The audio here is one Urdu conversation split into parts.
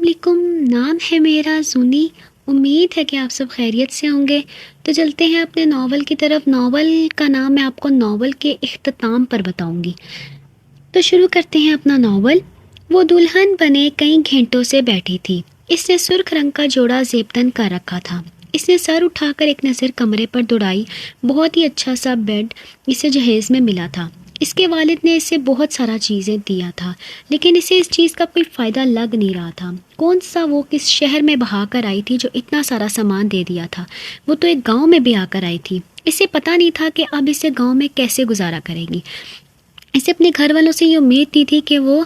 علیکم، نام ہے میرا زونی۔ امید ہے کہ آپ سب خیریت سے ہوں گے۔ تو چلتے ہیں اپنے ناول کی طرف۔ ناول کا نام میں آپ کو ناول کے اختتام پر بتاؤں گی۔ تو شروع کرتے ہیں اپنا ناول۔ وہ دلہن بنے کئی گھنٹوں سے بیٹھی تھی۔ اس نے سرخ رنگ کا جوڑا زیبدن کر رکھا تھا۔ اس نے سر اٹھا کر ایک نظر کمرے پر دوڑائی۔ بہت ہی اچھا سا بیڈ اسے جہیز میں ملا تھا۔ اس کے والد نے اسے بہت سارا چیزیں دیا تھا، لیکن اسے اس چیز کا کوئی فائدہ لگ نہیں رہا تھا۔ کون سا وہ کس شہر میں بہا کر آئی تھی جو اتنا سارا سامان دے دیا تھا؟ وہ تو ایک گاؤں میں بھی آ کر آئی تھی۔ اسے پتہ نہیں تھا کہ اب اسے گاؤں میں کیسے گزارا کرے گی۔ اسے اپنے گھر والوں سے یہ امید تھی کہ وہ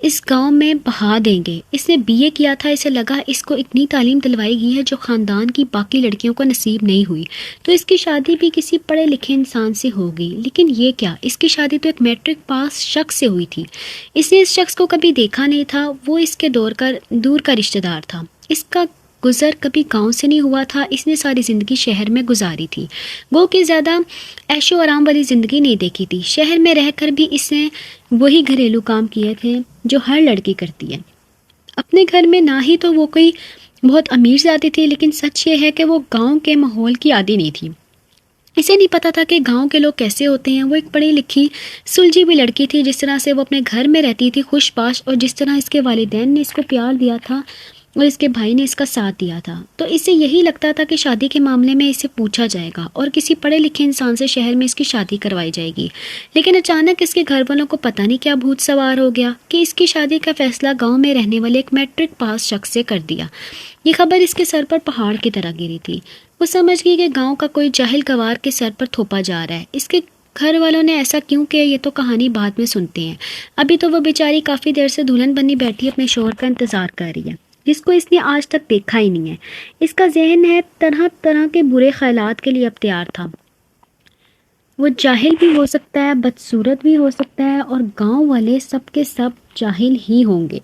اس گاؤں میں بہا دیں گے۔ اس نے BA کیا تھا۔ اسے لگا اس کو اتنی تعلیم دلوائی گئی ہے جو خاندان کی باقی لڑکیوں کو نصیب نہیں ہوئی، تو اس کی شادی بھی کسی پڑھے لکھے انسان سے ہوگی۔ لیکن یہ کیا، اس کی شادی تو ایک میٹرک پاس شخص سے ہوئی تھی۔ اس نے اس شخص کو کبھی دیکھا نہیں تھا۔ وہ اس کے دور کا رشتہ دار تھا۔ اس کا گزر کبھی گاؤں سے نہیں ہوا تھا۔ اس نے ساری زندگی شہر میں گزاری تھی۔ گو کہ زیادہ عیش و آرام والی زندگی نہیں دیکھی تھی۔ شہر میں رہ کر بھی اس نے وہی گھریلو کام کیے تھے جو ہر لڑکی کرتی ہے۔ اپنے گھر میں نہ ہی تو وہ کوئی بہت امیر ذاتی تھی، لیکن سچ یہ ہے کہ وہ گاؤں کے ماحول کی عادی نہیں تھی۔ اسے نہیں پتا تھا کہ گاؤں کے لوگ کیسے ہوتے ہیں۔ وہ ایک پڑھی لکھی سلجھی بھی لڑکی تھی۔ جس طرح سے وہ اپنے گھر میں رہتی تھی خوش باش، اور جس طرح اس کے والدین نے اس کو پیار دیا تھا اور اس کے بھائی نے اس کا ساتھ دیا تھا، تو اسے یہی لگتا تھا کہ شادی کے معاملے میں اسے پوچھا جائے گا اور کسی پڑھے لکھے انسان سے شہر میں اس کی شادی کروائی جائے گی۔ لیکن اچانک اس کے گھر والوں کو پتہ نہیں کیا بھوت سوار ہو گیا کہ اس کی شادی کا فیصلہ گاؤں میں رہنے والے ایک میٹرک پاس شخص سے کر دیا۔ یہ خبر اس کے سر پر پہاڑ کی طرح گری تھی۔ وہ سمجھ گئی کہ گاؤں کا کوئی جاہل گوار کے سر پر تھوپا جا رہا ہے۔ اس کے گھر والوں نے ایسا کیوں کیا، یہ تو کہانی بعد میں سنتے ہیں۔ ابھی تو وہ بیچاری کافی دیر سے دلہن بنی بیٹھی اپنے شوہر کا انتظار کر رہی ہے، جس کو اس نے آج تک دیکھا ہی نہیں ہے۔ اس کا ذہن ہے طرح طرح کے برے خیالات کے لیے اب تیار تھا۔ وہ جاہل بھی ہو سکتا ہے، بدصورت بھی ہو سکتا ہے، اور گاؤں والے سب کے سب جاہل ہی ہوں گے۔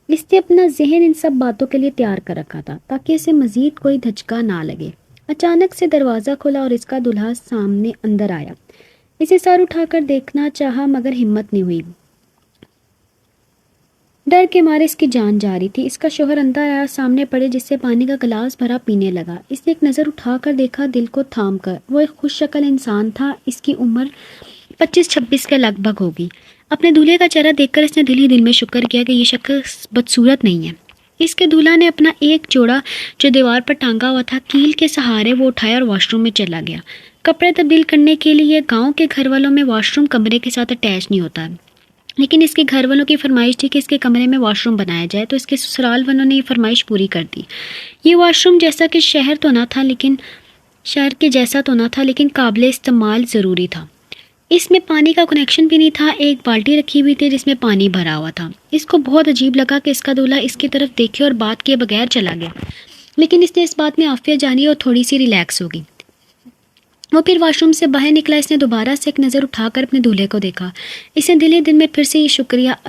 اس نے اپنا ذہن ان سب باتوں کے لیے تیار کر رکھا تھا تاکہ اسے مزید کوئی دھچکا نہ لگے۔ اچانک سے دروازہ کھلا اور اس کا دلہا سامنے اندر آیا۔ اسے سر اٹھا کر دیکھنا چاہا مگر ہمت نہیں ہوئی۔ ڈر کے مارے اس کی جان جا رہی تھی۔ اس کا شوہر اندر آیا، سامنے پڑے، جس سے پانی کا گلاس بھرا پینے لگا۔ اس نے ایک نظر اٹھا کر دیکھا، دل کو تھام کر۔ وہ ایک خوش شکل انسان تھا۔ اس کی عمر 25-26 کے لگ بھگ ہوگی۔ اپنے دولہے کا چہرہ دیکھ کر اس نے دل ہی دل میں شکر کیا کہ یہ شخص بدصورت نہیں ہے۔ اس کے دولہا نے اپنا ایک جوڑا جو دیوار پر ٹانگا ہوا تھا کیل کے سہارے وہ اٹھایا اور واش روم میں چلا گیا۔ کپڑے تبدیل کرنے کے لیے گاؤں کے گھر والوں میں واش روم کمرے کے ساتھ اٹیچ نہیں ہوتا، لیکن اس کے گھر والوں کی فرمائش تھی کہ اس کے کمرے میں واش روم بنایا جائے، تو اس کے سسرال والوں نے یہ فرمائش پوری کر دی۔ یہ واش روم جیسا کہ شہر کے جیسا تو نہ تھا، لیکن قابل استعمال ضروری تھا۔ اس میں پانی کا کنیکشن بھی نہیں تھا۔ ایک بالٹی رکھی ہوئی تھی جس میں پانی بھرا ہوا تھا۔ اس کو بہت عجیب لگا کہ اس کا دولہا اس کی طرف دیکھے اور بات کیے بغیر چلا گیا، لیکن اس نے اس بات میں عافیت جانی اور تھوڑی سی ریلیکس ہوگی۔ وہ پھر واش روم سے باہر نکلا۔ اس نے دوبارہ سے ایک نظر اٹھا کر اپنے دولہے کو دیکھا۔ اس نے دل ہی دل میں پھر سے یہ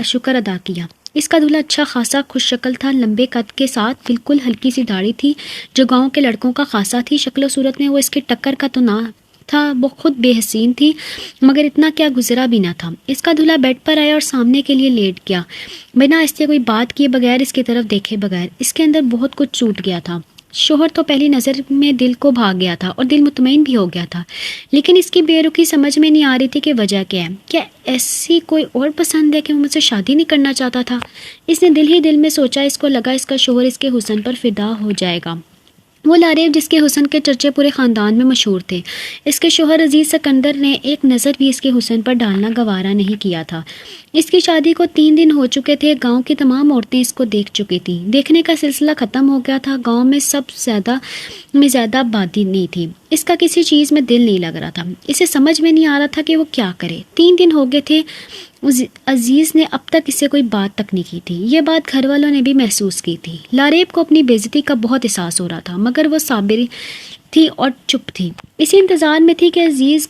شکر ادا کیا۔ اس کا دولہا اچھا خاصا خوش شکل تھا، لمبے قد کے ساتھ، بالکل ہلکی سی داڑھی تھی جو گاؤں کے لڑکوں کا خاصا تھی۔ شکل و صورت میں وہ اس کے ٹکر کا تو نہ تھا، وہ خود بے حسین تھی، مگر اتنا کیا گزرا بھی نہ تھا۔ اس کا دولہا بیڈ پر آیا اور سامنے کے لیے لیٹ گیا، بنا اس سے کوئی بات کیے بغیر، اس کی طرف دیکھے بغیر۔ اس کے اندر بہت کچھ ٹوٹ گیا تھا۔ شوہر تو پہلی نظر میں دل کو بھاگ گیا تھا اور دل مطمئن بھی ہو گیا تھا، لیکن اس کی بے رخی سمجھ میں نہیں آ رہی تھی کہ وجہ کیا ہے۔ کیا ایسی کوئی اور پسند ہے کہ وہ مجھ سے شادی نہیں کرنا چاہتا تھا؟ اس نے دل ہی دل میں سوچا۔ اس کو لگا اس کا شوہر اس کے حسن پر فدا ہو جائے گا۔ وہ لاریب جس کے حسن کے چرچے پورے خاندان میں مشہور تھے، اس کے شوہر عزیز سکندر نے ایک نظر بھی اس کے حسن پر ڈالنا گوارا نہیں کیا تھا۔ اس کی شادی کو 3 دن ہو چکے تھے۔ گاؤں کی تمام عورتیں اس کو دیکھ چکی تھیں۔ دیکھنے کا سلسلہ ختم ہو گیا تھا۔ گاؤں میں زیادہ آبادی نہیں تھی۔ اس کا کسی چیز میں دل نہیں لگ رہا تھا۔ اسے سمجھ میں نہیں آ رہا تھا کہ وہ کیا کرے۔ 3 دن ہو گئے تھے۔ عزیز نے اب تک اس سے کوئی بات تک نہیں کی تھی۔ یہ بات گھر والوں نے بھی محسوس کی تھی۔ لاریب کو اپنی بے عزتی کا بہت احساس ہو رہا تھا، مگر وہ صابر تھی اور چپ تھی۔ اسی انتظار میں تھی کہ عزیز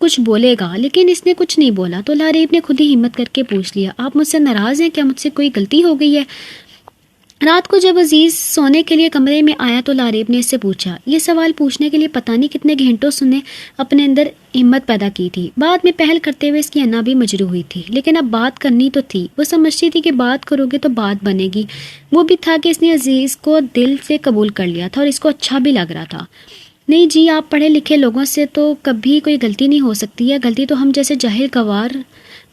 کچھ بولے گا، لیکن اس نے کچھ نہیں بولا۔ تو لاریب نے خود ہی ہمت کر کے پوچھ لیا، آپ مجھ سے ناراض ہیں کیا؟ مجھ سے کوئی غلطی ہو گئی ہے؟ رات کو جب عزیز سونے کے لیے کمرے میں آیا تو لاریب نے اس سے پوچھا. یہ سوال پوچھنے کے لیے پتہ نہیں کتنے گھنٹوں اس نے اپنے اندر ہمت پیدا کی تھی. بعد میں پہل کرتے ہوئے اس کی انا بھی مجروح ہوئی تھی، لیکن اب بات کرنی تو تھی. وہ سمجھتی تھی کہ بات کرو گے تو بات بنے گی. وہ بھی تھا کہ اس نے عزیز کو دل سے قبول کر لیا تھا اور اس کو اچھا بھی لگ رہا تھا. نہیں جی، آپ پڑھے لکھے لوگوں سے تو کبھی کوئی غلطی نہیں ہو سکتی ہے. غلطی تو ہم جیسے جاہل گوار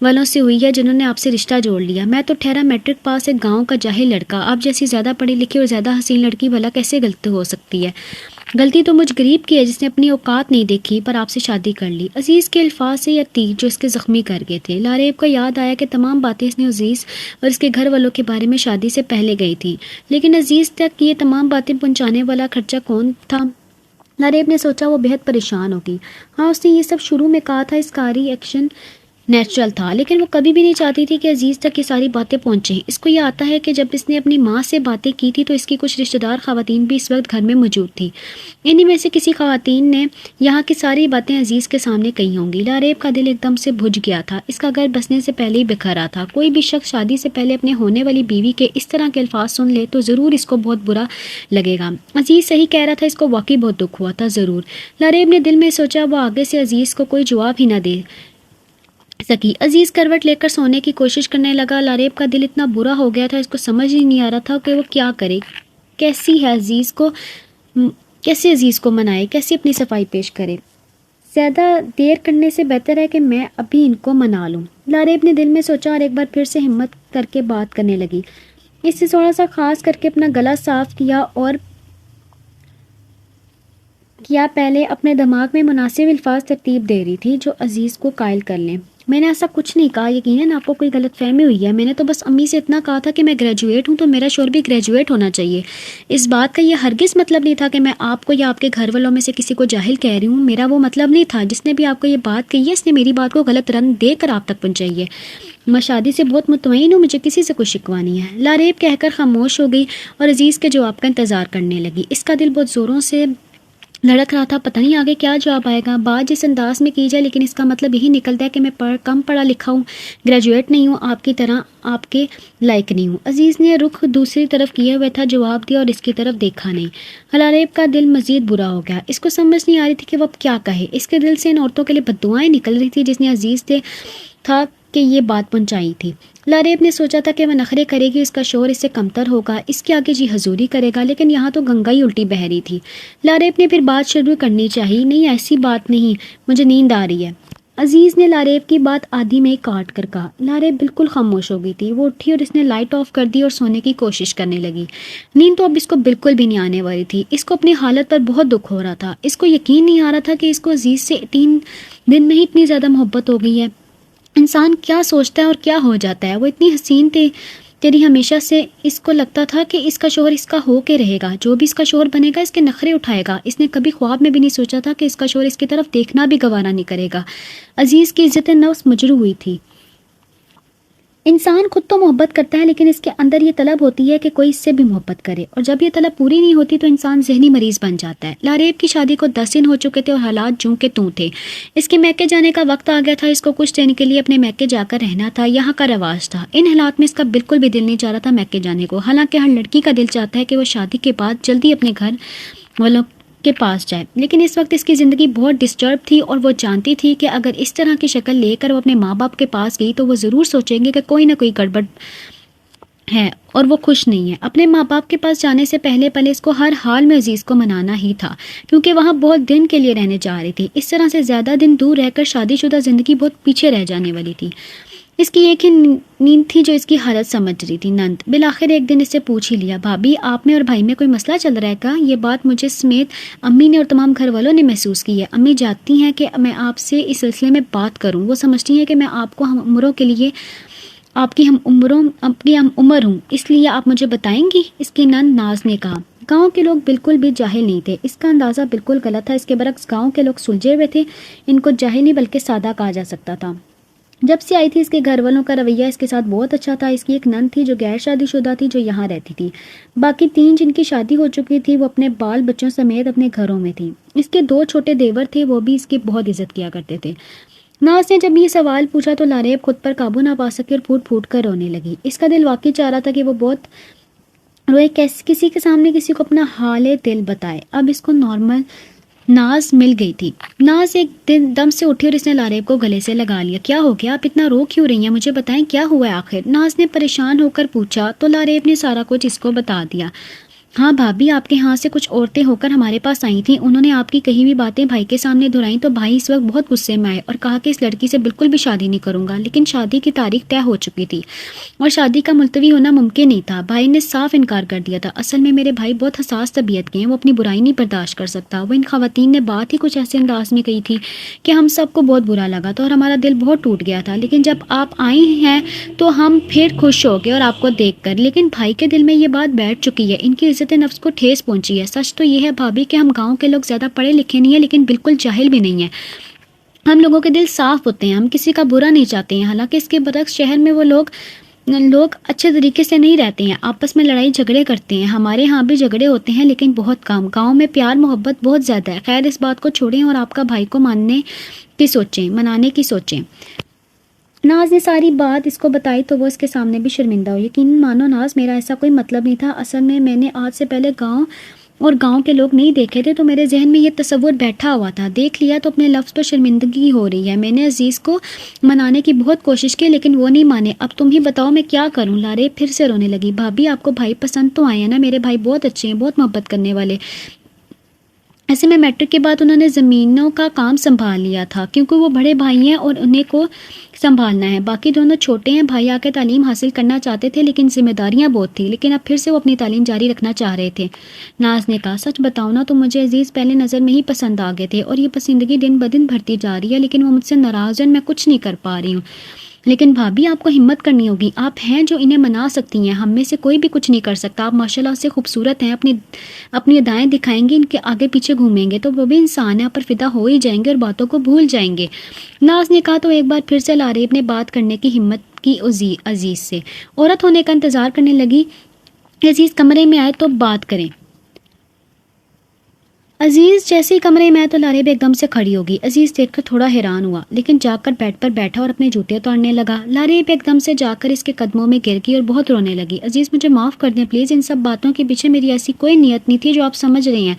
والوں سے ہوئی ہے جنہوں نے آپ سے رشتہ جوڑ لیا. میں تو ٹھہرا میٹرک پاس ایک گاؤں کا جاہل لڑکا، آپ جیسی زیادہ پڑھی لکھی اور زیادہ حسین لڑکی بھلا کیسے غلط ہو سکتی ہے؟ غلطی تو مجھ غریب کی ہے جس نے اپنی اوقات نہیں دیکھی پر آپ سے شادی کر لی. عزیز کے الفاظ سے یا تیر جو اس کے زخمی کر گئے تھے. لاریب کو یاد آیا کہ تمام باتیں اس نے عزیز اور اس کے گھر والوں کے بارے میں شادی سے پہلے گئی تھی، لیکن عزیز تک یہ تمام باتیں پہنچانے والا خرچہ کون تھا؟ لاریب نے سوچا وہ بہت پریشان ہوگی. ہاں، اس نے یہ سب شروع میں کہا تھا، اس کاری ایکشن نیچرل تھا، لیکن وہ کبھی بھی نہیں چاہتی تھی کہ عزیز تک یہ ساری باتیں پہنچیں. اس کو یہ آتا ہے کہ جب اس نے اپنی ماں سے باتیں کی تھی تو اس کی کچھ رشتہ دار خواتین بھی اس وقت گھر میں موجود تھی. انہی میں سے کسی خواتین نے یہاں کی ساری باتیں عزیز کے سامنے کہی ہوں گی. لاریب کا دل ایک دم سے بھج گیا تھا. اس کا گھر بسنے سے پہلے ہی بکھرا تھا. کوئی بھی شخص شادی سے پہلے اپنے ہونے والی بیوی کے اس طرح کے الفاظ سن لے تو ضرور اس کو بہت برا لگے گا. عزیز صحیح کہہ رہا تھا، اس کو واقعی بہت دکھ ہوا تھا. ضرور لاریب نے دل میں سوچا. وہ آگے سے عزیز کو کوئی جواب ہی نہ دے سکی. عزیز کروٹ لے کر سونے کی کوشش کرنے لگا. لاریب کا دل اتنا برا ہو گیا تھا، اس کو سمجھ ہی نہیں آ رہا تھا کہ وہ کیا کرے. کیسے عزیز کو منائے، کیسے اپنی صفائی پیش کرے. زیادہ دیر کرنے سے بہتر ہے کہ میں ابھی ان کو منا لوں. لاریب نے دل میں سوچا اور ایک بار پھر سے ہمت کر کے بات کرنے لگی. اس سے تھوڑا سا خاص کر کے اپنا گلا صاف کیا اور پہلے اپنے دماغ میں مناسب الفاظ ترتیب دے رہی تھی جو عزیز کو قائل کر لیں. میں نے ایسا کچھ نہیں کہا، یقیناً آپ کو کوئی غلط فہمی ہوئی ہے. میں نے تو بس امی سے اتنا کہا تھا کہ میں گریجویٹ ہوں تو میرا شوہر بھی گریجویٹ ہونا چاہیے. اس بات کا یہ ہرگز مطلب نہیں تھا کہ میں آپ کو یا آپ کے گھر والوں میں سے کسی کو جاہل کہہ رہی ہوں. میرا وہ مطلب نہیں تھا. جس نے بھی آپ کو یہ بات کہی ہے اس نے میری بات کو غلط رنگ دے کر آپ تک پہنچائی ہے. میں شادی سے بہت مطمئن ہوں، مجھے کسی سے کوئی شکوہ نہیں ہے. لاریب کہہ کر خاموش ہو گئی اور عزیز کے جواب کا انتظار کرنے لگی. اس کا دل بہت زوروں سے لڑک رہا تھا. پتہ نہیں آگے کیا جواب آئے گا. بات جس انداز میں کی جائے لیکن اس کا مطلب یہی نکلتا ہے کہ میں کم پڑھا لکھا ہوں، گریجویٹ نہیں ہوں، آپ کی طرح آپ کے لائق نہیں ہوں. عزیز نے رخ دوسری طرف کیے ہوئے تھا، جواب دیا اور اس کی طرف دیکھا نہیں. لاریب کا دل مزید برا ہو گیا. اس کو سمجھ نہیں آ رہی تھی کہ وہ اب کیا کہے. اس کے دل سے ان عورتوں کے لیے بددعائیں نکل رہی تھی جس نے عزیز سے تھا کہ یہ بات پہنچائی تھی. لاریب نے سوچا تھا کہ وہ نخرے کرے گی، اس کا شوہر اس سے کمتر ہوگا، اس کے آگے جی حضوری کرے گا، لیکن یہاں تو گنگا ہی الٹی بہہ رہی تھی. لاریب نے پھر بات شروع کرنی چاہیے. نہیں، ایسی بات نہیں، مجھے نیند آ رہی ہے. عزیز نے لاریب کی بات آدھی میں ہی کاٹ کر کہا. لاریب بالکل خاموش ہو گئی تھی. وہ اٹھی اور اس نے لائٹ آف کر دی اور سونے کی کوشش کرنے لگی. نیند تو اب اس کو بالکل بھی نہیں آنے والی تھی. اس کو اپنی حالت پر بہت دکھ ہو رہا تھا. اس کو یقین نہیں آ رہا تھا کہ اس کو عزیز سے 3 دن میں ہی اتنی زیادہ محبت ہو گئی ہے. انسان کیا سوچتا ہے اور کیا ہو جاتا ہے. وہ اتنی حسین تیری ہمیشہ سے اس کو لگتا تھا کہ اس کا شوہر اس کا ہو کے رہے گا، جو بھی اس کا شوہر بنے گا اس کے نخرے اٹھائے گا. اس نے کبھی خواب میں بھی نہیں سوچا تھا کہ اس کا شوہر اس کی طرف دیکھنا بھی گوارا نہیں کرے گا. عزیز کی عزت نفس مجروح ہوئی تھی. انسان خود تو محبت کرتا ہے لیکن اس کے اندر یہ طلب ہوتی ہے کہ کوئی اس سے بھی محبت کرے، اور جب یہ طلب پوری نہیں ہوتی تو انسان ذہنی مریض بن جاتا ہے. لاریب کی شادی کو 10 دن ہو چکے تھے اور حالات جوں کے توں تھے. اس کے میکے جانے کا وقت آ گیا تھا. اس کو کچھ دن کے لیے اپنے میکے جا کر رہنا تھا. یہاں کا رواج تھا. ان حالات میں اس کا بالکل بھی دل نہیں چاہ رہا تھا میکے جانے کو. حالانکہ ہر لڑکی کا دل چاہتا ہے کہ وہ شادی کے بعد جلدی اپنے گھر والوں کے پاس جائے، لیکن اس وقت اس کی زندگی بہت ڈسٹرب تھی اور وہ جانتی تھی کہ اگر اس طرح کی شکل لے کر وہ اپنے ماں باپ کے پاس گئی تو وہ ضرور سوچیں گے کہ کوئی نہ کوئی گڑبڑ ہے اور وہ خوش نہیں ہے. اپنے ماں باپ کے پاس جانے سے پہلے اس کو ہر حال میں عزیز کو منانا ہی تھا، کیونکہ وہاں بہت دن کے لیے رہنے جا رہی تھی. اس طرح سے زیادہ دن دور رہ کر شادی شدہ زندگی بہت پیچھے رہ جانے والی تھی. اس کی ایک ہی نیند تھی جو اس کی حالت سمجھ رہی تھی. نند بالآخر ایک دن اس سے پوچھ ہی لیا، بھابھی آپ میں اور بھائی میں کوئی مسئلہ چل رہا ہے کیا؟ یہ بات مجھے سمیت امی نے اور تمام گھر والوں نے محسوس کی ہے. امی چاہتی ہیں کہ میں آپ سے اس سلسلے میں بات کروں. وہ سمجھتی ہیں کہ میں آپ کو ہم عمروں کے لیے آپ کی ہم عمر ہوں، اس لیے آپ مجھے بتائیں گی؟ اس کی نند ناز نے کہا. گاؤں کے لوگ بالکل بھی جاہل نہیں تھے. اس کا اندازہ بالکل غلط تھا. اس کے برعکس گاؤں کے لوگ سلجھے ہوئے تھے. ان کو جاہل نہیں بلکہ سادہ کہا جا سکتا تھا. جب سے آئی تھی اس کے گھر والوں کا رویہ اس کے ساتھ بہت اچھا تھا. اس کی ایک نند تھی جو غیر شادی شدہ تھی جو یہاں رہتی تھی. باقی 3 جن کی شادی ہو چکی تھی وہ اپنے بال بچوں سمیت اپنے گھروں میں تھی. اس کے 2 چھوٹے دیور تھے، وہ بھی اس کی بہت عزت کیا کرتے تھے. ناز نے جب یہ سوال پوچھا تو لاریب خود پر قابو نہ پا سکی اور پھوٹ پھوٹ کر رونے لگی. اس کا دل واقعی چاہ رہا تھا کہ وہ بہت روئے کسی کے سامنے کسی کو اپنا حال دل بتائے۔ اب اس کو نارمل ناز مل گئی تھی۔ ناز ایک دن دم سے اٹھی اور اس نے لاریب کو گلے سے لگا لیا۔ کیا ہو گیا؟ آپ اتنا رو کیوں رہی ہیں؟ مجھے بتائیں کیا ہوا ہے آخر؟ ناز نے پریشان ہو کر پوچھا تو لاریب نے سارا کچھ اس کو بتا دیا۔ ہاں بھابھی، آپ کے ہاں سے کچھ عورتیں ہو کر ہمارے پاس آئی تھیں، انہوں نے آپ کی کہی ہوئی باتیں بھائی کے سامنے دہرائیں تو بھائی اس وقت بہت غصے میں آئے اور کہا کہ اس لڑکی سے بالکل بھی شادی نہیں کروں گا، لیکن شادی کی تاریخ طے ہو چکی تھی اور شادی کا ملتوی ہونا ممکن نہیں تھا۔ بھائی نے صاف انکار کر دیا تھا۔ اصل میں میرے بھائی بہت حساس طبیعت کے ہیں، وہ اپنی برائی نہیں برداشت کر سکتا۔ وہ ان خواتین نے بات ہی کچھ ایسے انداز میں کہی تھی کہ ہم سب کو بہت برا لگا تھا اور ہمارا دل بہت ٹوٹ گیا تھا، لیکن جب آپ آئی ہیں تو ہم پھر خوش ہو گئے اور آپ کو دیکھ کر، لیکن بھائی کے دل میں یہ بات بیٹھ چکی ہے، ان کی عزت نفس کو ٹھیس پہنچی ہے۔ سچ تو یہ ہے بھابھی کہ ہم گاؤں کے لوگ زیادہ پڑھے لکھے نہیں ہیں، لیکن بالکل جاہل بھی نہیں ہیں۔ ہم لوگوں کے دل صاف ہوتے ہیں، ہم کسی کا برا نہیں چاہتے ہیں۔ حالانکہ اس کے برعکس شہر میں وہ لوگ اچھے طریقے سے نہیں رہتے ہیں، آپس میں لڑائی جھگڑے کرتے ہیں۔ ہمارے ہاں بھی جھگڑے ہوتے ہیں لیکن بہت کم۔ گاؤں میں پیار محبت بہت زیادہ ہے۔ خیر اس بات کو چھوڑیں اور آپ کا بھائی کو منانے کی سوچیں۔ ناز نے ساری بات اس کو بتائی تو وہ اس کے سامنے بھی شرمندہ ہو۔ یقیناً مانو ناز، میرا ایسا کوئی مطلب نہیں تھا۔ اصل میں نے آج سے پہلے گاؤں کے لوگ نہیں دیکھے تھے تو میرے ذہن میں یہ تصور بیٹھا ہوا تھا، دیکھ لیا تو اپنے لفظ پر شرمندگی ہو رہی ہے۔ میں نے عزیز کو منانے کی بہت کوشش کی لیکن وہ نہیں مانے۔ اب تم ہی بتاؤ میں کیا کروں؟ لاریب پھر سے رونے لگی۔ بھابھی آپ کو بھائی پسند تو آئے ہیں نا؟ میرے بھائی بہت اچھے ہیں، بہت محبت کرنے والے۔ ایسے میں میٹرک کے بعد انہوں نے زمینوں کا کام سنبھال لیا تھا کیونکہ وہ بڑے بھائی ہیں اور انہیں کو سنبھالنا ہے، باقی دونوں چھوٹے ہیں۔ بھائی آ کے تعلیم حاصل کرنا چاہتے تھے لیکن ذمہ داریاں بہت تھیں، لیکن اب پھر سے وہ اپنی تعلیم جاری رکھنا چاہ رہے تھے۔ ناز نے کہا سچ بتاؤ نا تو مجھے عزیز پہلے نظر میں ہی پسند آ گئے تھے اور یہ پسندگی دن بدن بڑھتی جا رہی ہے، لیکن وہ مجھ سے ناراض ہیں، میں کچھ نہیں کر پا رہی ہوں۔ لیکن بھابھی آپ کو ہمت کرنی ہوگی، آپ ہیں جو انہیں منا سکتی ہیں، ہم میں سے کوئی بھی کچھ نہیں کر سکتا۔ آپ ماشاءاللہ سے خوبصورت ہیں، اپنی ادائیں دکھائیں گے، ان کے آگے پیچھے گھومیں گے تو وہ بھی انسان ہے، پر فدا ہو ہی جائیں گے اور باتوں کو بھول جائیں گے۔ ناز نے کہا تو ایک بار پھر سے لاریب نے بات کرنے کی ہمت کی عزیز سے۔ عورت ہونے کا انتظار کرنے لگی۔ عزیز کمرے میں آئے تو بات کریں۔ عزیز جیسے ہی کمرے میں آئے تو لاریب ایک دم سے کھڑی ہوگی۔ عزیز دیکھ کر تھوڑا حیران ہوا لیکن جا کر بیڈ پر بیٹھا اور اپنے جوتے اتارنے لگا۔ لاریب ایک دم سے جا کر اس کے قدموں میں گر گئی اور بہت رونے لگی۔ عزیز مجھے معاف کر دیں پلیز، ان سب باتوں کے پیچھے میری ایسی کوئی نیت نہیں تھی جو آپ سمجھ رہی ہیں،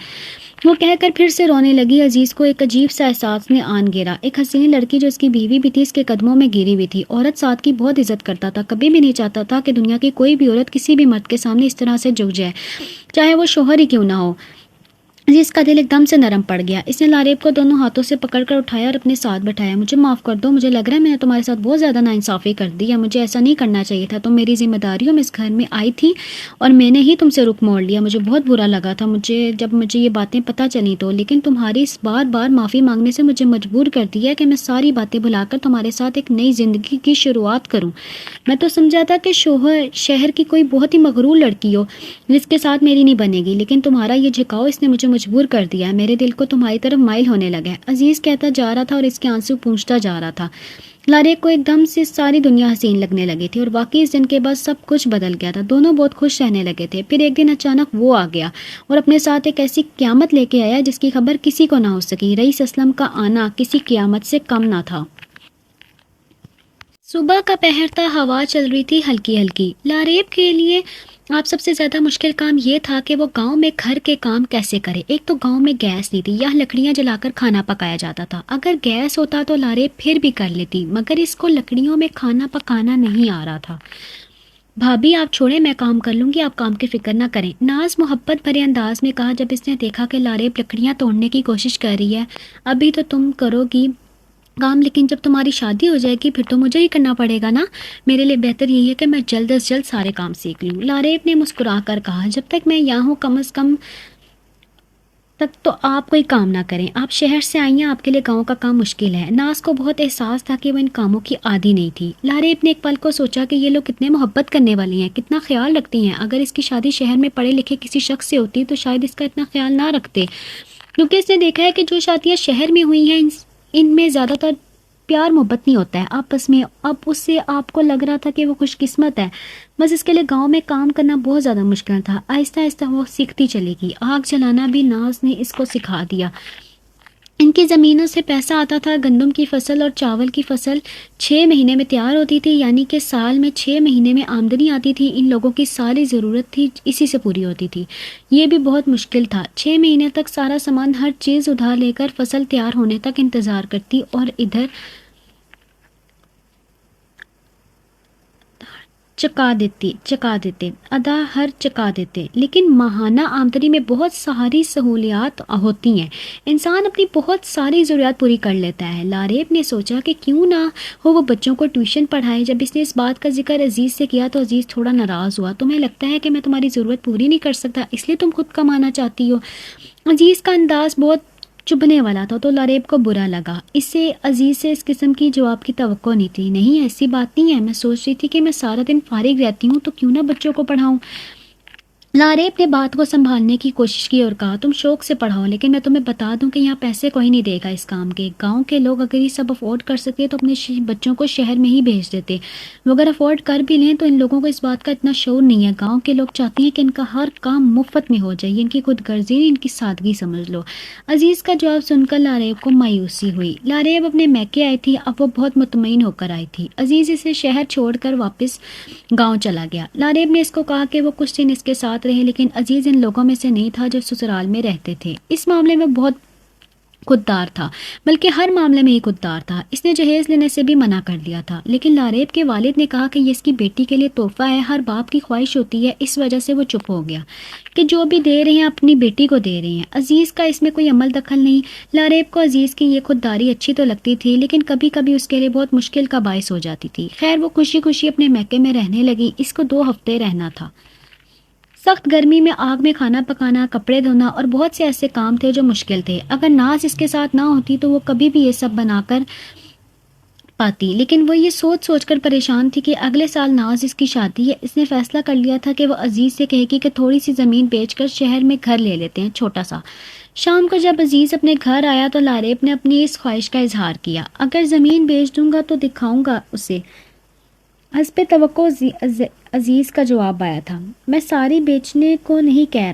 وہ کہہ کر پھر سے رونے لگی۔ عزیز کو ایک عجیب سا احساس نے آن گھیرا۔ ایک حسین لڑکی جو اس کی بیوی بھی تھی اس کے قدموں میں گری ہوئی تھی۔ عورت ساتھ کی بہت عزت کرتا تھا، کبھی بھی نہیں چاہتا تھا کہ دنیا کی کوئی بھی عورت کسی بھی مرد کے سامنے اس طرح سے جھک جائے، چاہے وہ شوہر ہی کیوں نہ ہو۔ عزیز کا دل ایک دم سے نرم پڑ گیا۔ اس نے لاریب کو دونوں ہاتھوں سے پکڑ کر اٹھایا اور اپنے ساتھ بٹھایا۔ مجھے معاف کر دو، مجھے لگ رہا ہے میں نے تمہارے ساتھ بہت زیادہ ناانصافی کر دی ہے، مجھے ایسا نہیں کرنا چاہیے تھا، تم میری ذمہ داریوں میں اس گھر میں آئی تھی اور میں نے ہی تم سے رخ موڑ لیا، مجھے بہت برا لگا تھا جب مجھے یہ باتیں پتہ چلی تو، لیکن تمہاری اس بار بار معافی مانگنے سے مجھے مجبور کر دیا کہ میں ساری باتیں بھلا کر تمہارے ساتھ ایک نئی زندگی کی شروعات کروں۔ میں تو سمجھا تھا کہ شہر کی کوئی بہت ہی مغرور لڑکی ہو جس کے ساتھ میری نہیں بنے گی، لیکن تمہارا یہ جھکاؤ اس نے مجھے مجبور کر دیا ہے، میرے دل کو تمہاری طرف مائل ہونے لگا ہے۔ عزیز کہتا جا رہا تھا اور اس کے آنسو پونچھتا جا رہا تھا۔ لاریب کو ایک دم سے ساری دنیا حسین لگنے لگی تھی اور واقعی اس دن کے بعد سب کچھ بدل گیا تھا۔ دونوں بہت خوش رہنے لگے تھے۔ پھر ایک دن اچانک وہ آ گیا اور اپنے ساتھ ایک ایسی قیامت لے کے آیا جس کی خبر کسی کو نہ ہو سکی۔ رئیس اسلم کا آنا کسی قیامت سے کم نہ تھا۔ صبح کا پہر تھا، ہوا چل رہی تھی ہلکی ہلکی۔ لاریب کے لیے آپ سب سے زیادہ مشکل کام یہ تھا کہ وہ گاؤں میں گھر کے کام کیسے کرے۔ ایک تو گاؤں میں گیس نہیں تھی، یہاں لکڑیاں جلا کر کھانا پکایا جاتا تھا۔ اگر گیس ہوتا تو لاریب پھر بھی کر لیتی، مگر اس کو لکڑیوں میں کھانا پکانا نہیں آ رہا تھا۔ بھابھی آپ چھوڑیں، میں کام کر لوں گی، آپ کام کی فکر نہ کریں، ناز محبت بھرے انداز میں کہا جب اس نے دیکھا کہ لاریب لکڑیاں توڑنے کی کوشش کر رہی ہے۔ ابھی تو تم کرو گی کام، لیکن جب تمہاری شادی ہو جائے گی پھر تو مجھے ہی کرنا پڑے گا نا، میرے لیے بہتر یہی ہے کہ میں جلد از جلد سارے کام سیکھ لوں۔ لاریب نے مسکرا کر کہا جب تک میں یہاں ہوں کم از کم تک تو آپ کوئی کام نہ کریں، آپ شہر سے آئی ہیں، آپ کے لیے گاؤں کا کام مشکل ہے۔ ناز کو بہت احساس تھا کہ وہ ان کاموں کی عادی نہیں تھی۔ لاریب نے ایک پل کو سوچا کہ یہ لوگ کتنے محبت کرنے والی ہیں، کتنا خیال رکھتی ہیں، اگر اس کی شادی شہر میں پڑھے لکھے کسی شخص سے ہوتی تو شاید اس کا اتنا خیال نہ رکھتے، کیونکہ اس نے دیکھا ہے کہ جو شادیاں شہر میں ہوئی ہیں ان میں زیادہ تر پیار محبت نہیں ہوتا ہے آپس میں۔ اب اس سے آپ کو لگ رہا تھا کہ وہ خوش قسمت ہے، بس اس کے لیے گاؤں میں کام کرنا بہت زیادہ مشکل تھا۔ آہستہ آہستہ وہ سیکھتی چلے گی۔ آگ جلانا بھی ناز نے اس کو سکھا دیا۔ ان کی زمینوں سے پیسہ آتا تھا. گندم کی فصل اور چاول کی فصل 6 مہینے میں تیار ہوتی تھی، یعنی کہ سال میں 6 مہینے میں آمدنی آتی تھی. ان لوگوں کی ساری ضرورت تھی اسی سے پوری ہوتی تھی. یہ بھی بہت مشکل تھا. 6 مہینے تک سارا سامان، ہر چیز ادھار لے کر فصل تیار ہونے تک انتظار کرتی، اور ادھر چکا دیتے. لیکن ماہانہ آمدنی میں بہت ساری سہولیات ہوتی ہیں. انسان اپنی بہت ساری ضروریات پوری کر لیتا ہے. لاریب نے سوچا کہ کیوں نہ ہو وہ بچوں کو ٹیوشن پڑھائے. جب اس نے اس بات کا ذکر عزیز سے کیا تو عزیز تھوڑا ناراض ہوا. تمہیں لگتا ہے کہ میں تمہاری ضرورت پوری نہیں کر سکتا، اس لیے تم خود کمانا چاہتی ہو. عزیز کا انداز بہت چبھنے والا تھا تو لاریب کو برا لگا. عزیز سے اس قسم کی جواب کی توقع نہیں تھی. نہیں، ایسی بات نہیں ہے. میں سوچ رہی تھی کہ میں سارا دن فارغ رہتی ہوں تو کیوں نہ بچوں کو پڑھاؤں. لاریب نے بات کو سنبھالنے کی کوشش کی اور کہا تم شوق سے پڑھاؤ، لیکن میں تمہیں بتا دوں کہ یہاں پیسے کوئی نہیں دے گا اس کام کے. گاؤں کے لوگ اگر یہ سب افورڈ کر سکتے تو اپنے بچوں کو شہر میں ہی بھیج دیتے. وہ اگر افورڈ کر بھی لیں تو ان لوگوں کو اس بات کا اتنا شعور نہیں ہے. گاؤں کے لوگ چاہتے ہیں کہ ان کا ہر کام مفت میں ہو جائے. ان کی خود غرضی نہیں، ان کی سادگی سمجھ لو. عزیز کا جواب سن کر لاریب کو مایوسی ہوئی. لاریب اپنے میکے آئی تھی، اب وہ بہت مطمئن ہو کر آئی تھی. عزیز اسے شہر چھوڑ کر واپس گاؤں چلا گیا. لاریب نے اس کو کہا کہ وہ کچھ دن اس کے ساتھ رہے، لیکن عزیز ان لوگوں میں سے نہیں تھا جو سسرال میں رہتے تھے. اس معاملے میں بہت خوددار تھا، بلکہ ہر معاملے میں ہی خوددار تھا. اس نے جہیز لینے سے بھی منع کر دیا تھا، لیکن لاریب کے والد نے کہا کہ یہ اس کی بیٹی کے لیے تحفہ ہے. ہر باپ کی خواہش ہوتی ہے. اس وجہ سے وہ چپ ہو گیا کہ جو بھی دے رہے ہیں اپنی بیٹی کو دے رہے ہیں. عزیز کا اس میں کوئی عمل دخل نہیں. لاریب کو عزیز کی یہ خودداری اچھی تو لگتی تھی، لیکن کبھی کبھی اس کے لیے بہت مشکل کا باعث ہو جاتی تھی. خیر، وہ خوشی خوشی اپنے میکے میں رہنے لگی. اس کو 2 ہفتے رہنا تھا. سخت گرمی میں آگ میں کھانا پکانا، کپڑے دھونا اور بہت سے ایسے کام تھے جو مشکل تھے. اگر ناز اس کے ساتھ نہ ہوتی تو وہ کبھی بھی یہ سب بنا کر پاتی. لیکن وہ یہ سوچ سوچ کر پریشان تھی کہ اگلے سال ناز اس کی شادی ہے. اس نے فیصلہ کر لیا تھا کہ وہ عزیز سے کہے گی کہ تھوڑی سی زمین بیچ کر شہر میں گھر لے لیتے ہیں، چھوٹا سا. شام کو جب عزیز اپنے گھر آیا تو لاریب نے اپنی اس خواہش کا اظہار کیا. اگر زمین بیچ دوں گا تو دکھاؤں گا اسے. حسب توقع عزیز کا جواب آیا تھا. میں ساری بیچنے کو نہیں کہہ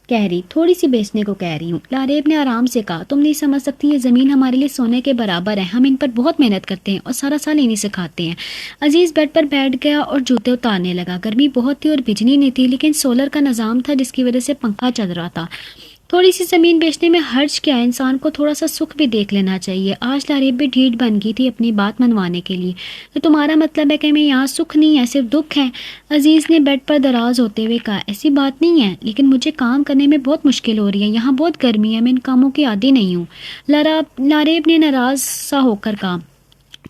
رہی، تھوڑی سی بیچنے کو کہہ رہی ہوں. لاریب نے آرام سے کہا تم نہیں سمجھ سکتی، یہ زمین ہمارے لیے سونے کے برابر ہے. ہم ان پر بہت محنت کرتے ہیں اور سارا سال انہیں سے کھاتے ہیں. عزیز بیڈ پر بیٹھ گیا اور جوتے اتارنے لگا. گرمی بہت تھی اور بجلی نہیں تھی، لیکن سولر کا نظام تھا جس کی وجہ سے پنکھا چل رہا تھا. تھوڑی سی زمین بیچنے میں حرج کیا، انسان کو تھوڑا سا سکھ بھی دیکھ لینا چاہیے. آج لاریب بھی ڈھیٹ بن گئی تھی اپنی بات منوانے کے لیے. تو تمہارا مطلب ہے کہ میں یہاں سکھ نہیں ہے، صرف دکھ ہے؟ عزیز نے بیڈ پر دراز ہوتے ہوئے کہا. ایسی بات نہیں ہے، لیکن مجھے کام کرنے میں بہت مشکل ہو رہی ہے. یہاں بہت گرمی ہے، میں ان کاموں کی عادی نہیں ہوں. لاریب نے ناراض سا ہو کر کہا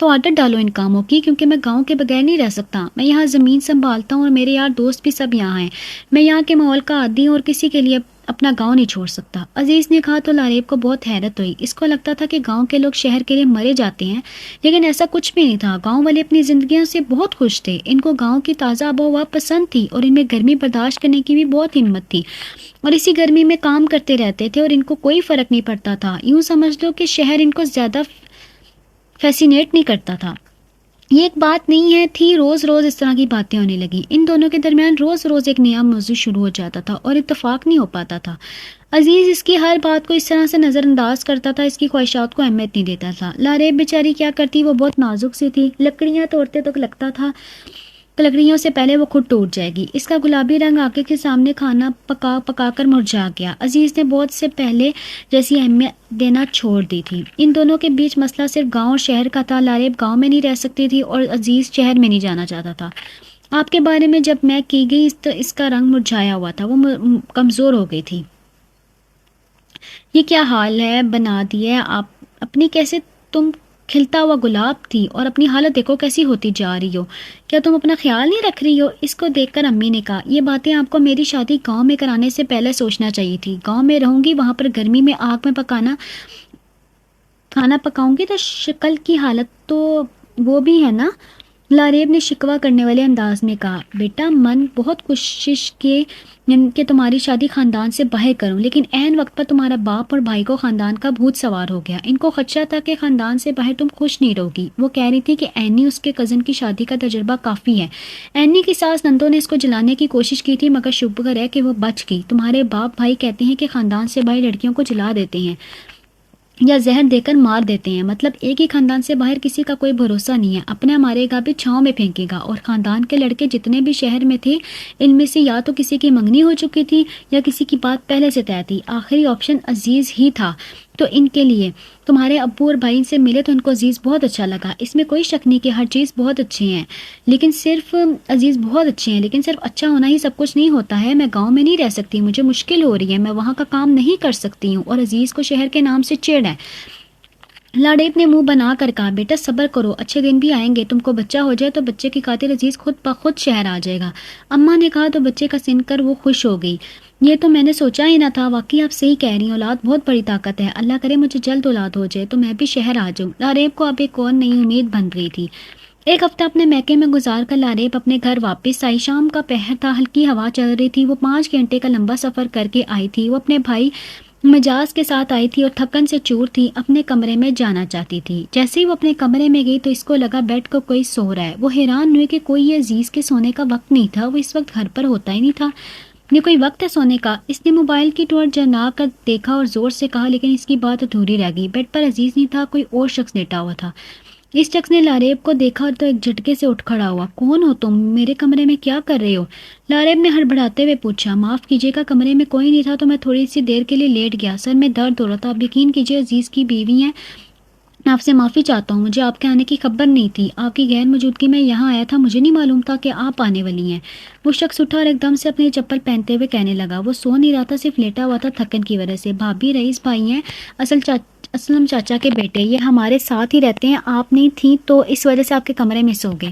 تو عادت ڈالو ان کاموں کی، کیونکہ میں گاؤں کے بغیر نہیں رہ سکتا. میں یہاں زمین سنبھالتا ہوں اور میرے یار دوست بھی سب یہاں ہیں. میں یہاں کے ماحول کا عادی ہوں اور کسی کے لیے اپنا گاؤں نہیں چھوڑ سکتا. عزیز نے کہا تو لاریب کو بہت حیرت ہوئی. اس کو لگتا تھا کہ گاؤں کے لوگ شہر کے لیے مرے جاتے ہیں، لیکن ایسا کچھ بھی نہیں تھا. گاؤں والے اپنی زندگیوں سے بہت خوش تھے. ان کو گاؤں کی تازہ آب و ہوا پسند تھی اور ان میں گرمی برداشت کرنے کی بھی بہت ہمت تھی، اور اسی گرمی میں کام کرتے رہتے تھے اور ان کو کوئی فرق نہیں پڑتا تھا. یوں سمجھ لو کہ شہر ان کو زیادہ فیسینیٹ نہیں کرتا تھا. یہ ایک بات نہیں ہے تھی، روز روز اس طرح کی باتیں ہونے لگی. ان دونوں کے درمیان روز روز ایک نیا موضوع شروع ہو جاتا تھا اور اتفاق نہیں ہو پاتا تھا. عزیز اس کی ہر بات کو اس طرح سے نظر انداز کرتا تھا، اس کی خواہشات کو اہمیت نہیں دیتا تھا. لاریب بیچاری کیا کرتی، وہ بہت نازک سی تھی. لکڑیاں توڑتے تو لگتا تھا لکڑیوں سے پہلے وہ خود ٹوٹ جائے گی. اس کا گلابی رنگ آنکھوں کے سامنے کھانا پکا کر مرجھا گیا. عزیز نے بہت سے پہلے جیسی اہمیت دینا چھوڑ دی تھی. ان دونوں کے بیچ مسئلہ صرف گاؤں اور شہر کا تھا. لاریب گاؤں میں نہیں رہ سکتی تھی اور عزیز شہر میں نہیں جانا چاہتا تھا. آپ کے بارے میں جب میں کی گئی تو اس کا رنگ مرجھایا ہوا تھا، وہ کمزور ہو گئی تھی. یہ کیا حال ہے بنا دیا آپ اپنی، کیسے تم کھلتا ہوا گلاب تھی اور اپنی حالت دیکھو کیسی ہوتی جا رہی ہو. کیا تم اپنا خیال نہیں رکھ رہی ہو؟ اس کو دیکھ کر امی نے کہا یہ باتیں آپ کو میری شادی گاؤں میں کرانے سے پہلے سوچنا چاہیے تھی. گاؤں میں رہوں گی، وہاں پر گرمی میں آگ میں کھانا پکاؤں گی تو شکل کی حالت تو وہ بھی ہے نا. لاریب نے شکوہ کرنے والے انداز میں کہا بیٹا من بہت کوشش کی کہ تمہاری شادی خاندان سے باہر کروں، لیکن عین وقت پر تمہارا باپ اور بھائی کو خاندان کا بھوت سوار ہو گیا. ان کو خدشہ تھا کہ خاندان سے باہر تم خوش نہیں رہو گی. وہ کہہ رہی تھی کہ اینی اس کے کزن کی شادی کا تجربہ کافی ہے. اینی کی ساس نندوں نے اس کو جلانے کی کوشش کی تھی، مگر شکر ہے کہ وہ بچ گئی. تمہارے باپ بھائی کہتے ہیں کہ خاندان سے باہر لڑکیوں کو جلا دیتے ہیں. یا زہر دے کر مار دیتے ہیں. مطلب ایک ہی خاندان سے باہر کسی کا کوئی بھروسہ نہیں ہے. اپنا مارے گا بھی چھاؤں میں پھینکے گا. اور خاندان کے لڑکے جتنے بھی شہر میں تھے ان میں سے یا تو کسی کی منگنی ہو چکی تھی یا کسی کی بات پہلے سے طے تھی. آخری آپشن عزیز ہی تھا. تو ان کے لیے تمہارے ابو اور بھائی سے ملے تو ان کو عزیز بہت اچھا لگا. اس میں کوئی شک نہیں کہ ہر چیز بہت اچھی ہیں لیکن صرف عزیز بہت اچھے ہیں لیکن صرف اچھا ہونا ہی سب کچھ نہیں ہوتا ہے. میں گاؤں میں نہیں رہ سکتی, مجھے مشکل ہو رہی ہے, میں وہاں کا کام نہیں کر سکتی ہوں. اور عزیز کو شہر کے نام سے چڑ ہے. لاڈیب نے منہ بنا کر کہا, بیٹا صبر کرو, اچھے دن بھی آئیں گے. تم کو بچہ ہو جائے تو بچے کی خاطر عزیز خود بخود شہر آ جائے گا. اماں نے کہا تو بچے کا سن کر وہ خوش ہو گئی. یہ تو میں نے سوچا ہی نہ تھا. واقعی آپ صحیح کہہ رہی ہیں, اولاد بہت بڑی طاقت ہے. اللہ کرے مجھے جلد اولاد ہو جائے تو میں بھی شہر آ جاؤں. لاڈیب کو اب ایک اور نئی امید بن رہی تھی. ایک ہفتہ اپنے میکے میں گزار کر لاڈیب اپنے گھر واپس آئی. شام کا پہر تھا, ہلکی ہوا چل رہی تھی. وہ 5 گھنٹے کا لمبا سفر کر کے آئی تھی. وہ اپنے بھائی مجاز کے ساتھ آئی تھی اور تھکن سے چور تھی. اپنے کمرے میں جانا چاہتی تھی. جیسے ہی وہ اپنے کمرے میں گئی تو اس کو لگا بیڈ کو کوئی سو رہا ہے. وہ حیران ہوئی کہ کوئی یہ عزیز کے سونے کا وقت نہیں تھا. وہ اس وقت گھر پر ہوتا ہی نہیں تھا. یہ کوئی وقت ہے سونے کا؟ اس نے موبائل کی ٹارچ جلا کر دیکھا اور زور سے کہا, لیکن اس کی بات ادھوری رہ گئی. بیڈ پر عزیز نہیں تھا, کوئی اور شخص لیٹا ہوا تھا. اس شخص نے لاریب کو دیکھا تو ایک جھٹکے سے اٹھ کھڑا ہوا. کون ہو تم؟ میرے کمرے میں کیا کر رہے ہو؟ لاریب نے ہڑبڑاتے ہوئے پوچھا. معاف کیجیے گا, کمرے میں کوئی نہیں تھا تو میں تھوڑی سی دیر کے لیے لیٹ گیا. سر میں درد ہو رہا تھا. آپ یقین کیجیے عزیز کی بیوی ہیں, میں آپ سے معافی چاہتا ہوں. مجھے آپ کے آنے کی خبر نہیں تھی. آپ کی غیر موجودگی میں یہاں آیا تھا, مجھے نہیں معلوم تھا کہ آپ آنے والی ہیں. وہ شخص اٹھا اور ایک دم سے اپنی چپل پہنتے ہوئے کہنے لگا. وہ سو نہیں رہا تھا, صرف لیٹا ہوا تھا تھکن کی وجہ سے. بھابھی رئیس بھائی ہیں, اسلم چاچا کے بیٹے. یہ ہمارے ساتھ ہی رہتے ہیں. آپ نہیں تھیں تو اس وجہ سے آپ کے کمرے میں سو گئے.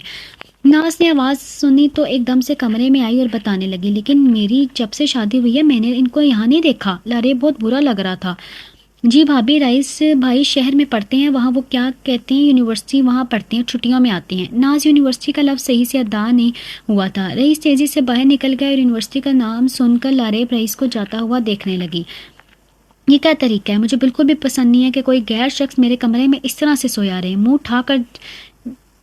ناز نے آواز سنی تو ایک دم سے کمرے میں آئی اور بتانے لگی, لیکن میری جب سے شادی ہوئی ہے میں نے ان کو یہاں نہیں دیکھا. لارے بہت برا لگ رہا تھا. جی بھابھی, رئیس بھائی شہر میں پڑھتے ہیں. وہاں وہ کیا کہتے ہیں, یونیورسٹی, وہاں پڑھتے ہیں, چھٹیوں میں آتے ہیں. ناز یونیورسٹی کا لفظ صحیح سے ادا نہیں ہوا تھا. رئیس تیزی سے باہر نکل گیا اور یونیورسٹی کا نام سن کر لاریب رئیس کو جاتا ہوا دیکھنے لگی. یہ کیا طریقہ ہے؟ مجھے بالکل بھی پسند نہیں ہے کہ کوئی غیر شخص میرے کمرے میں اس طرح سے سویا رہے. منہ اٹھا کر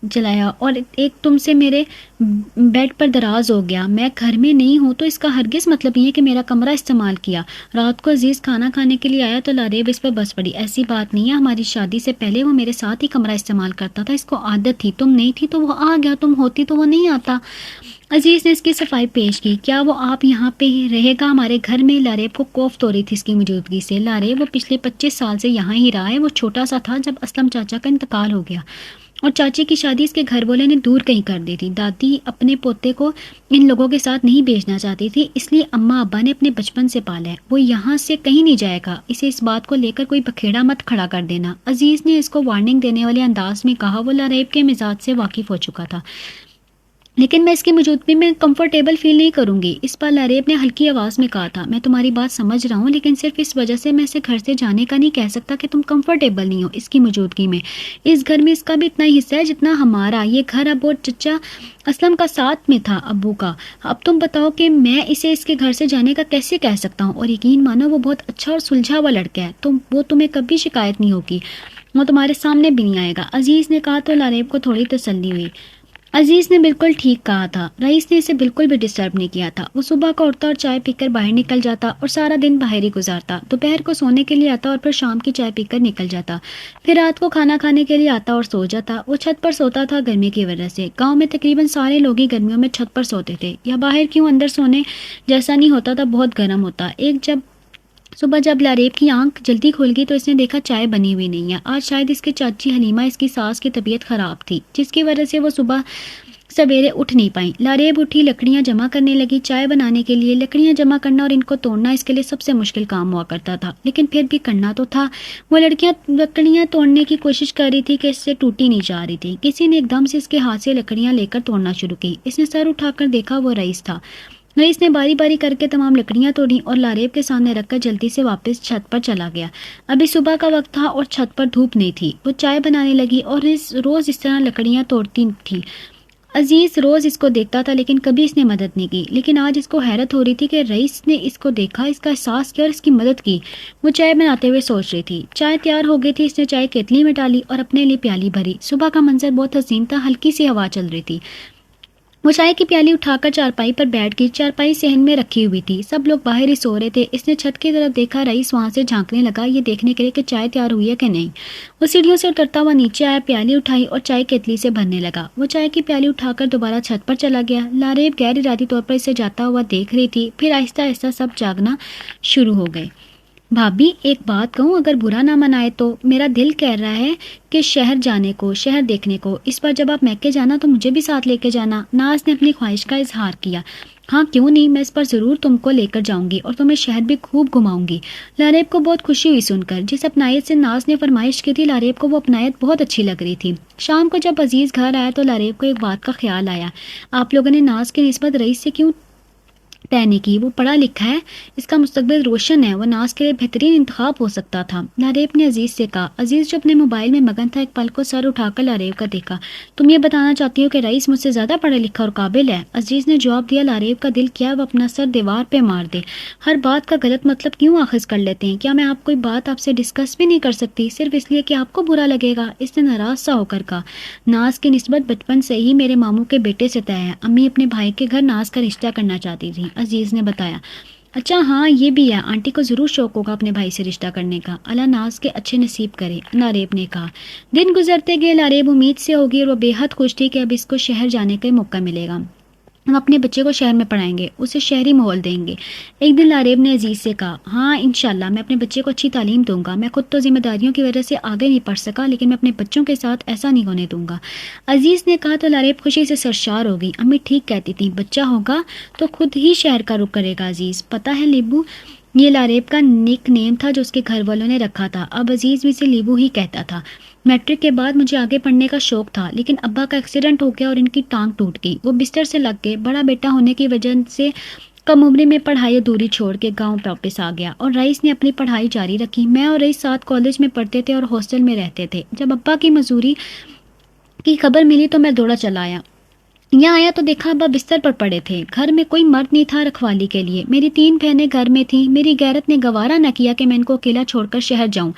جلایا اور ایک تم سے میرے بیڈ پر دراز ہو گیا. میں گھر میں نہیں ہوں تو اس کا ہرگز مطلب یہ ہے کہ میرا کمرہ استعمال کیا. رات کو عزیز کھانا کھانے کے لیے آیا تو لاریب اس پر بس پڑی. ایسی بات نہیں ہے, ہماری شادی سے پہلے وہ میرے ساتھ ہی کمرہ استعمال کرتا تھا. اس کو عادت تھی. تم نہیں تھی تو وہ آ گیا, تم ہوتی تو وہ نہیں آتا. عزیز نے اس کی صفائی پیش کی. کیا وہ آپ یہاں پہ رہے گا ہمارے گھر میں؟ لاریب کو کوفت ہو رہی تھی اس کی موجودگی سے. لاریب وہ پچھلے 25 سال سے یہاں ہی رہا ہے. وہ چھوٹا سا تھا جب اسلم چاچا کا انتقال ہو گیا اور چاچی کی شادی اس کے گھر والے نے دور کہیں کر دی تھی. دادی اپنے پوتے کو ان لوگوں کے ساتھ نہیں بھیجنا چاہتی تھی, اس لیے اماں ابا نے اپنے بچپن سے پالا ہے. وہ یہاں سے کہیں نہیں جائے گا. اسے اس بات کو لے کر کوئی بکھیڑا مت کھڑا کر دینا. عزیز نے اس کو وارننگ دینے والے انداز میں کہا. وہ لاریب کے مزاج سے واقف ہو چکا تھا, لیکن میں اس کی موجودگی میں کمفرٹیبل فیل نہیں کروں گی. اس پر لاریب نے ہلکی آواز میں کہا تھا. میں تمہاری بات سمجھ رہا ہوں, لیکن صرف اس وجہ سے میں اسے گھر سے جانے کا نہیں کہہ سکتا کہ تم کمفرٹیبل نہیں ہو اس کی موجودگی میں. اس گھر میں اس کا بھی اتنا ہی حصہ ہے جتنا ہمارا. یہ گھر اب اور چچا اسلم کا ساتھ میں تھا, ابو کا. اب تم بتاؤ کہ میں اسے اس کے گھر سے جانے کا کیسے کہہ سکتا ہوں؟ اور یقین مانو وہ بہت اچھا اور سلجھا ہوا لڑکا ہے. وہ تمہیں کبھی شکایت نہیں ہوگی, وہ تمہارے سامنے بھی نہیں آئے گا, عزیز نے کہا. تو لاریب کو تھوڑی تسلی ہوئی. عزیز نے بالکل ٹھیک کہا تھا. رئیس نے اسے بالکل بھی ڈسٹرب نہیں کیا تھا. وہ صبح کو اٹھتا اور چائے پی کر باہر نکل جاتا اور سارا دن باہر ہی گزارتا. دوپہر کو سونے کے لیے آتا اور پھر شام کی چائے پی کر نکل جاتا. پھر رات کو کھانا کھانے کے لیے آتا اور سو جاتا. وہ چھت پر سوتا تھا گرمی کی وجہ سے. گاؤں میں تقریباً سارے لوگ ہی گرمیوں میں چھت پر سوتے تھے, یا باہر کیوں, اندر سونے جیسا نہیں ہوتا تھا, بہت گرم ہوتا. صبح جب لاریب کی آنکھ جلدی کھل گئی تو اس نے دیکھا چائے بنی ہوئی نہیں ہے. آج شاید اس کے چاچی حلیمہ, اس کی ساس کی طبیعت خراب تھی, جس کی وجہ سے وہ صبح سویرے اٹھ نہیں پائیں. لاریب اٹھی, لکڑیاں جمع کرنے لگی چائے بنانے کے لیے. لکڑیاں جمع کرنا اور ان کو توڑنا اس کے لیے سب سے مشکل کام ہوا کرتا تھا, لیکن پھر بھی کرنا تو تھا. وہ لکڑیاں توڑنے کی کوشش کر رہی تھی کہ اس سے ٹوٹی نہیں جا رہی تھی. کسی نے ایک دم سے اس کے ہاتھ سے لکڑیاں لے کر توڑنا شروع کی. اس نے سر اٹھا کر دیکھا, وہ رئیس تھا. رئیس نے باری باری کر کے تمام لکڑیاں توڑی اور لاریب کے سامنے رکھ کر جلدی سے واپس چھت پر چلا گیا. ابھی صبح کا وقت تھا اور چھت پر دھوپ نہیں تھی. وہ چائے بنانے لگی اور روز اس طرح لکڑیاں توڑتی تھی. عزیز روز اس کو دیکھتا تھا لیکن کبھی اس نے مدد نہیں کی. لیکن آج اس کو حیرت ہو رہی تھی کہ رئیس نے اس کو دیکھا, اس کا احساس کیا اور اس کی مدد کی. وہ چائے بناتے ہوئے سوچ رہی تھی. چائے تیار ہو گئی تھی. اس نے چائے کیتلی میں ڈالی اور اپنے لیے پیالی بھری. صبح کا منظر بہت حسین تھا, ہلکی سی ہوا چل رہی تھی. وہ چائے کی پیالی اٹھا کر چارپائی پر بیٹھ گئی. چارپائی صحن میں رکھی ہوئی تھی. سب لوگ باہر ہی سو رہے تھے. اس نے چھت کی طرف دیکھا. رئیس وہاں سے جھانکنے لگا یہ دیکھنے کے لیے کہ چائے تیار ہوئی ہے کہ نہیں. وہ سیڑھیوں سے اترتا ہوا نیچے آیا, پیالی اٹھائی اور چائے کیتلی سے بھرنے لگا. وہ چائے کی پیالی اٹھا کر دوبارہ چھت پر چلا گیا. لاریب غیر ارادی طور پر اسے جاتا ہوا دیکھ رہی تھی. پھر آہستہ آہستہ سب جاگنا شروع ہو گئے. بھابھی ایک بات کہوں, اگر برا نہ منائے تو میرا دل کہہ رہا ہے کہ شہر جانے کو, شہر دیکھنے کو. اس بار جب آپ میکے جانا تو مجھے بھی ساتھ لے کے جانا. ناز نے اپنی خواہش کا اظہار کیا. ہاں کیوں نہیں, میں اس پر ضرور تم کو لے کر جاؤں گی اور تمہیں شہر بھی خوب گھماؤں گی. لاریب کو بہت خوشی ہوئی سن کر. جس اپنائیت سے ناز نے فرمائش کی تھی لاریب کو وہ اپنائیت بہت اچھی لگ رہی تھی. شام کو جب عزیز گھر آیا تو لاریب کو ایک بات کا خیال آیا. آپ لوگوں نے ناز کی نسبت رئیس سے کیوں طے نہیں کی؟ وہ پڑھا لکھا ہے, اس کا مستقبل روشن ہے, وہ ناز کے لیے بہترین انتخاب ہو سکتا تھا. لاریب نے عزیز سے کہا. عزیز جو اپنے موبائل میں مگن تھا ایک پل کو سر اٹھا کر لاریب کا دیکھا. تم یہ بتانا چاہتی ہو کہ رئیس مجھ سے زیادہ پڑھا لکھا اور قابل ہے؟ عزیز نے جواب دیا. لاریب کا دل کیا وہ اپنا سر دیوار پہ مار دے. ہر بات کا غلط مطلب کیوں آخذ کر لیتے ہیں؟ کیا میں آپ کوئی بات آپ سے ڈسکس بھی نہیں کر سکتی صرف اس لیے کہ آپ کو برا لگے گا؟ اس نے ناراض سا ہو کر کہا. ناز کی نسبت بچپن سے ہی میرے ماموں کے بیٹے سے طے ہے. امی اپنے بھائی کے گھر ناز کا رشتہ کرنا چاہتی تھی, عزیز نے بتایا. اچھا ہاں یہ بھی ہے, آنٹی کو ضرور شوق ہوگا اپنے بھائی سے رشتہ کرنے کا. اللہ ناز کے اچھے نصیب کرے, لاریب نے کہا. دن گزرتے گئے. لاریب امید سے ہوگی اور وہ بے حد خوش تھی کہ اب اس کو شہر جانے کا موقع ملے گا. ہم اپنے بچے کو شہر میں پڑھائیں گے, اسے شہری ماحول دیں گے. ایک دن لاریب نے عزیز سے کہا. ہاں انشاءاللہ میں اپنے بچے کو اچھی تعلیم دوں گا. میں خود تو ذمہ داریوں کی وجہ سے آگے نہیں پڑھ سکا, لیکن میں اپنے بچوں کے ساتھ ایسا نہیں ہونے دوں گا, عزیز نے کہا. تو لاریب خوشی سے سرشار ہو گئی. امی ٹھیک کہتی تھی, بچہ ہوگا تو خود ہی شہر کا رخ کرے گا. عزیز پتہ ہے لیبو یہ لاریب کا نک نیم تھا جو اس کے گھر والوں نے رکھا تھا. اب عزیز بھی اسے لیبو ہی کہتا تھا. میٹرک کے بعد مجھے آگے پڑھنے کا شوق تھا, لیکن ابا کا ایکسیڈنٹ ہو گیا اور ان کی ٹانگ ٹوٹ گئی. وہ بستر سے لگ گئے. بڑا بیٹا ہونے کی وجہ سے کم عمری میں پڑھائی ادھوری چھوڑ کے گاؤں واپس آ گیا اور رئیس نے اپنی پڑھائی جاری رکھی. میں اور رئیس ساتھ کالج میں پڑھتے تھے اور ہاسٹل میں رہتے تھے. جب ابا کی مزدوری کی خبر ملی تو میں دوڑا چلا آیا. یہاں آیا تو دیکھا ابا بستر پر پڑے تھے. گھر میں کوئی مرد نہیں تھا رکھوالی کے لیے. میری 3 بہنیں گھر میں تھیں. میری غیرت نے گوارا نہ کیا کہ میں ان کو اکیلا چھوڑ کر شہر جاؤں.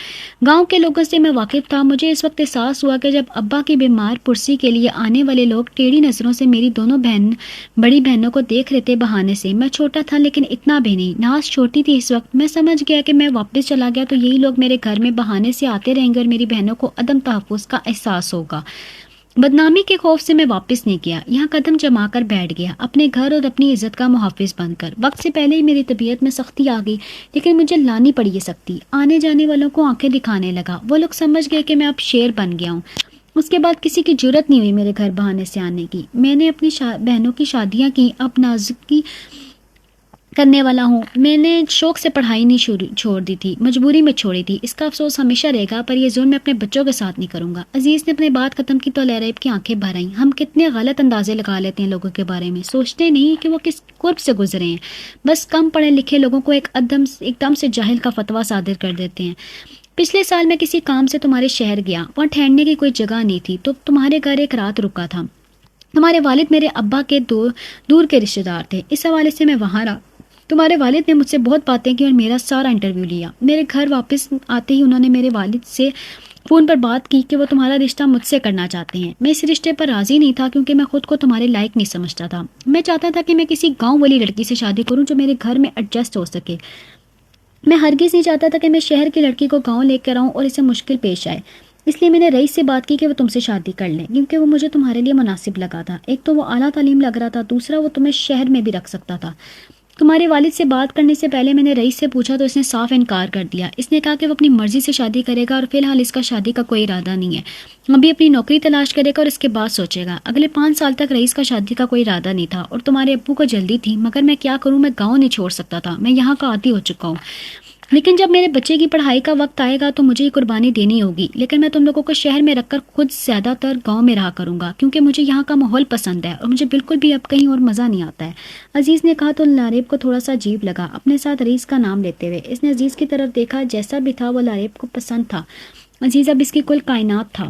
گاؤں کے لوگوں سے میں واقف تھا. مجھے اس وقت احساس ہوا کہ جب ابا کی بیمار پرسی کے لیے آنے والے لوگ ٹیڑھی نظروں سے میری دونوں بڑی بہنوں کو دیکھ رہے تھے بہانے سے. میں چھوٹا تھا لیکن اتنا بھی نہیں. ناز چھوٹی تھی اس وقت. میں سمجھ گیا کہ میں واپس چلا گیا تو یہی لوگ میرے گھر میں بہانے سے آتے رہیں گے اور میری بہنوں کو عدم تحفظ کا احساس ہوگا. بدنامی کے خوف سے میں واپس نہیں گیا. یہاں قدم جما کر بیٹھ گیا, اپنے گھر اور اپنی عزت کا محافظ بن کر. وقت سے پہلے ہی میری طبیعت میں سختی آ گئی, لیکن مجھے لانی پڑی یہ سختی. آنے جانے والوں کو آنکھیں دکھانے لگا. وہ لوگ سمجھ گئے کہ میں اب شیر بن گیا ہوں. اس کے بعد کسی کی جرت نہیں ہوئی میرے گھر بہانے سے آنے کی. میں نے اپنی بہنوں کی شادیاں کی. اب نازکی کرنے والا ہوں. میں نے شوق سے پڑھائی نہیں چھوڑ دی تھی, مجبوری میں چھوڑی تھی. اس کا افسوس ہمیشہ رہے گا, پر یہ ظلم میں اپنے بچوں کے ساتھ نہیں کروں گا. عزیز نے اپنی بات ختم کی تو لاریب کی آنکھیں بھر آئیں. ہم کتنے غلط اندازے لگا لیتے ہیں لوگوں کے بارے میں, سوچتے نہیں کہ وہ کس قرب سے گزرے ہیں. بس کم پڑھے لکھے لوگوں کو ایک دم سے جاہل کا فتویٰ صادر کر دیتے ہیں. پچھلے سال میں کسی کام سے تمہارے شہر گیا. وہاں ٹھہرنے کی کوئی جگہ نہیں تھی تو تمہارے گھر ایک رات رکا تھا. تمہارے والد میرے ابا کے دور کے رشتے دار تھے. اس حوالے سے میں وہاں رہا. تمہارے والد نے مجھ سے بہت باتیں کی اور میرا سارا انٹرویو لیا. میرے گھر واپس آتے ہی انہوں نے میرے والد سے فون پر بات کی کہ وہ تمہارا رشتہ مجھ سے کرنا چاہتے ہیں. میں اس رشتے پر راضی نہیں تھا کیونکہ میں خود کو تمہارے لائق نہیں سمجھتا تھا. میں چاہتا تھا کہ میں کسی گاؤں والی لڑکی سے شادی کروں جو میرے گھر میں ایڈجسٹ ہو سکے. میں ہرگز نہیں چاہتا تھا کہ میں شہر کی لڑکی کو گاؤں لے کر آؤں اور اسے مشکل پیش آئے. اس لیے میں نے رئیس سے بات کی کہ وہ تم سے شادی کر لیں, کیونکہ وہ مجھے تمہارے لیے مناسب لگا تھا. ایک تو وہ اعلیٰ تعلیم لگ رہا تھا, دوسرا وہ تمہیں شہر میں بھی رکھ سکتا تھا. تمہارے والد سے بات کرنے سے پہلے میں نے رئیس سے پوچھا تو اس نے صاف انکار کر دیا. اس نے کہا کہ وہ اپنی مرضی سے شادی کرے گا اور فی الحال اس کا شادی کا کوئی ارادہ نہیں ہے. ابھی اپنی نوکری تلاش کرے گا اور اس کے بعد سوچے گا. اگلے 5 سال تک رئیس کا شادی کا کوئی ارادہ نہیں تھا اور تمہارے ابو کو جلدی تھی, مگر میں کیا کروں, میں گاؤں نہیں چھوڑ سکتا تھا. میں یہاں کا عادی ہو چکا ہوں. لیکن جب میرے بچے کی پڑھائی کا وقت آئے گا تو مجھے یہ قربانی دینی ہوگی. لیکن میں تم لوگوں کو شہر میں رکھ کر خود زیادہ تر گاؤں میں رہا کروں گا کیونکہ مجھے یہاں کا ماحول پسند ہے اور مجھے بالکل بھی اب کہیں اور مزہ نہیں آتا ہے. عزیز نے کہا تو لاریب کو تھوڑا سا عجیب لگا اپنے ساتھ رئیس کا نام لیتے ہوئے. اس نے عزیز کی طرف دیکھا. جیسا بھی تھا وہ لاریب کو پسند تھا. عزیز اب اس کی کل کائنات تھا.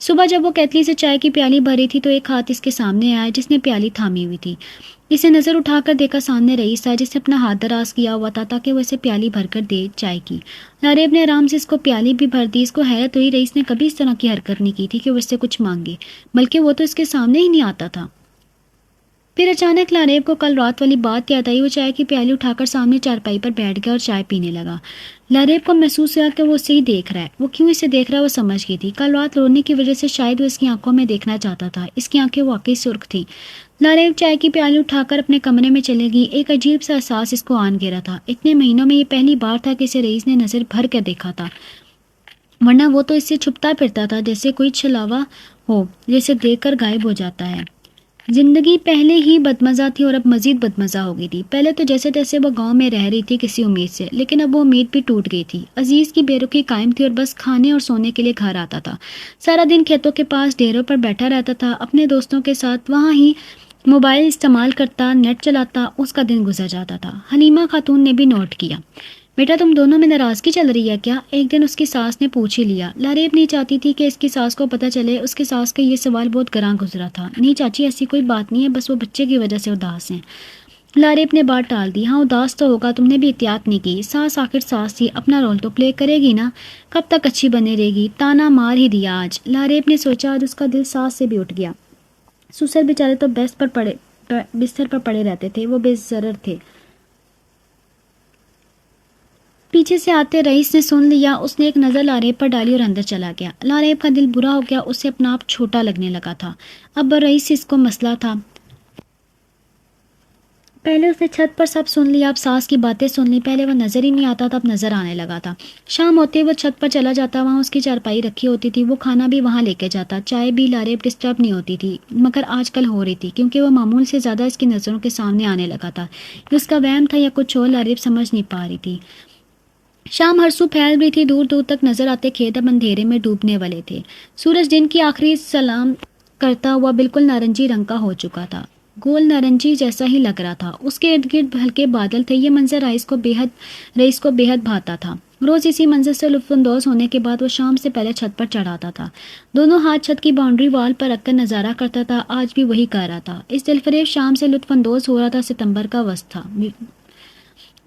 صبح جب وہ کیتلی سے چائے کی پیالی بھری تھی تو ایک ہاتھ اس کے سامنے آیا جس نے پیالی تھامی ہوئی تھی۔ اسے نظر اٹھا کر دیکھا سامنے رئیس تھا جس نے اپنا ہاتھ دراز کیا ہوا تھا تاکہ وہ اسے پیالی بھر کر دے چائے کی۔ لاریب نے آرام سے اس کو پیالی بھی بھر دی۔ اس کو حیرت ہوئی، رئیس نے کبھی اس طرح کی حرکت نہیں کی تھی کہ وہ اس سے کچھ مانگے، بلکہ وہ تو اس کے سامنے ہی نہیں آتا تھا۔ پھر اچانک لاریب کو کل رات والی بات یاد آئی۔ وہ چائے کی پیالی اٹھا کر سامنے چارپائی پر بیٹھ گیا اور چائے پینے لگا۔ لاریب کو محسوس ہوا کہ وہ اسے ہی دیکھ رہا ہے۔ وہ کیوں اسے دیکھ رہا ہے وہ سمجھ گئی تھی۔ کل رات رونے کی وجہ سے شاید وہ اس کی آنکھوں میں دیکھنا چاہتا تھا۔ اس کی آنکھیں واقعی سرخ تھیں۔ لاریب چائے کی پیالی اٹھا کر اپنے کمرے میں چلے گئی۔ ایک عجیب سا احساس اس کو آن گھیرا تھا۔ اتنے مہینوں میں یہ پہلی بار تھا کہ اسے رئیس نے نظر بھر کر دیکھا تھا، ورنہ وہ تو اس سے چھپتا پھرتا تھا جیسے کوئی چھلاوا ہو جسے دیکھ کر غائب ہو جاتا ہے۔ زندگی پہلے ہی بدمزہ تھی اور اب مزید بدمزہ ہو گئی تھی۔ پہلے تو جیسے تیسے وہ گاؤں میں رہ رہی تھی کسی امید سے، لیکن اب وہ امید بھی ٹوٹ گئی تھی۔ عزیز کی بے رخی قائم تھی اور بس کھانے اور سونے کے لیے گھر آتا تھا۔ سارا دن کھیتوں کے پاس ڈیروں پر بیٹھا رہتا تھا، اپنے دوستوں کے ساتھ وہاں ہی موبائل استعمال کرتا، نیٹ چلاتا، اس کا دن گزر جاتا تھا۔ حلیمہ خاتون نے بھی نوٹ کیا۔ بیٹا تم دونوں میں ناراضگی چل رہی ہے کیا؟ ایک دن اس کی ساس نے پوچھ ہی لیا۔ لاریب نہیں چاہتی تھی کہ اس کی ساس کو پتہ چلے۔ اس کی ساس کا یہ سوال بہت گراں گزرا تھا۔ نہیں چاچی ایسی کوئی بات نہیں ہے، بس وہ بچے کی وجہ سے اداس ہیں۔ لاریب نے بات ٹال دی۔ ہاں اداس تو ہوگا، تم نے بھی احتیاط نہیں کی۔ ساس آخر ساس تھی، اپنا رول تو پلے کرے گی نا، کب تک اچھی بنے رہے گی؟ تانا مار ہی دیا آج۔ لاریب نے سوچا آج اس کا دل ساس سے بھی اٹھ گیا۔ سسر بیچارے تو بستر پر پڑے رہتے تھے، وہ بے ضرر تھے۔ پیچھے سے آتے رئیس نے سن لیا۔ اس نے ایک نظر لاریب پر ڈالی اور اندر چلا گیا۔ لاریب کا دل برا ہو گیا، اسے اپنا آپ چھوٹا لگنے لگا تھا۔ اب رئیس سے اس کو مسئلہ تھا۔ پہلے اس نے چھت پر سب سن لیا، اب ساس کی باتیں سن لی۔ پہلے وہ نظر ہی نہیں آتا تھا، اب نظر آنے لگا تھا۔ شام ہوتے وہ چھت پر چلا جاتا، وہاں اس کی چارپائی رکھی ہوتی تھی، وہ کھانا بھی وہاں لے کے جاتا۔ چائے بھی لاریب ڈسٹرب نہیں ہوتی تھی، مگر آج کل ہو رہی تھی کیونکہ وہ معمول سے زیادہ اس کی نظروں کے سامنے آنے لگا تھا۔ اس کا وہم تھا یا کچھ اور، لاریب سمجھ نہیں پا رہی تھی۔ شام ہر سو پھیل رہی تھی، دور دور تک نظر آتے کھیت اب اندھیرے میں ڈوبنے والے تھے۔ سورج دن کی آخری سلام کرتا ہوا بالکل نارنجی رنگ کا ہو چکا تھا، گول نارنجی جیسا ہی لگ رہا تھا۔ اس کے ارد گرد ہلکے بادل تھے۔ یہ منظر رئیس کو بے حد بھاتا تھا۔ روز اسی منظر سے لطف اندوز ہونے کے بعد وہ شام سے پہلے چھت پر چڑھ آتا تھا، دونوں ہاتھ چھت کی باؤنڈری وال پر رکھ کر نظارہ کرتا تھا۔ آج بھی وہی کر رہا تھا۔ اس دلفریب شام سے لطف اندوز ہو رہا تھا۔ ستمبر کا وسط تھا۔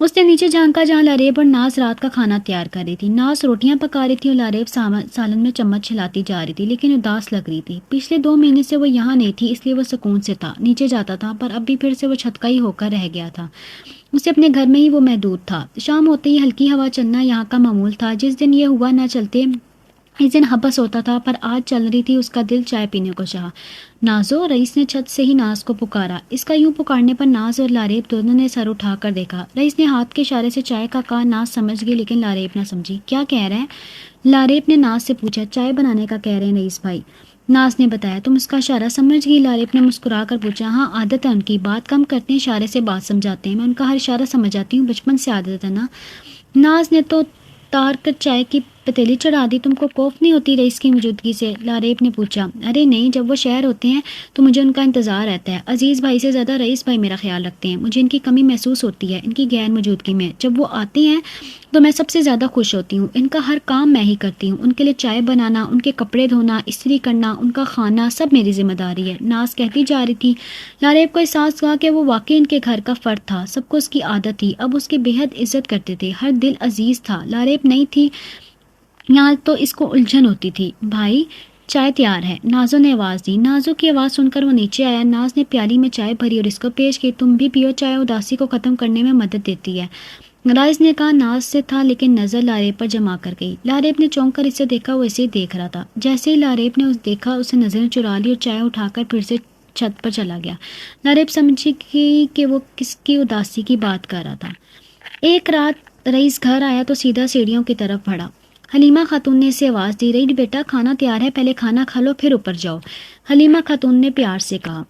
اس نے نیچے جھانکا جہاں لاریب اور ناز رات کا کھانا تیار کر رہی تھی۔ ناز روٹیاں پکا رہی تھی اور لاریب سالن میں چمچ ہلاتی جا رہی تھی، لیکن اداس لگ رہی تھی۔ پچھلے 2 مہینے سے وہ یہاں نہیں تھی، اس لیے وہ سکون سے تھا، نیچے جاتا تھا، پر اب بھی پھر سے وہ چھت کا ہی ہو کر رہ گیا تھا۔ اسے اپنے گھر میں ہی وہ محدود تھا۔ شام ہوتے ہی ہلکی ہوا چلنا یہاں کا معمول تھا۔ جس دن یہ ہوا نہ چلتے اس دن حبس ہوتا تھا، پر آج چل رہی تھی۔ اس کا دل چائے پینے کو چاہا۔ نازو، رئیس نے چھت سے ہی ناز کو پکارا۔ اس کا یوں پکارنے پر ناز اور لاریب دونوں نے سر اٹھا کر دیکھا۔ رئیس نے ہاتھ کے اشارے سے چائے کا کہا۔ ناز سمجھ گئی، لیکن لاریب نہ سمجھی۔ کیا کہہ رہے ہیں؟ لاریب نے ناز سے پوچھا۔ چائے بنانے کا کہہ رہے ہیں رئیس بھائی، ناز نے بتایا۔ تم اس کا اشارہ سمجھ گئی؟ لاریب نے مسکرا کر پوچھا۔ ہاں، عادت ہے ان کی، بات کم کرتے ہیں، اشارے سے بات سمجھاتے ہیں۔ میں ان کا ہر اشارہ سمجھ جاتی ہوں، بچپن سے عادت ہے نا۔ ناز نے تو تار کر چائے کی پتیلی چڑھا دی۔ تم کو خوف نہیں ہوتی رئیس کی موجودگی سے؟ لاریب نے پوچھا۔ ارے نہیں، جب وہ شہر ہوتے ہیں تو مجھے ان کا انتظار رہتا ہے۔ عزیز بھائی سے زیادہ رئیس بھائی میرا خیال رکھتے ہیں، مجھے ان کی کمی محسوس ہوتی ہے ان کی غیر موجودگی میں۔ جب وہ آتے ہیں تو میں سب سے زیادہ خوش ہوتی ہوں۔ ان کا ہر کام میں ہی کرتی ہوں، ان کے لیے چائے بنانا، ان کے کپڑے دھونا، استری کرنا، ان کا کھانا، سب میری ذمہ داری ہے، ناز کہتی جا رہی تھی۔ لاریب کو احساس ہوا کہ وہ واقعی ان کے گھر کا فرد تھا، سب کو اس کی عادت تھی، اب اس کی بے حد عزت کرتے تھے، ہر دل عزیز تھا۔ لاریب نہیں تھی یہاں تو اس کو الجھن ہوتی تھی۔ بھائی چائے تیار ہے، نازو نے آواز دی۔ نازو کی آواز سن کر وہ نیچے آیا۔ ناز نے پیالی میں چائے بھری اور اس کو پیش کی۔ تم بھی پیو چائے، اداسی کو ختم کرنے میں مدد دیتی ہے، رائس نے کہا۔ ناز سے تھا لیکن نظر لاریب پر جما کر گئی۔ لاریب نے چونک کر اسے دیکھا، وہ اسے دیکھ رہا تھا۔ جیسے ہی لاریب نے دیکھا، اسے نظر چرا لی اور چائے اٹھا کر پھر سے چھت پر چلا گیا۔ لاریب سمجھی کہ وہ کس کی اداسی کی بات کر رہا تھا۔ ایک رات رئیس گھر آیا تو سیدھا سیڑھیوں کی طرف بڑھا۔ حلیمہ خاتون نے اسے آواز دی۔ رئی بیٹا کھانا تیار ہے، پہلے کھانا کھا لو پھر اوپر جاؤ، حلیمہ خاتون نے پیار سے کہا۔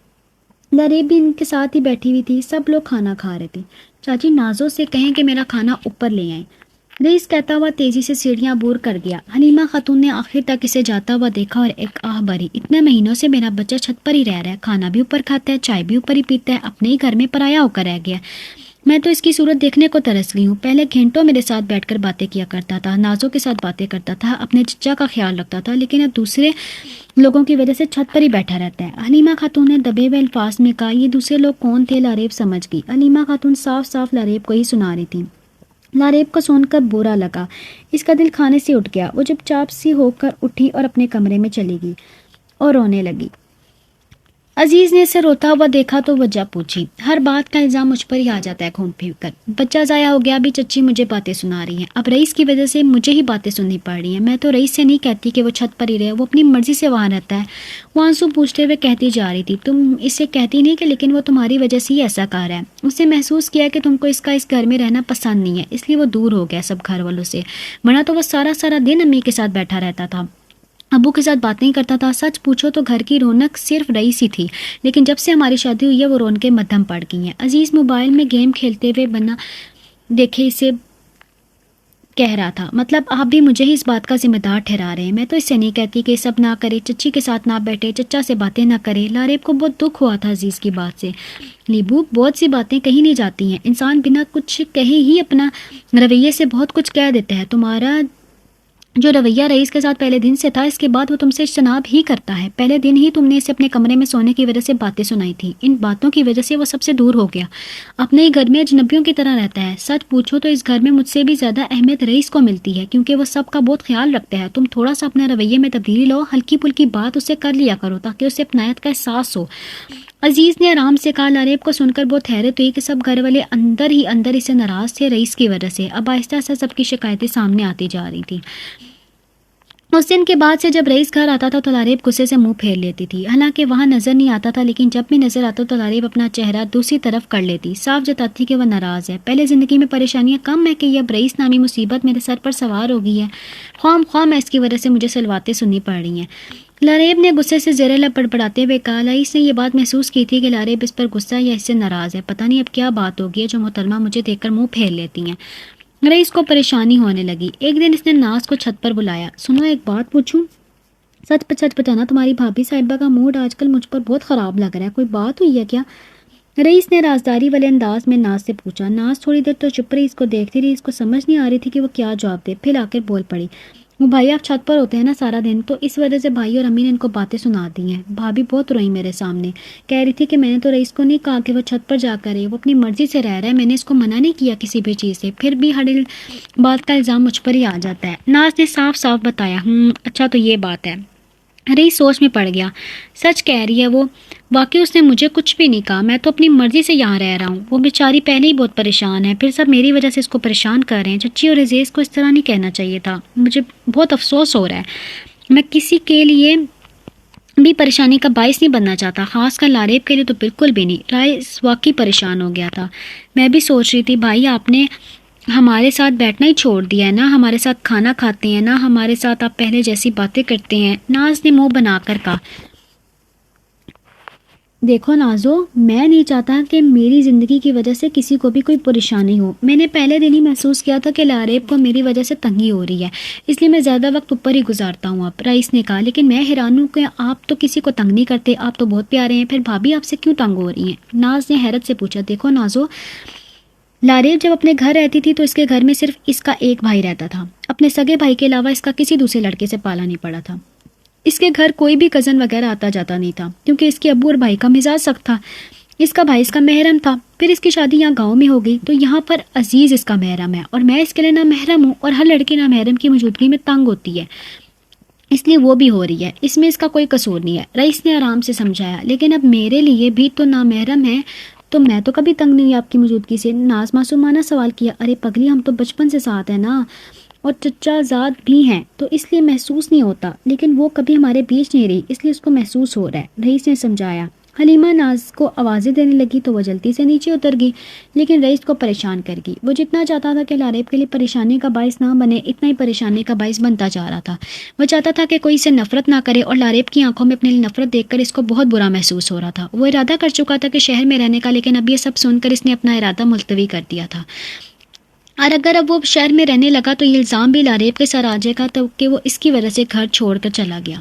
لاریب بھی ان کے ساتھ ہی بیٹھی ہوئی تھی، سب لوگ کھانا کھا رہے تھے۔ چاچی نازو سے کہیں کہ میرا کھانا اوپر لے آئیں، رئیس کہتا ہوا تیزی سے سیڑھیاں عبور کر گیا۔ حلیمہ خاتون نے آخر تک اسے جاتا ہوا دیکھا اور ایک آہ بھری۔ اتنے مہینوں سے میرا بچہ چھت پر ہی رہ رہا ہے، کھانا بھی اوپر کھاتا ہے، چائے بھی اوپر ہی پیتا ہے، اپنے ہی گھر میں پرایا ہو کر رہ گیا۔ میں تو اس کی صورت دیکھنے کو ترس گئی ہوں. پہلے گھنٹوں میرے ساتھ بیٹھ کر باتیں کیا کرتا تھا, نازوں کے ساتھ باتیں کرتا تھا, اپنے چچا کا خیال رکھتا تھا, لیکن اب دوسرے لوگوں کی وجہ سے چھت پر ہی بیٹھا رہتا ہے. حلیمہ خاتون نے دبے ہوئے الفاظ میں کہا. یہ دوسرے لوگ کون تھے؟ لاریب سمجھ گئی. حلیمہ خاتون صاف صاف لاریب کو ہی سنا رہی تھی. لاریب کو سن کر برا لگا. اس کا دل کھانے سے اٹھ گیا. وہ چپ چاپ سی ہو کر اٹھی اور اپنے کمرے میں چلی گئی اور رونے لگی. عزیز نے اسے روتا ہوا دیکھا تو وجہ پوچھی. ہر بات کا الزام مجھ پر ہی آ جاتا ہے گھوم پھر کر. بچہ ضائع ہو گیا, ابھی چچی مجھے باتیں سنا رہی ہیں. اب رئیس کی وجہ سے مجھے ہی باتیں سننی پڑ رہی ہیں. میں تو رئیس سے نہیں کہتی کہ وہ چھت پر ہی رہے, وہ اپنی مرضی سے وہاں رہتا ہے. وہ آنسو پوچھتے ہوئے کہتی جا رہی تھی. تم اسے کہتی نہیں کہ لیکن وہ تمہاری وجہ سے ہی ایسا کر رہا ہے. اسے محسوس کیا کہ تم کو اس گھر میں رہنا پسند نہیں ہے, اس لیے وہ دور ہو گیا سب گھر والوں سے. ورنہ تو وہ سارا دن امی کے ساتھ بیٹھا رہتا تھا, ابو کے ساتھ بات نہیں کرتا تھا. سچ پوچھو تو گھر کی رونق صرف رئیس ہی تھی, لیکن جب سے ہماری شادی ہوئی ہے وہ رونقیں مدھم پڑ گئی ہیں. عزیز موبائل میں گیم کھیلتے ہوئے بنا دیکھے اسے کہہ رہا تھا. مطلب آپ بھی مجھے ہی اس بات کا ذمہ دار ٹھہرا رہے ہیں. میں تو اس سے نہیں کہتی کہ سب نہ کرے, چچی کے ساتھ نہ بیٹھے, چچا سے باتیں نہ کرے. لاریب کو بہت دکھ ہوا تھا عزیز کی بات سے. لیبو, بہت سی باتیں کہیں نہیں جاتی ہیں, انسان بنا کچھ کہے ہی اپنا رویے سے بہت کچھ کہہ دیتا ہے. تمہارا جو رویہ رئیس کے ساتھ پہلے دن سے تھا, اس کے بعد وہ تم سے اجتناب ہی کرتا ہے. پہلے دن ہی تم نے اسے اپنے کمرے میں سونے کی وجہ سے باتیں سنائی تھی. ان باتوں کی وجہ سے وہ سب سے دور ہو گیا, اپنے ہی گھر میں اجنبیوں کی طرح رہتا ہے. سچ پوچھو تو اس گھر میں مجھ سے بھی زیادہ اہمیت رئیس کو ملتی ہے, کیونکہ وہ سب کا بہت خیال رکھتا ہے. تم تھوڑا سا اپنے رویے میں تبدیلی لو, ہلکی پھلکی بات اسے کر لیا کرو تاکہ اسے اپنائیت کا احساس ہو. عزیز نے آرام سے کہا. لاریب کو سن کر بہت حیرت ہوئی کہ سب گھر والے اندر ہی اندر اسے ناراض تھے رئیس کی وجہ سے. اب آہستہ آہستہ سب کی شکایتیں سامنے آتی جا رہی تھی. اس دن کے بعد سے جب رئیس گھر آتا تھا تو لاریب غصے سے منہ پھیر لیتی تھی. حالانکہ وہاں نظر نہیں آتا تھا, لیکن جب بھی نظر آتا تو لاریب اپنا چہرہ دوسری طرف کر لیتی, صاف جتاتی کہ وہ ناراض ہے. پہلے زندگی میں پریشانیاں کم ہے کہ یہ اب رئیس نامی مصیبت میرے سر پر سوار ہو گئی ہے. خواہ خواہ میں اس کی وجہ سے مجھے سلواتیں سننی پڑ رہی ہیں. لاریب نے غصے سے زیر لب بڑبڑاتے ہوئے کہا. رئیس نے یہ بات محسوس کی تھی کہ لاریب اس پر غصہ یا اس سے ناراض ہے. پتہ نہیں اب کیا بات ہوگی ہے جو محترمہ مجھے دیکھ کر منہ پھیر لیتی ہیں. رئیس کو پریشانی ہونے لگی. ایک دن اس نے ناز کو چھت پر بلایا. سنو, ایک بات پوچھوں؟ سچ بتانا, تمہاری بھابھی صاحبہ کا موڈ آج کل مجھ پر بہت خراب لگ رہا ہے. کوئی بات ہوئی ہے کیا؟ رئیس نے رازداری والے انداز میں ناز سے پوچھا. ناز تھوڑی دیر تو چپ رہی, اس کو دیکھتی رہی. اس کو سمجھ نہیں آ رہی تھی کہ وہ کیا جواب دے. پھر آ کر بول پڑی. وہ بھائی آپ چھت پر ہوتے ہیں نا سارا دن, تو اس وجہ سے بھائی اور امی نے ان کو باتیں سنا دی ہیں. بھابھی بہت روئی میرے سامنے, کہہ رہی تھی کہ میں نے تو رئیس کو نہیں کہا کہ وہ چھت پر جا کر رہے, وہ اپنی مرضی سے رہ رہا ہے. میں نے اس کو منع نہیں کیا کسی بھی چیز سے, پھر بھی ہر بات کا الزام مجھ پر ہی آ جاتا ہے. ناز نے صاف صاف بتایا. اچھا تو یہ بات ہے. رئیس سوچ میں پڑ گیا. سچ کہہ رہی ہے وہ, واقعی اس نے مجھے کچھ بھی نہیں کہا. میں تو اپنی مرضی سے یہاں رہ رہا ہوں. وہ بیچاری پہلے ہی بہت پریشان ہے, پھر سب میری وجہ سے اس کو پریشان کر رہے ہیں. چچی اور عزیز کو اس طرح نہیں کہنا چاہیے تھا. مجھے بہت افسوس ہو رہا ہے. میں کسی کے لیے بھی پریشانی کا باعث نہیں بننا چاہتا, خاص کر لاریب کے لیے تو بالکل بھی نہیں. رئیس واقعی پریشان ہو گیا تھا. میں بھی سوچ رہی تھی بھائی آپ نے ہمارے ساتھ بیٹھنا ہی چھوڑ دیا ہے نا, ہمارے ساتھ کھانا کھاتے ہیں نا, ہمارے ساتھ آپ پہلے جیسی باتیں کرتے ہیں. ناز نے منہ بنا کر کہا. دیکھو نازو, میں نہیں چاہتا کہ میری زندگی کی وجہ سے کسی کو بھی کوئی پریشانی ہو. میں نے پہلے دن ہی محسوس کیا تھا کہ لاریب کو میری وجہ سے تنگی ہو رہی ہے, اس لیے میں زیادہ وقت اوپر ہی گزارتا ہوں. اب رئیس نے کہا. لیکن میں حیران ہوں کہ آپ تو کسی کو تنگ نہیں کرتے, آپ تو بہت پیارے ہیں, پھر بھابھی آپ سے کیوں تنگ ہو رہی ہیں؟ ناز نے حیرت سے پوچھا. دیکھو نازو, لاریب جب اپنے گھر رہتی تھی تو اس کے گھر میں صرف اس کا ایک بھائی رہتا تھا. اپنے سگے بھائی کے علاوہ اس کا کسی دوسرے لڑکے سے پالا نہیں پڑا تھا. اس کے گھر کوئی بھی کزن وغیرہ آتا جاتا نہیں تھا, کیونکہ اس کے ابو اور بھائی کا مزاج سخت تھا. اس کا بھائی اس کا محرم تھا. پھر اس کی شادی یہاں گاؤں میں ہو گئی تو یہاں پر عزیز اس کا محرم ہے, اور میں اس کے لیے نامحرم ہوں, اور ہر لڑکی نامحرم کی موجودگی میں تنگ ہوتی ہے, اس لیے وہ بھی ہو رہی ہے. اس میں اس کا کوئی قصور نہیں ہے. رئیس نے آرام سے سمجھایا. لیکن اب میرے لیے بھی تو نامحرم ہے, تو میں تو کبھی تنگ نہیں ہوئی آپ کی موجودگی سے. ناز معصومانہ سوال کیا. ارے پگلی, ہم تو بچپن سے ساتھ ہیں نا, اور چچا زاد بھی ہیں, تو اس لیے محسوس نہیں ہوتا. لیکن وہ کبھی ہمارے بیچ نہیں رہی, اس لیے اس کو محسوس ہو رہا ہے, رئیس نے سمجھایا. حلیمہ ناز کو آوازیں دینے لگی تو وہ جلدی سے نیچے اتر گئی, لیکن رئیس کو پریشان کر گئی. وہ جتنا چاہتا تھا کہ لاریب کے لیے پریشانی کا باعث نہ بنے, اتنا ہی پریشانی کا باعث بنتا جا رہا تھا. وہ چاہتا تھا کہ کوئی اسے نفرت نہ کرے, اور لاریب کی آنکھوں میں اپنے لیے نفرت دیکھ کر اس کو بہت برا محسوس ہو رہا تھا. وہ ارادہ کر چکا تھا کہ شہر میں رہنے کا, لیکن اب یہ سب سن کر اس نے اپنا ارادہ ملتوی کر دیا تھا. اور اگر اب وہ شہر میں رہنے لگا تو یہ الزام بھی لاریب کے سر آ جائے گا تو کہ وہ اس کی وجہ سے گھر چھوڑ کر چلا گیا.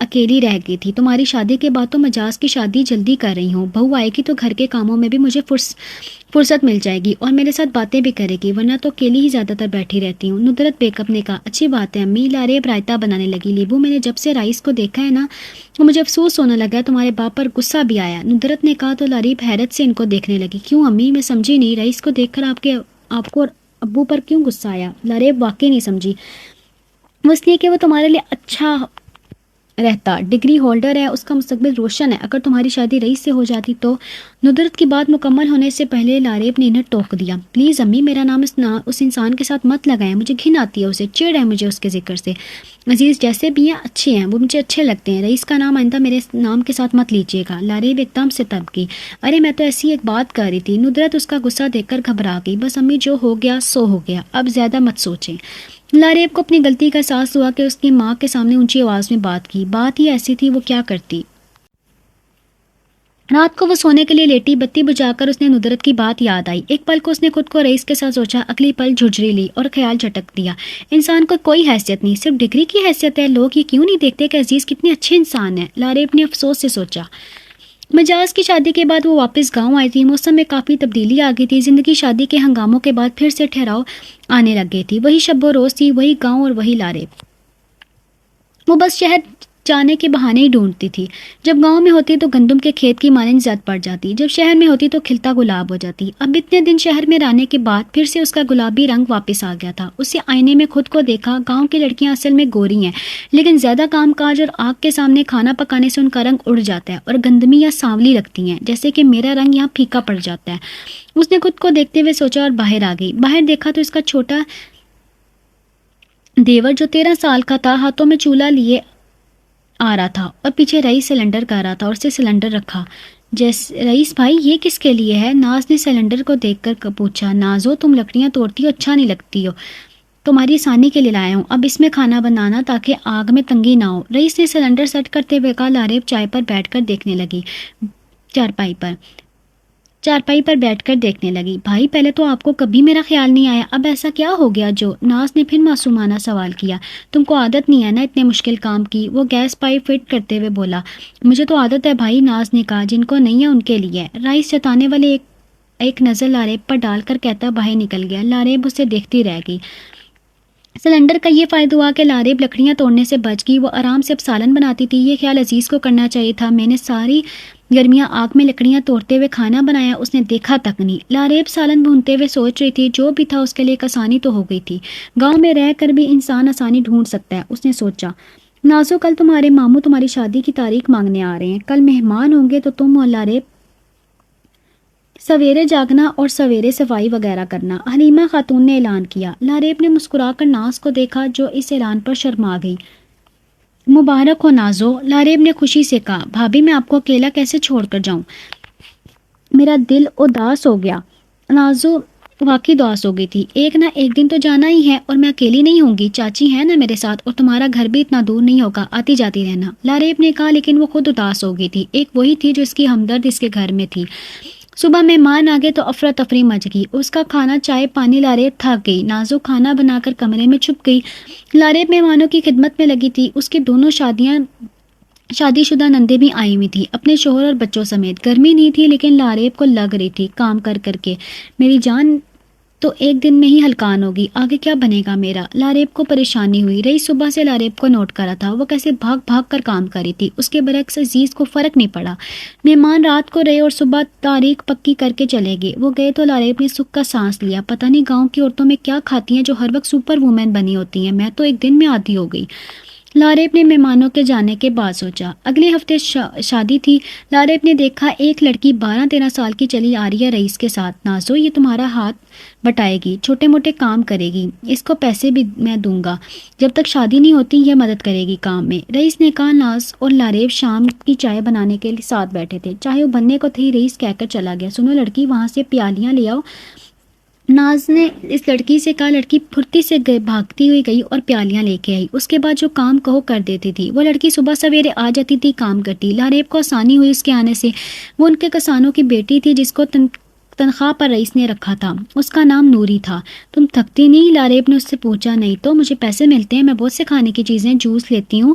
اکیلی رہ گئی تھی. تمہاری شادی کے بعد تو مجاز کی شادی جلدی کر رہی ہوں. بہو آئے گی تو گھر کے کاموں میں بھی مجھے فرصت مل جائے گی اور میرے ساتھ باتیں بھی کرے گی, ورنہ تو اکیلی ہی زیادہ تر بیٹھی رہتی ہوں. ندرت بیک اپ نے کہا, اچھی بات ہے امی. لاریب رائتا بنانے لگی. لیبو, میں نے جب سے رائس کو دیکھا ہے نا تو مجھے افسوس ہونے لگا. تمہارے باپ پر غصہ بھی آیا, ندرت نے کہا. تو لاریب حیرت سے ان کو دیکھنے لگی. کیوں امی, میں سمجھی نہیں. رئیس کو دیکھ کر آپ کو اور ابو پر کیوں غصہ آیا؟ لاریب واقعی نہیں سمجھی. وہ اس لیے کہ وہ تمہارے لیے اچھا رہتا, ڈگری ہولڈر ہے, اس کا مستقبل روشن ہے. اگر تمہاری شادی رئیس سے ہو جاتی تو. ندرت کی بات مکمل ہونے سے پہلے لاریب نے انہیں ٹوک دیا. پلیز امی, میرا نام اس انسان کے ساتھ مت لگائیں. مجھے گھن آتی ہے اسے, چڑ ہے مجھے اس کے ذکر سے. عزیز جیسے بھی ہیں اچھے ہیں, وہ مجھے اچھے لگتے ہیں. رئیس کا نام آئندہ میرے نام کے ساتھ مت لیجیے گا. لاریب ایک دم سے تب کی. ارے میں تو ایسی ایک بات کر رہی تھی. ندرت اس کا غصہ دیکھ کر گھبرا گئی. بس امی, جو ہو گیا سو ہو گیا, اب زیادہ مت سوچیں. لاریب کو اپنی غلطی کا احساس ہوا کہ اس کی ماں کے سامنے اونچی آواز میں بات کی. بات ہی ایسی تھی, وہ کیا کرتی. رات کو وہ سونے کے لیے لیٹی. بتی بجھا کر اس نے ندرت کی بات یاد آئی. ایک پل کو اس نے خود کو رئیس کے ساتھ سوچا, اگلی پل جھجری لی اور خیال جھٹک دیا. انسان کو کوئی حیثیت نہیں, صرف ڈگری کی حیثیت ہے. لوگ یہ کیوں نہیں دیکھتے کہ عزیز کتنے اچھے انسان ہیں. لاریب نے افسوس سے سوچا. مجاز کی شادی کے بعد وہ واپس گاؤں آئی تھی. موسم میں کافی تبدیلی آ گئی تھی. زندگی شادی کے ہنگاموں کے بعد پھر سے ٹھہراؤ آنے لگ گئی تھی. وہی شب و روز تھی, وہی گاؤں اور وہی لاریب. وہ بس شہر جانے کے بہانے ہی ڈھونڈتی تھی. جب گاؤں میں ہوتی تو گندم کے کھیت کی مانند زد پڑ جاتی, جب شہر میں ہوتی تو کھلتا گلاب ہو جاتی. اب اتنے دن شہر میں رہنے کے بعد پھر سے اس کا گلابی رنگ واپس آ گیا تھا. اسے آئینے میں خود کو دیکھا. گاؤں کی لڑکیاں اصل میں گوری ہیں, لیکن زیادہ کام کاج اور آگ کے سامنے کھانا پکانے سے ان کا رنگ اڑ جاتا ہے اور گندمی یا سانولی لگتی ہیں, جیسے کہ میرا رنگ یہاں پھیکا پڑ جاتا ہے. اس نے خود کو دیکھتے ہوئے سوچا اور باہر آ گئی. باہر دیکھا تو اس کا چھوٹا دیور جو 13 سال کا تھا ہاتھوں میں چولہا لیے آ رہا تھا اور پیچھے رئیس سلنڈر کر رہا تھا اور اسے سلنڈر رکھا. رئیس بھائی, یہ کس کے لیے ہے؟ ناز نے سلنڈر کو دیکھ کر پوچھا. نازو, تم لکڑیاں توڑتی ہو, اچھا نہیں لگتی ہو, تمہاری آسانی کے لیے لایا ہوں. اب اس میں کھانا بنانا تاکہ آگ میں تنگی نہ ہو. رئیس نے سلنڈر سیٹ کرتے ہوئے کہا. لاریب چائے پر بیٹھ کر دیکھنے لگی. چارپائی پر بیٹھ کر دیکھنے لگی. بھائی, پہلے تو آپ کو کبھی میرا خیال نہیں آیا, اب ایسا کیا ہو گیا جو؟ ناز نے پھر معصومانہ سوال کیا. تم کو عادت نہیں ہے نا اتنے مشکل کام کی. وہ گیس پائپ فٹ کرتے ہوئے بولا. مجھے تو عادت ہے بھائی, ناز نے کہا. جن کو نہیں ہے ان کے لیے. رئیس جتانے والے ایک نظر لاریب پر ڈال کر کہتا باہر نکل گیا. لاریب اسے دیکھتی رہ گئی. سلنڈر کا یہ فائدہ ہوا کہ لاریب لکڑیاں توڑنے سے بچ گئی. وہ آرام سے اب سالن بناتی تھی. یہ خیال عزیز کو کرنا چاہیے تھا. میں نے ساری گرمیاں آگ میں لکڑیاں توڑتے ہوئے کھانا بنایا, اس نے دیکھا تک نہیں. لاریب سالن بھونتے ہوئے سوچ رہی تھی. جو بھی تھا اس کے لیے ایک آسانی تو ہو گئی تھی. گاؤں میں رہ کر بھی انسان آسانی ڈھونڈ سکتا ہے, اس نے سوچا. نازو, کل تمہارے ماموں تمہاری شادی کی تاریخ مانگنے آ رہے ہیں. کل مہمان ہوں گے تو تم اور لاریب سویرے جاگنا اور سویرے صفائی وغیرہ کرنا, حلیمہ خاتون نے اعلان کیا. لاریب نے مسکرا کر ناز کو دیکھا جو اس اعلان پر شرما گئی. مبارک ہو نازو, لاریب نے خوشی سے کہا. بھابھی, میں آپ کو اکیلا کیسے چھوڑ کر جاؤں؟ میرا دل اداس ہو گیا. نازو واقعی اداس ہو گئی تھی. ایک نہ ایک دن تو جانا ہی ہے اور میں اکیلی نہیں ہوں گی. چاچی ہے نا میرے ساتھ, اور تمہارا گھر بھی اتنا دور نہیں ہوگا, آتی جاتی رہنا. لاریب نے کہا. لیکن وہ خود اداس ہو گئی تھی. ایک وہی تھی جو اس کی ہمدرد اس کے گھر میں تھی. صبح مہمان آگے تو افراتفری مچ گئی. اس کا کھانا چائے پانی لاریب تھک گئی. نازو کھانا بنا کر کمرے میں چھپ گئی. لاریب مہمانوں کی خدمت میں لگی تھی. اس کی دونوں شادی شدہ نندیں بھی آئی ہوئی تھی اپنے شوہر اور بچوں سمیت. گرمی نہیں تھی لیکن لاریب کو لگ رہی تھی کام کر کر کے میری جان تو ایک دن میں ہی ہلکان ہوگی, آگے کیا بنے گا میرا. لاریب کو پریشانی ہوئی. رئیس صبح سے لاریب کو نوٹ کرا تھا. وہ کیسے بھاگ بھاگ کر کام کر رہی تھی. اس کے برعکس عزیز کو فرق نہیں پڑا. مہمان رات کو رہے اور صبح تاریخ پکی کر کے چلے گئے. وہ گئے تو لاریب نے سکھ کا سانس لیا. پتہ نہیں گاؤں کی عورتوں میں کیا کھاتی ہیں جو ہر وقت سپر وومن بنی ہوتی ہیں. میں تو ایک دن میں عادی ہو گئی. لاریب نے مہمانوں کے جانے کے بعد سوچا. اگلے ہفتے شادی تھی. لاریب نے دیکھا ایک لڑکی 12-13 سال کی چلی آ رہی ہے رئیس کے ساتھ. نازو, یہ تمہارا ہاتھ بٹائے گی, چھوٹے موٹے کام کرے گی, اس کو پیسے بھی میں دوں گا. جب تک شادی نہیں ہوتی یہ مدد کرے گی کام میں. رئیس نے کہا. ناز اور لاریب شام کی چائے بنانے کے لیے ساتھ بیٹھے تھے. چاہے وہ بننے کو تھی, رئیس کہہ کر چلا گیا. سنو لڑکی, وہاں سے پیالیاں لے آؤ. ناز نے اس لڑکی سے کہا. لڑکی پھرتی سے بھاگتی ہوئی گئی اور پیالیاں لے کے آئی. اس کے بعد جو کام کہو کر دیتی تھی. وہ لڑکی صبح سویرے آ جاتی تھی, کام کرتی. لاریب کو آسانی ہوئی اس کے آنے سے. وہ ان کے کسانوں کی بیٹی تھی جس کو تنخواہ پر رئیس نے رکھا تھا. اس کا نام نوری تھا. تم تھکتی نہیں؟ لاریب نے اس سے پوچھا. نہیں تو, مجھے پیسے ملتے ہیں, میں بہت سے کھانے کی چیزیں جوس لیتی ہوں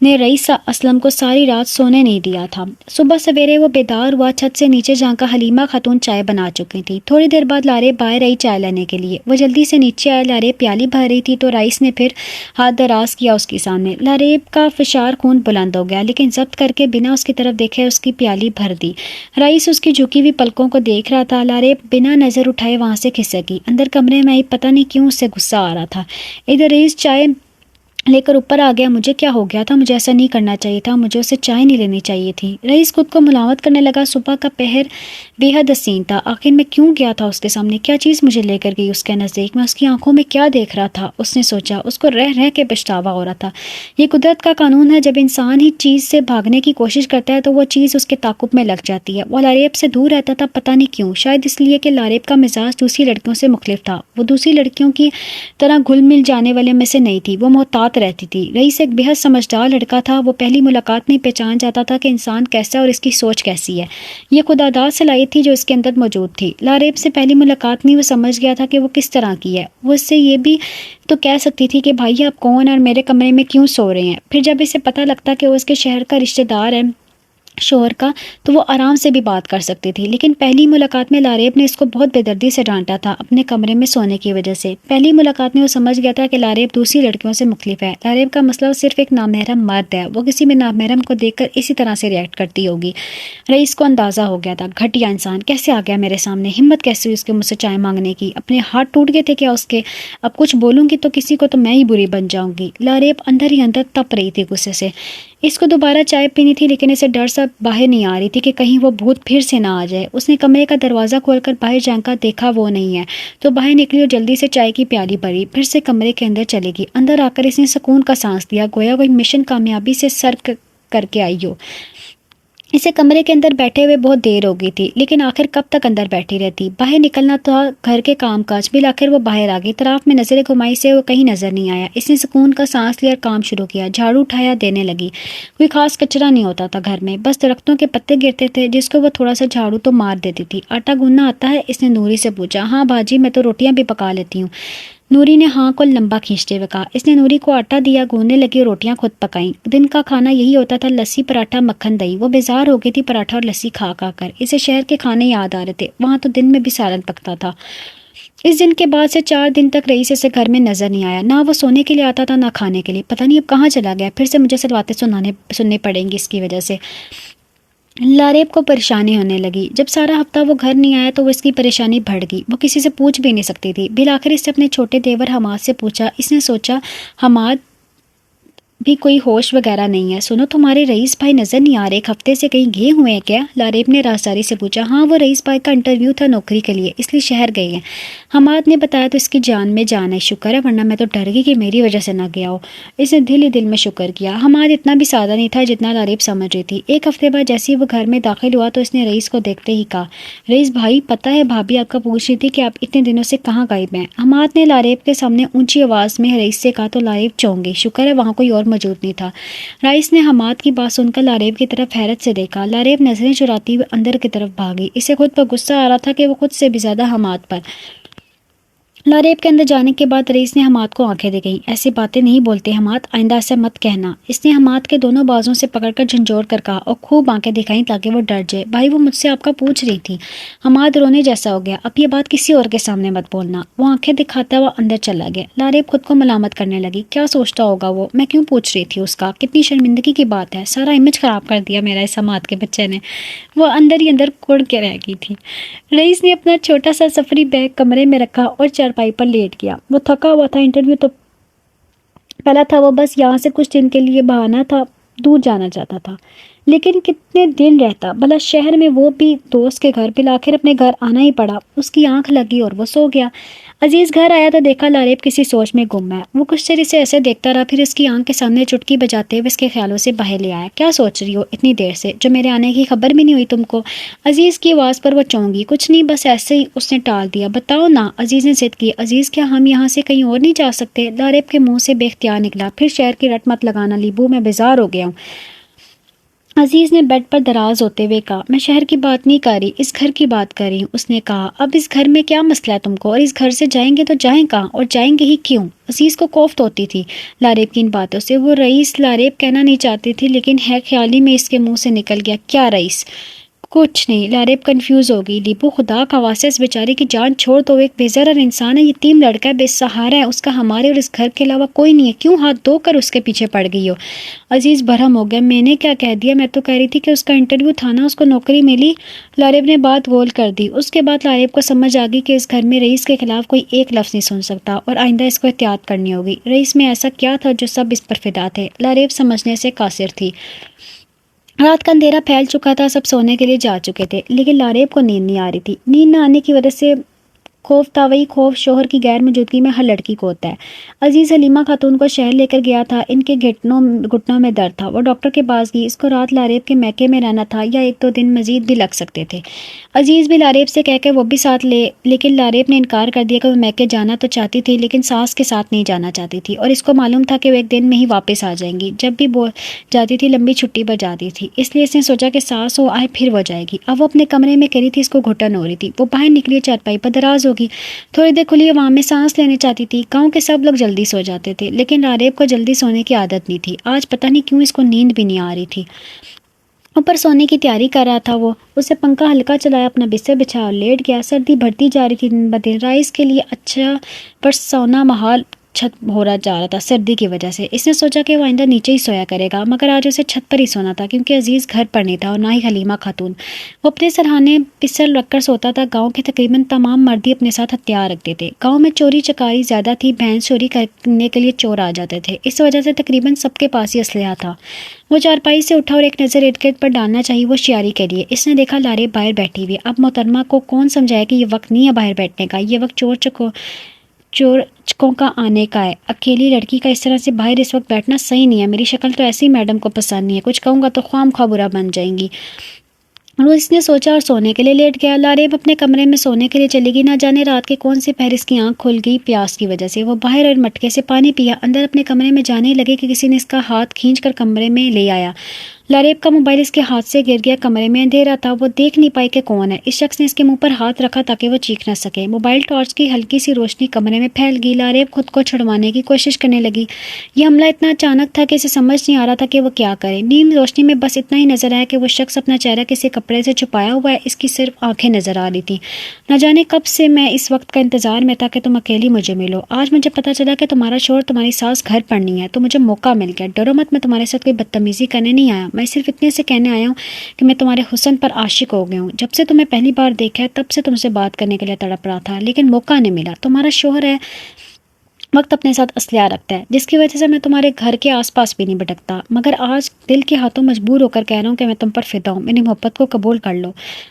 نے رئیس اسلم کو ساری رات سونے نہیں دیا تھا۔ صبح سویرے وہ بیدار ہوا، چھت سے نیچے جا کر حلیمہ خاتون چائے بنا چکی تھی۔ تھوڑی دیر بعد لاریب باہر آئی چائے لینے کے لیے۔ وہ جلدی سے نیچے آیا، لاریب پیالی بھر رہی تھی تو رئیس نے پھر ہاتھ دراز کیا اس کے سامنے۔ لاریب کا فشار خون بلند ہو گیا، لیکن ضبط کر کے بنا اس کی طرف دیکھے اس کی پیالی بھر دی۔ رئیس اس کی جھکی ہوئی پلکوں کو دیکھ رہا تھا۔ لاریب بنا نظر اٹھائے وہاں سے کھسکی، اندر کمرے میں آئی، پتہ نہیں کیوں اس سے غصہ آ رہا تھا۔ ادھر رئیس چائے لے کر اوپر آ گیا۔ مجھے کیا ہو گیا تھا؟ مجھے ایسا نہیں کرنا چاہیے تھا، مجھے اسے چائے نہیں لینی چاہیے تھی۔ رئیس خود کو ملامت کرنے لگا۔ صبح کا پہر بے حد حسین تھا، آخر میں کیوں گیا تھا اس کے سامنے؟ کیا چیز مجھے لے کر گئی اس کے نزدیک؟ میں اس کی آنکھوں میں کیا دیکھ رہا تھا؟ اس نے سوچا۔ اس کو رہ رہ کے پچھتاوا ہو رہا تھا۔ یہ قدرت کا قانون ہے، جب انسان ہی چیز سے بھاگنے کی کوشش کرتا ہے تو وہ چیز اس کے تعاقب میں لگ جاتی ہے۔ وہ لاریب سے دور رہتا تھا، پتہ نہیں کیوں، شاید اس لیے کہ لاریب کا مزاج دوسری لڑکیوں سے مختلف تھا۔ وہ دوسری لڑکیوں کی طرح گھل مل جانے والے میں سے نہیں تھی، وہ محتاط رہتی تھی۔ رئیس ایک بے حد سمجھدار لڑکا تھا، وہ پہلی ملاقات میں پہچان جاتا تھا کہ انسان کیسا اور اس کی سوچ کیسی ہے۔ یہ خداداد صلاحیت تھی جو اس کے اندر موجود تھی۔ لاریب سے پہلی ملاقات میں وہ سمجھ گیا تھا کہ وہ کس طرح کی ہے۔ وہ اس سے یہ بھی تو کہہ سکتی تھی کہ بھائی آپ کون اور میرے کمرے میں کیوں سو رہے ہیں۔ پھر جب اسے پتہ لگتا کہ وہ اس کے شہر کا رشتہ دار ہے، شوہر کا، تو وہ آرام سے بھی بات کر سکتی تھی۔ لیکن پہلی ملاقات میں لاریب نے اس کو بہت بے دردی سے ڈانٹا تھا، اپنے کمرے میں سونے کی وجہ سے۔ پہلی ملاقات میں وہ سمجھ گیا تھا کہ لاریب دوسری لڑکیوں سے مختلف ہے۔ لاریب کا مسئلہ صرف ایک نامحرم مرد ہے، وہ کسی بھی نامحرم کو دیکھ کر اسی طرح سے ریئیکٹ کرتی ہوگی۔ رئیس کو اندازہ ہو گیا تھا، گھٹیا انسان کیسے آ گیا میرے سامنے، ہمت کیسے ہوئی اس کے مجھ سے چائے مانگنے کی، اپنے ہاتھ ٹوٹ گئے تھے کیا اس کے؟ اب کچھ بولوں گی تو کسی کو تو میں ہی بری بن جاؤں گی۔ لاریب اندر ہی اندر تپ رہی تھی غصے سے۔ اس کو دوبارہ چائے پینی تھی، لیکن اسے ڈر سا باہر نہیں آ رہی تھی کہ کہیں وہ بھوت پھر سے نہ آ جائے۔ اس نے کمرے کا دروازہ کھول کر باہر جھانکا، کا دیکھا وہ نہیں ہے تو باہر نکلی اور جلدی سے چائے کی پیالی بھری، پھر سے کمرے کے اندر چلے گی۔ اندر آ کر اس نے سکون کا سانس لیا، گویا کوئی مشن کامیابی سے سر کر کے آئی ہو۔ اسے کمرے کے اندر بیٹھے ہوئے بہت دیر ہو گئی تھی، لیکن آخر کب تک اندر بیٹھی رہتی؟ باہر نکلنا تھا، گھر کے کام کاج۔ بالآخر وہ باہر آ گئی، طرف میں نظریں گھمائی سے وہ کہیں نظر نہیں آیا۔ اس نے سکون کا سانس لیا اور کام شروع کیا، جھاڑو اٹھایا، دینے لگی۔ کوئی خاص کچرا نہیں ہوتا تھا گھر میں، بس درختوں کے پتے گرتے تھے جس کو وہ تھوڑا سا جھاڑو تو مار دیتی تھی۔ آٹا گوننا آتا ہے؟ اس نے نوری سے پوچھا۔ ہاں باجی، میں تو روٹیاں بھی پکا لیتی ہوں، نوری نے ہاں کو لمبا کھینچتے ہوئے کہا۔ اس نے نوری کو آٹا دیا، گوننے لگی اور روٹیاں خود پکائیں۔ دن کا کھانا یہی ہوتا تھا، لسی، پراٹھا، مکھن، دہی۔ وہ بیزار ہو گئی تھی پراٹھا اور لسی کھا کھا کر۔ اسے شہر کے کھانے یاد آ رہے تھے، وہاں تو دن میں بھی سالن پکتا تھا۔ اس دن کے بعد سے 4 دن تک رئیس اسے گھر میں نظر نہیں آیا، نہ وہ سونے کے لیے آتا تھا نہ کھانے کے لیے۔ پتہ نہیں اب کہاں چلا گیا، پھر سے مجھے سلواتیں سننے پڑیں گی اس کی وجہ سے۔ لاریب کو پریشانی ہونے لگی۔ جب سارا ہفتہ وہ گھر نہیں آیا تو وہ اس کی پریشانی بڑھ گئی، وہ کسی سے پوچھ بھی نہیں سکتی تھی۔ بالآخر اس نے اپنے چھوٹے دیور حماد سے پوچھا۔ اس نے سوچا حماد بھی کوئی ہوش وغیرہ نہیں ہے۔ سنو، تمہارے رئیس بھائی نظر نہیں آ رہے، ایک ہفتے سے کہیں گئے ہوئے ہیں کیا؟ لاریب نے رازداری سے پوچھا۔ ہاں، وہ رئیس بھائی کا انٹرویو تھا نوکری کے لیے، اس لیے شہر گئے ہیں، حماد نے بتایا۔ تو اس کی جان میں جان ہے، شکر ہے، ورنہ میں تو ڈر گئی کہ میری وجہ سے نہ گیا ہو۔ اس نے دل ہی دل میں شکر کیا۔ حماد اتنا بھی سادہ نہیں تھا جتنا لاریب سمجھ رہی تھی۔ ایک ہفتے بعد جیسے ہی وہ گھر میں داخل ہوا تو اس نے رئیس کو دیکھتے ہی کہا، رئیس بھائی، پتہ ہے بھابھی آپ کا پوچھ رہی تھی کہ آپ اتنے دنوں سے کہاں غائب ہیں؟ حماد نے لاریب کے سامنے اونچی آواز میں رئیس سے کہا تو لاریب چونک گئی، شکر ہے وہاں کوئی اور موجود نہیں تھا۔ رئیس نے حماد کی بات سن کر لاریب کی طرف حیرت سے دیکھا۔ لاریب نظریں چراتی ہوئے اندر کی طرف بھاگی۔ اسے خود پر غصہ آ رہا تھا کہ وہ خود سے بھی زیادہ حماد پر۔ لاریب کے اندر جانے کے بعد رئیس نے حماد کو آنکھیں دکھائیں۔ ایسی باتیں نہیں بولتے حماد، آئندہ ایسا مت کہنا۔ اس نے حماد کے دونوں بازوں سے پکڑ کر جھنجھوڑ کر کہا اور خوب آنکھیں دکھائیں تاکہ وہ ڈر جائے۔ بھائی، وہ مجھ سے آپ کا پوچھ رہی تھی۔ حماد رونے جیسا ہو گیا۔ اب یہ بات کسی اور کے سامنے مت بولنا۔ وہ آنکھیں دکھاتا ہوا اندر چلا گیا۔ لاریب خود کو ملامت کرنے لگی، کیا سوچتا ہوگا وہ، میں کیوں پوچھ رہی تھی اس کا، کتنی شرمندگی کی بات ہے، سارا امیج خراب کر دیا میرا اس حماد کے بچے نے۔ وہ اندر ہی اندر کڑ کے رہ گئی تھی۔ رئیس نے اپنا چھوٹا سا سفری بیگ کمرے میں رکھا اور چارپائی پر لیٹ گیا۔ وہ تھکا ہوا تھا، انٹرویو تو پہلا تھا، وہ بس یہاں سے کچھ دن کے لیے بہانا تھا، دور جانا چاہتا تھا، لیکن کتنے دن رہتا بھلا شہر میں، وہ بھی دوست کے گھر۔ بالآخر اپنے گھر آنا ہی پڑا۔ اس کی آنکھ لگی اور وہ سو گیا۔ عزیز گھر آیا تو دیکھا لاریب کسی سوچ میں گم ہے۔ وہ کچھ دیر اسے ایسے دیکھتا رہا، پھر اس کی آنکھ کے سامنے چٹکی بجاتے ہوئے اس کے خیالوں سے باہر لے آیا۔ کیا سوچ رہی ہو اتنی دیر سے، جو میرے آنے کی خبر بھی نہیں ہوئی تم کو؟ عزیز کی آواز پر وہ چونک گئی۔ کچھ نہیں، بس ایسے ہی، اس نے ٹال دیا۔ بتاؤ نا، عزیز نے ضد کی۔ عزیز، کیا ہم یہاں سے کہیں اور نہیں جا سکتے؟ لاریب کے منہ سے بے اختیار نکلا۔ پھر شہر کی رٹ مت لگانا لیبو، میں بیزار ہو گیا ہوں۔ عزیز نے بیڈ پر دراز ہوتے ہوئے کہا، میں شہر کی بات نہیں کر رہی، اس گھر کی بات کر رہی ہوں۔ اس نے کہا، اب اس گھر میں کیا مسئلہ ہے تم کو، اور اس گھر سے جائیں گے تو جائیں کہاں، اور جائیں گے ہی کیوں؟ عزیز کو کوفت ہوتی تھی لاریب کی ان باتوں سے۔ وہ رئیس لاریب کہنا نہیں چاہتی تھی، لیکن ہے خیالی میں اس کے منہ سے نکل گیا، کیا رئیس؟ کچھ نہیں۔ لاریب کنفیوز ہو گئی۔ لیبو، خدا کا واسطہ اس بیچارے کی جان چھوڑ دو، ایک بے ضرر انسان ہے، یتیم لڑکا ہے، بے سہارا ہے، اس کا ہمارے اور اس گھر کے علاوہ کوئی نہیں ہے، کیوں ہاتھ دھو کر اس کے پیچھے پڑ گئی ہو؟ عزیز برہم ہو گیا، میں نے کیا کہہ دیا، میں تو کہہ رہی تھی کہ اس کا انٹرویو تھا نا، اس کو نوکری ملی۔ لاریب نے بات گول کر دی۔ اس کے بعد لاریب کو سمجھ آ گئی کہ اس گھر میں رئیس کے خلاف کوئی ایک لفظ نہیں سن سکتا، اور آئندہ اس کو احتیاط کرنی ہوگی۔ رئیس میں ایسا کیا تھا جو سب اس پر فدا تھے؟ لاریب سمجھنے سے قاصر تھی۔ رات کا اندھیرا پھیل چکا تھا، سب سونے کے لیے جا چکے تھے، لیکن لاریب کو نیند نہیں آ رہی تھی۔ نیند نہ آنے کی وجہ سے خوف تھا، وہی خوف شوہر کی غیر موجودگی میں ہر لڑکی کو ہوتا ہے۔ عزیز حلیمہ خاتون کو شہر لے کر گیا تھا، ان کے گھٹنوں میں درد تھا، وہ ڈاکٹر کے پاس گئی۔ اس کو رات لاریب کے میکے میں رہنا تھا، یا 1-2 دن مزید بھی لگ سکتے تھے۔ عزیز بھی لاریب سے کہہ کے وہ بھی ساتھ لیکن لاریب نے انکار کر دیا کہ وہ میکے جانا تو چاہتی تھی، لیکن ساس کے ساتھ نہیں جانا چاہتی تھی، اور اس کو معلوم تھا کہ وہ ایک دن میں ہی واپس آ جائیں گی۔ جب بھی جاتی تھی لمبی چھٹی پر جاتی تھی، اس لیے اس نے سوچا کہ ساس ہو آئے پھر وہ جائے گی۔ اب وہ اپنے کمرے میں کری تھی، اس کو گھٹن ہو رہی تھی، وہ باہر نکلی، چارپائی پر دراز ہوگی، تھوڑی دیر کھلی ہوا میں سانس لینے چاہتی تھی۔ گاؤں کے سب لوگ جلدی سو جاتے تھے، لیکن لاریب کو جلدی سونے کی عادت نہیں تھی۔ آج پتہ نہیں کیوں اس کو نیند بھی نہیں آ رہی تھی۔ اوپر سونے کی تیاری کر رہا تھا وہ، اسے پنکھا ہلکا چلایا، اپنا بستر بچھایا اور لیٹ گیا۔ سردی بڑھتی جا رہی تھی دن بدن، رائس کے لیے اچھا پر سونا محال چھت ہو رہا جا رہا تھا سردی کی وجہ سے۔ اس نے سوچا کہ وہ آئندہ نیچے ہی سویا کرے گا، مگر آج اسے چھت پر ہی سونا تھا، کیونکہ عزیز گھر پر نہیں تھا اور نہ ہی حلیمہ خاتون۔ وہ اپنے سرہانے پسر رکھ کر سوتا تھا۔ گاؤں کے تقریباً تمام مردی اپنے ساتھ ہتھیار رکھتے تھے۔ گاؤں میں چوری چکاری زیادہ تھی، بھینس چوری کرنے کے لیے چور آ جاتے تھے، اس وجہ سے تقریباً سب کے پاس ہی اسلحہ تھا۔ وہ چارپائی سے اٹھا اور ایک نظر ارد گرد پر ڈالنا چاہیے، وہ شیاری کے لیے۔ اس نے دیکھا لاریب باہر بیٹھی ہوئی۔ اب محترمہ کو کون سمجھائے کہ یہ وقت نہیں ہے باہر بیٹھنے کا، یہ وقت چور چکوں کا آنے کا ہے۔ اکیلی لڑکی کا اس طرح سے باہر اس وقت بیٹھنا صحیح نہیں ہے، میری شکل تو ایسی میڈم کو پسند نہیں ہے، کچھ کہوں گا تو خواہ مخواہ برا بن جائیں گی۔ اور اس نے سوچا اور سونے کے لیے لیٹ گیا۔ لاریب اپنے کمرے میں سونے کے لیے چلی گئی، نہ جانے رات کے کون سے پہر اس کی آنکھ کھل گئی پیاس کی وجہ سے۔ وہ باہر اور مٹکے سے پانی پیا، اندر اپنے کمرے میں جانے ہی لگے کہ کسی نے اس کا ہاتھ کھینچ کر کمرے میں لے آیا۔ لاریب کا موبائل اس کے ہاتھ سے گر گیا، کمرے میں اندھیرا تھا، وہ دیکھ نہیں پائی کہ کون ہے۔ اس شخص نے اس کے منہ پر ہاتھ رکھا تاکہ وہ چیخ نہ سکے۔ موبائل ٹارچ کی ہلکی سی روشنی کمرے میں پھیل گئی۔ لاریب خود کو چھڑوانے کی کوشش کرنے لگی۔ یہ حملہ اتنا اچانک تھا کہ اسے سمجھ نہیں آ رہا تھا کہ وہ کیا کرے۔ نیم روشنی میں بس اتنا ہی نظر آیا کہ وہ شخص اپنا چہرہ کسی کپڑے سے چھپایا ہوا ہے، اس کی صرف آنکھیں نظر آ رہی تھیں۔ نہ جانے کب سے میں اس وقت کا انتظار میں تھا کہ تم اکیلی مجھے ملو۔ آج مجھے پتہ چلا کہ تمہارا شوہر تمہاری ساس گھر پر نہیں ہے، تو مجھے موقع مل گیا۔ ڈرو مت، میں تمہارے ساتھ کوئی بدتمیزی کرنے نہیں آیا، میں صرف اتنے سے کہنے آیا ہوں کہ میں تمہارے حسن پر عاشق ہو گیا ہوں۔ جب سے تمہیں پہلی بار دیکھا ہے تب سے تم سے بات کرنے کے لیے تڑپ رہا تھا، لیکن موقع نہیں ملا۔ تمہارا شوہر ہے وقت اپنے ساتھ اسلحہ رکھتا ہے، جس کی وجہ سے میں تمہارے گھر کے آس پاس بھی نہیں بھٹکتا، مگر آج دل کے ہاتھوں مجبور ہو کر کہہ رہا ہوں کہ میں تم پر فدا ہوں، میری محبت کو قبول کر لو۔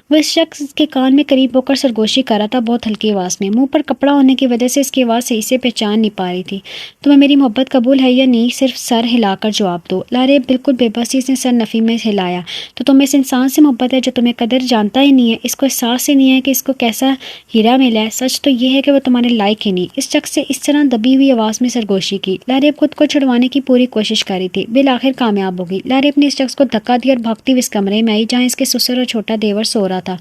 وہ اس شخص کے کان میں قریب ہو کر سرگوشی کر رہا تھا، بہت ہلکی آواز میں۔ منہ پر کپڑا ہونے کی وجہ سے اس کی آواز صحیح سے پہچان نہیں پا رہی تھی۔ تمہیں میری محبت قبول ہے یا نہیں، صرف سر ہلا کر جواب دو۔ لاریب بالکل بے بسی سے سر نفی میں ہلایا۔ تو تمہیں اس انسان سے محبت ہے جو تمہیں قدر جانتا ہی نہیں ہے، اس کو احساس ہی نہیں ہے کہ اس کو کیسا ہیرا ملا ہے۔ سچ تو یہ ہے کہ وہ تمہارے لائق ہی نہیں۔ اس شخص سے اس طرح دبی ہوئی آواز میں گوشی کی۔ لاریب خود کو چھڑوانے کی پوری کوشش کر رہی تھی، بالآخر کامیاب ہو گئی۔ لاریب نے اس شخص کو دھکا دیا اور بھاگتی ہوئی اس کمرے میں آئی جہاں اس کے سسر اور چھوٹا دیور سو رہا تھا۔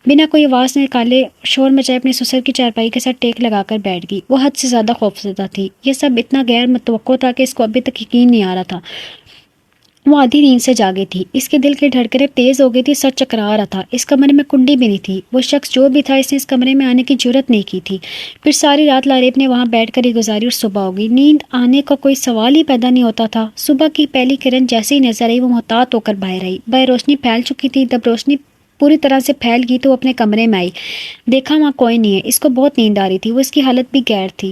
بنا کوئی آواز نکالے شور مچائے اپنے سسر کی چارپائی کے ساتھ ٹیک لگا کر بیٹھ گئی۔ وہ حد سے زیادہ خوفزدہ تھی، یہ سب اتنا غیر متوقع تھا کہ اس کو ابھی تک یقین نہیں آ رہا تھا۔ وہ آدھی نیند سے جاگی تھی، اس کے دل کی دھڑکنیں تیز ہو گئی تھی، سر چکرا رہا تھا۔ اس کمرے میں کنڈی بھی نہیں تھی، وہ شخص جو بھی تھا اس نے اس کمرے میں آنے کی جرت نہیں کی تھی۔ پھر ساری رات لاریب نے وہاں بیٹھ کر ہی گزاری اور صبح ہو گئی۔ نیند آنے کا کوئی سوال ہی پیدا نہیں ہوتا تھا۔ صبح کی پہلی کرن جیسے ہی نظر آئی وہ محتاط ہو کر باہر آئی۔ باہر روشنی پھیل چکی تھی، جب روشنی پوری طرح سے پھیل گئی تو وہ اپنے کمرے میں آئی، دیکھا وہاں کوئی نہیں ہے۔ اس کو بہت نیند آ رہی تھی، وہ اس کی حالت بھی غیر تھی۔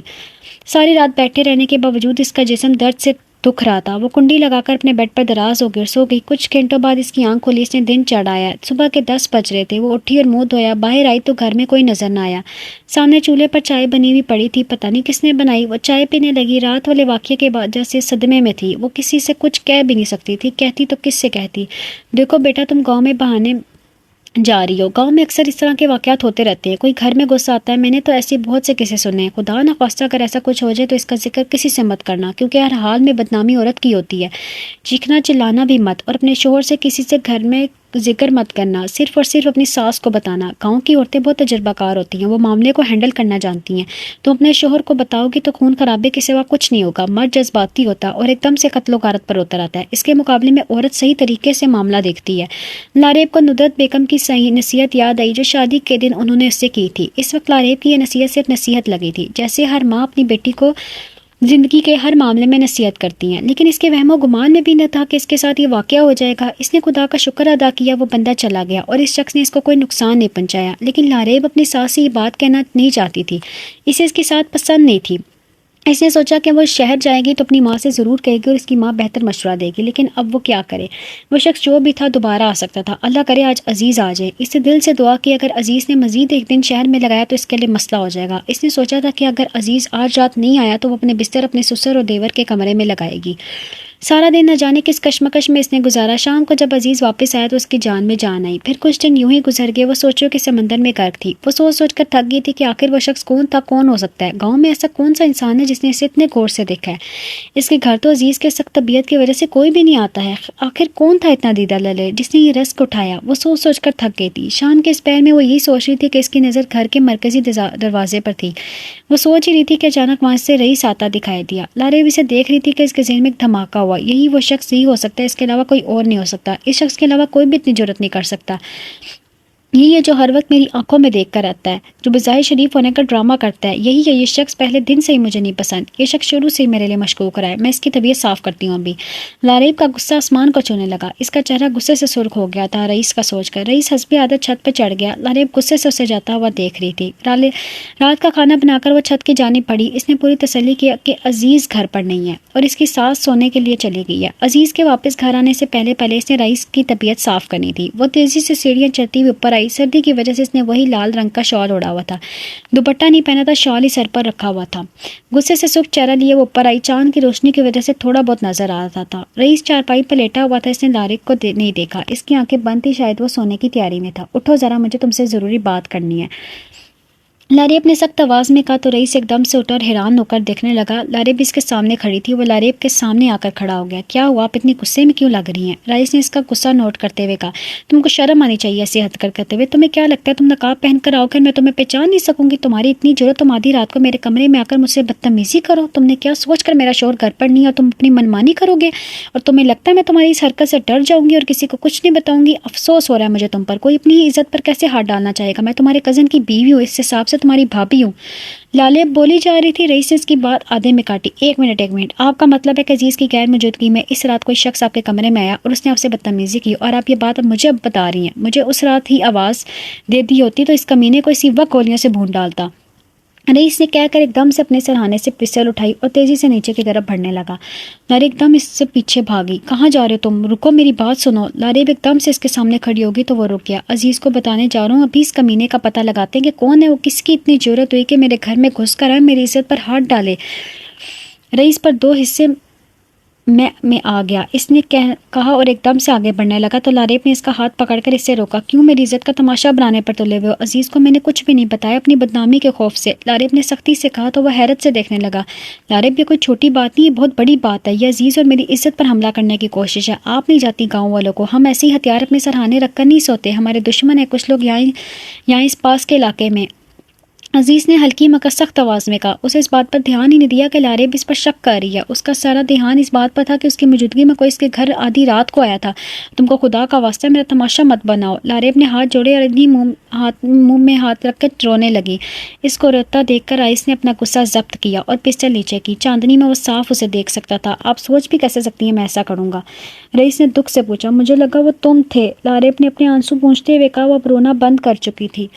ساری رات بیٹھے رہنے کے باوجود اس کا جسم درد سے دکھ رہا تھا۔ وہ کنڈی لگا کر اپنے بیڈ پر دراز ہو گئی اور سو گئی۔ کچھ گھنٹوں بعد اس کی آنکھ کھلی، اس نے دن چڑھایا۔ صبح کے 10 بج رہے تھے۔ وہ اٹھی اور منہ دھویا، باہر آئی تو گھر میں کوئی نظر نہ آیا۔ سامنے چولہے پر چائے بنی ہوئی پڑی تھی، پتہ نہیں کس نے بنائی۔ وہ چائے پینے لگی، رات والے واقعے کے بعد جیسے صدمے میں تھی۔ وہ کسی سے کچھ کہہ بھی نہیں سکتی تھی، کہتی تو کس سے کہتی۔ دیکھو بیٹا، تم گاؤں میں بہانے جا رہی ہو۔ گاؤں میں اکثر اس طرح کے واقعات ہوتے رہتے ہیں، کوئی گھر میں غصہ آتا ہے، میں نے تو ایسے بہت سے قصے سنے ہیں۔ خدا نہ خواستہ اگر ایسا کچھ ہو جائے تو اس کا ذکر کسی سے مت کرنا، کیونکہ ہر حال میں بدنامی عورت کی ہوتی ہے۔ چیخنا چلانا بھی مت، اور اپنے شوہر سے کسی سے گھر میں ذکر مت کرنا، صرف اور صرف اپنی ساس کو بتانا۔ گاؤں کی عورتیں بہت تجربہ کار ہوتی ہیں، وہ معاملے کو ہینڈل کرنا جانتی ہیں۔ تو اپنے شوہر کو بتاؤ گی تو خون خرابے کے سوا کچھ نہیں ہوگا۔ مرد جذباتی ہوتا اور ایک دم سے قتل و غارت پر اتر آتا ہے، اس کے مقابلے میں عورت صحیح طریقے سے معاملہ دیکھتی ہے۔ لاریب کو ندرت بیگم کی صحیح نصیحت یاد آئی جو شادی کے دن انہوں نے اس سے کی تھی۔ اس وقت لاریب کی یہ نصیحت صرف نصیحت لگی تھی، جیسے ہر ماں اپنی بیٹی کو زندگی کے ہر معاملے میں نصیحت کرتی ہیں، لیکن اس کے وہم و گمان میں بھی نہ تھا کہ اس کے ساتھ یہ واقعہ ہو جائے گا۔ اس نے خدا کا شکر ادا کیا وہ بندہ چلا گیا اور اس شخص نے اس کو کوئی نقصان نہیں پہنچایا، لیکن لاریب اپنی ساس سے یہ بات کہنا نہیں چاہتی تھی، اسے اس کے ساتھ پسند نہیں تھی۔ اس نے سوچا کہ وہ شہر جائے گی تو اپنی ماں سے ضرور کہے گی اور اس کی ماں بہتر مشورہ دے گی، لیکن اب وہ کیا کرے؟ وہ شخص جو بھی تھا دوبارہ آ سکتا تھا، اللہ کرے آج عزیز آ جائے۔ اس سے دل سے دعا کی اگر عزیز نے مزید ایک دن شہر میں لگایا تو اس کے لیے مسئلہ ہو جائے گا۔ اس نے سوچا تھا کہ اگر عزیز آج رات نہیں آیا تو وہ اپنے بستر اپنے سسر اور دیور کے کمرے میں لگائے گی۔ سارا دن نہ جانے کس کشمکش میں اس نے گزارا۔ شام کو جب عزیز واپس آیا تو اس کی جان میں جان آئی۔ پھر کچھ دن یوں ہی گزر گئے، وہ سوچو کہ سمندر میں غرق تھی۔ وہ سوچ سوچ کر تھک گئی تھی کہ آخر وہ شخص کون تھا، کون ہو سکتا ہے؟ گاؤں میں ایسا کون سا انسان ہے جس نے اسے اتنے غور سے دیکھا ہے؟ اس کے گھر تو عزیز کے سخت طبیعت کی وجہ سے کوئی بھی نہیں آتا ہے۔ آخر کون تھا اتنا دیدہ للے جس نے یہ رزق اٹھایا؟ وہ سوچ سوچ کر تھک گئی تھی۔ شام کے اس پہر میں وہ یہی سوچ رہی تھی کہ اس کی نظر گھر کے مرکزی دروازے پر تھی۔ وہ سوچ ہی رہی تھی کہ اچانک وہاں سے رئیس آتا دکھائی دیا۔ لاریب اسے دیکھ رہی تھی کہ اس کے ذہن میں ایک دھماکہ ہوا، یہی وہ شخص ہی ہو سکتا ہے، اس کے علاوہ کوئی اور نہیں ہو سکتا۔ اس شخص کے علاوہ کوئی بھی اتنی جرأت نہیں کر سکتا۔ یہی ہے جو ہر وقت میری آنکھوں میں دیکھ کر آتا ہے، جو بظاہر شریف ہونے کا ڈرامہ کرتا ہے۔ یہی ہے یہ شخص، پہلے دن سے ہی مجھے نہیں پسند۔ یہ شخص شروع سے ہی میرے لیے مشکوک رہا ہے، میں اس کی طبیعت صاف کرتی ہوں ابھی۔ لاریب کا غصہ آسمان کو چھونے لگا، اس کا چہرہ غصے سے سرخ ہو گیا تھا رئیس کا سوچ کر۔ رئیس حسب عادت چھت پہ چڑھ گیا۔ لاریب غصے سے اسے جاتا ہوا دیکھ رہی تھی۔ رات کا کھانا بنا کر وہ چھت کی جانب پڑی۔ اس نے پوری تسلی کی کہ عزیز گھر پر نہیں ہے اور اس کی ساس سونے کے لیے چلی گئی ہے۔ عزیز کے واپس گھر آنے سے پہلے اس نے رئیس کی طبیعت صاف کرنی تھی۔ وہ تیزی سے سیڑھیاں چڑھتی ہوئی اوپر آئی۔ سردی کی وجہ سے اس نے وہی لال رنگ کا شال اوڑھا ہوا تھا، دوپٹہ نہیں پہنا تھا، شال ہی سر پر رکھا ہوا تھا۔ غصے سے سرخ چہرہ لیے وہ اوپر آئی۔ چاند کی روشنی کی وجہ سے تھوڑا بہت نظر آ رہا تھا۔ رئیس چارپائی پر لیٹا ہوا تھا، اس نے لاریب کو نہیں دیکھا، اس کی آنکھیں بند تھی، شاید وہ سونے کی تیاری میں تھا۔ اٹھو ذرا، مجھے تم سے ضروری بات کرنی ہے، لاریب نے سخت آواز میں کہا تو رئیس ایک دم سے اٹھا اور حیران ہو کر دیکھنے لگا۔ لاریب اس کے سامنے کھڑی تھی۔ وہ لاریب کے سامنے آ کر کھڑا ہو گیا۔ کیا ہوا، آپ اتنی غصے میں کیوں لگ رہی ہیں؟ رئیس نے اس کا غصہ نوٹ کرتے ہوئے کہا، تم کو شرم آنی چاہیے ایسی حرکت کرتے ہوئے۔ تمہیں کیا لگتا ہے تم نقاب پہن کر آؤ گے میں تمہیں پہچان نہیں سکوں گی؟ تمہاری اتنی جرأت، تم آدھی رات کو میرے کمرے میں آ کر مجھ سے بدتمیزی کرو؟ تم نے کیا سوچ کر میرا شوہر گھر پر نہیں اور تم اپنی منمانی کرو گے؟ اور تمہیں لگتا ہے میں تمہاری اس حرکت سے ڈر جاؤں گی اور کسی کو کچھ نہیں بتاؤں گی؟ افسوس ہو رہا ہے مجھے تم پر، کوئی اپنی عزت پر کیسے ہاتھ ڈالنا چاہے گا؟ میں تمہارے کزن کی بیوی ہوں، اس حساب سے تمہاری بھابھی ہوں۔ لاریب بولی جا رہی تھی، رئیس نے اس کی بات آدھے میں کاٹی۔ ایک منٹ، آپ کا مطلب ہے کہ عزیز کی غیر موجودگی میں اس رات کوئی شخص آپ کے کمرے میں آیا اور اس نے آپ سے بدتمیزی کی اور آپ یہ بات مجھے اب بتا رہی ہیں؟ مجھے اس رات ہی آواز دے دی ہوتی تو اس کمینے کو اسی وقت گولیوں سے بھون ڈالتا، رئیس نے کہہ کر ایک دم سے اپنے سرہانے سے پستول اٹھائی اور تیزی سے نیچے کی طرف بڑھنے لگا۔ لاریب ایک دم اس سے پیچھے بھاگی۔ کہاں جا رہے ہو تم؟ رکو، میری بات سنو۔ لاریب ایک دم سے اس کے سامنے کھڑی ہوگی تو وہ رک گیا۔ عزیز کو بتانے جا رہا ہوں، ابھی اس کمینے کا پتہ لگاتے ہیں کہ کون ہے وہ، کس کی اتنی جرأت ہوئی کہ میرے گھر میں گھس کر آئے، میری عزت پر ہاتھ ڈالے۔ رئیس پر دو حصے میں آ گیا، اس نے کہا اور ایک دم سے آگے بڑھنے لگا تو لاریب نے اس کا ہاتھ پکڑ کر اسے روکا۔ کیوں میری عزت کا تماشا بنانے پر تلے ہوئے ہو؟ عزیز کو میں نے کچھ بھی نہیں بتایا، اپنی بدنامی کے خوف سے، لاریب نے سختی سے کہا تو وہ حیرت سے دیکھنے لگا۔ لاریب، یہ کوئی چھوٹی بات نہیں، یہ بہت بڑی بات ہے، یہ عزیز اور میری عزت پر حملہ کرنے کی کوشش ہے۔ آپ نہیں جاتی گاؤں والوں کو، ہم ایسے ہی ہتھیار اپنے سرہانے رکھ کر نہیں سوتے، ہمارے دشمن ہیں کچھ لوگ یہاں اس پاس کے علاقے میں۔ عزیز نے ہلکی مگر سخت آواز میں کہا۔ اسے اس بات پر دھیان ہی نہیں دیا کہ لاریب اس پر شک کر رہی ہے، اس کا سارا دھیان اس بات پر تھا کہ اس کی موجودگی میں کوئی اس کے گھر آدھی رات کو آیا تھا۔ تم کو خدا کا واسطہ میرا تماشا مت بناؤ۔ لاریب نے ہاتھ جوڑے اور منہ میں ہاتھ رکھ کر رونے لگی۔ اس کو روتا دیکھ کر رئیس نے اپنا غصہ ضبط کیا اور پسٹل نیچے کی۔ چاندنی میں وہ صاف اسے دیکھ سکتا تھا۔ آپ سوچ بھی کیسے سکتی ہیں میں ایسا کروں گا؟ رئیس نے دکھ سے پوچھا۔ مجھے لگا وہ تم تھے، لاریب نے اپنے آنسو پونچھتے ہوئے کہا۔ وہ اب رونا بند کر چکی تھی۔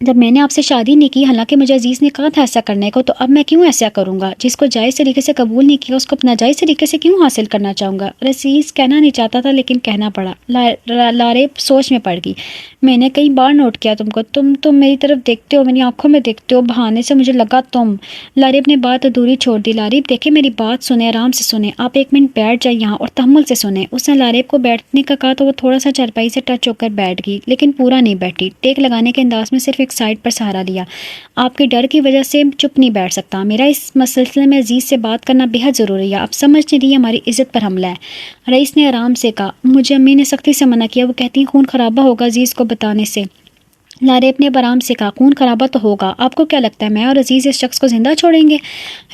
جب میں نے آپ سے شادی نہیں کی، حالانکہ مجھے عزیز نے کہا تھا ایسا کرنے کو، تو اب میں کیوں ایسا کروں گا؟ جس کو جائز طریقے سے قبول نہیں کیا اس کو اپنا جائز طریقے سے کیوں حاصل کرنا چاہوں گا؟ عزیز کہنا نہیں چاہتا تھا لیکن کہنا پڑا۔ لارب سوچ میں پڑ گئی۔ میں نے کئی بار نوٹ کیا تم کو، تم میری طرف دیکھتے ہو، میری آنکھوں میں دیکھتے ہو، بہانے سے مجھے لگا تم۔ لارب نے بات ادھوری چھوڑ دی۔ لارب دیکھیں میری بات سنیں، آرام سے سنیں، آپ 1 منٹ بیٹھ جائیں یہاں اور تحمل سے سنیں۔ اس نے لارب کو بیٹھنے کا کہا تو وہ تھوڑا سا چارپائی سے ٹچ ہو کر بیٹھ گئی، لیکن پورا نہیں بیٹھی۔ ٹیک لگانے کے انداز میں صرف ایک سائڈ پر سہارا لیا۔ آپ کے ڈر کی وجہ سے چپ نہیں بیٹھ سکتا، میرا اس سلسلے میں عزیز سے بات کرنا بے حد ضروری ہے، آپ سمجھ نہیں رہی ہماری عزت پر حملہ ہے۔ رئیس نے آرام سے کہا۔ مجھے امی نے سختی سے منع کیا، وہ کہتی ہیں خون خرابہ ہوگا عزیز کو بتانے سے۔ لارب نے آرام سے کہا خون خرابہ تو ہوگا، آپ کو کیا لگتا ہے میں اور عزیز اس شخص کو زندہ چھوڑیں گے؟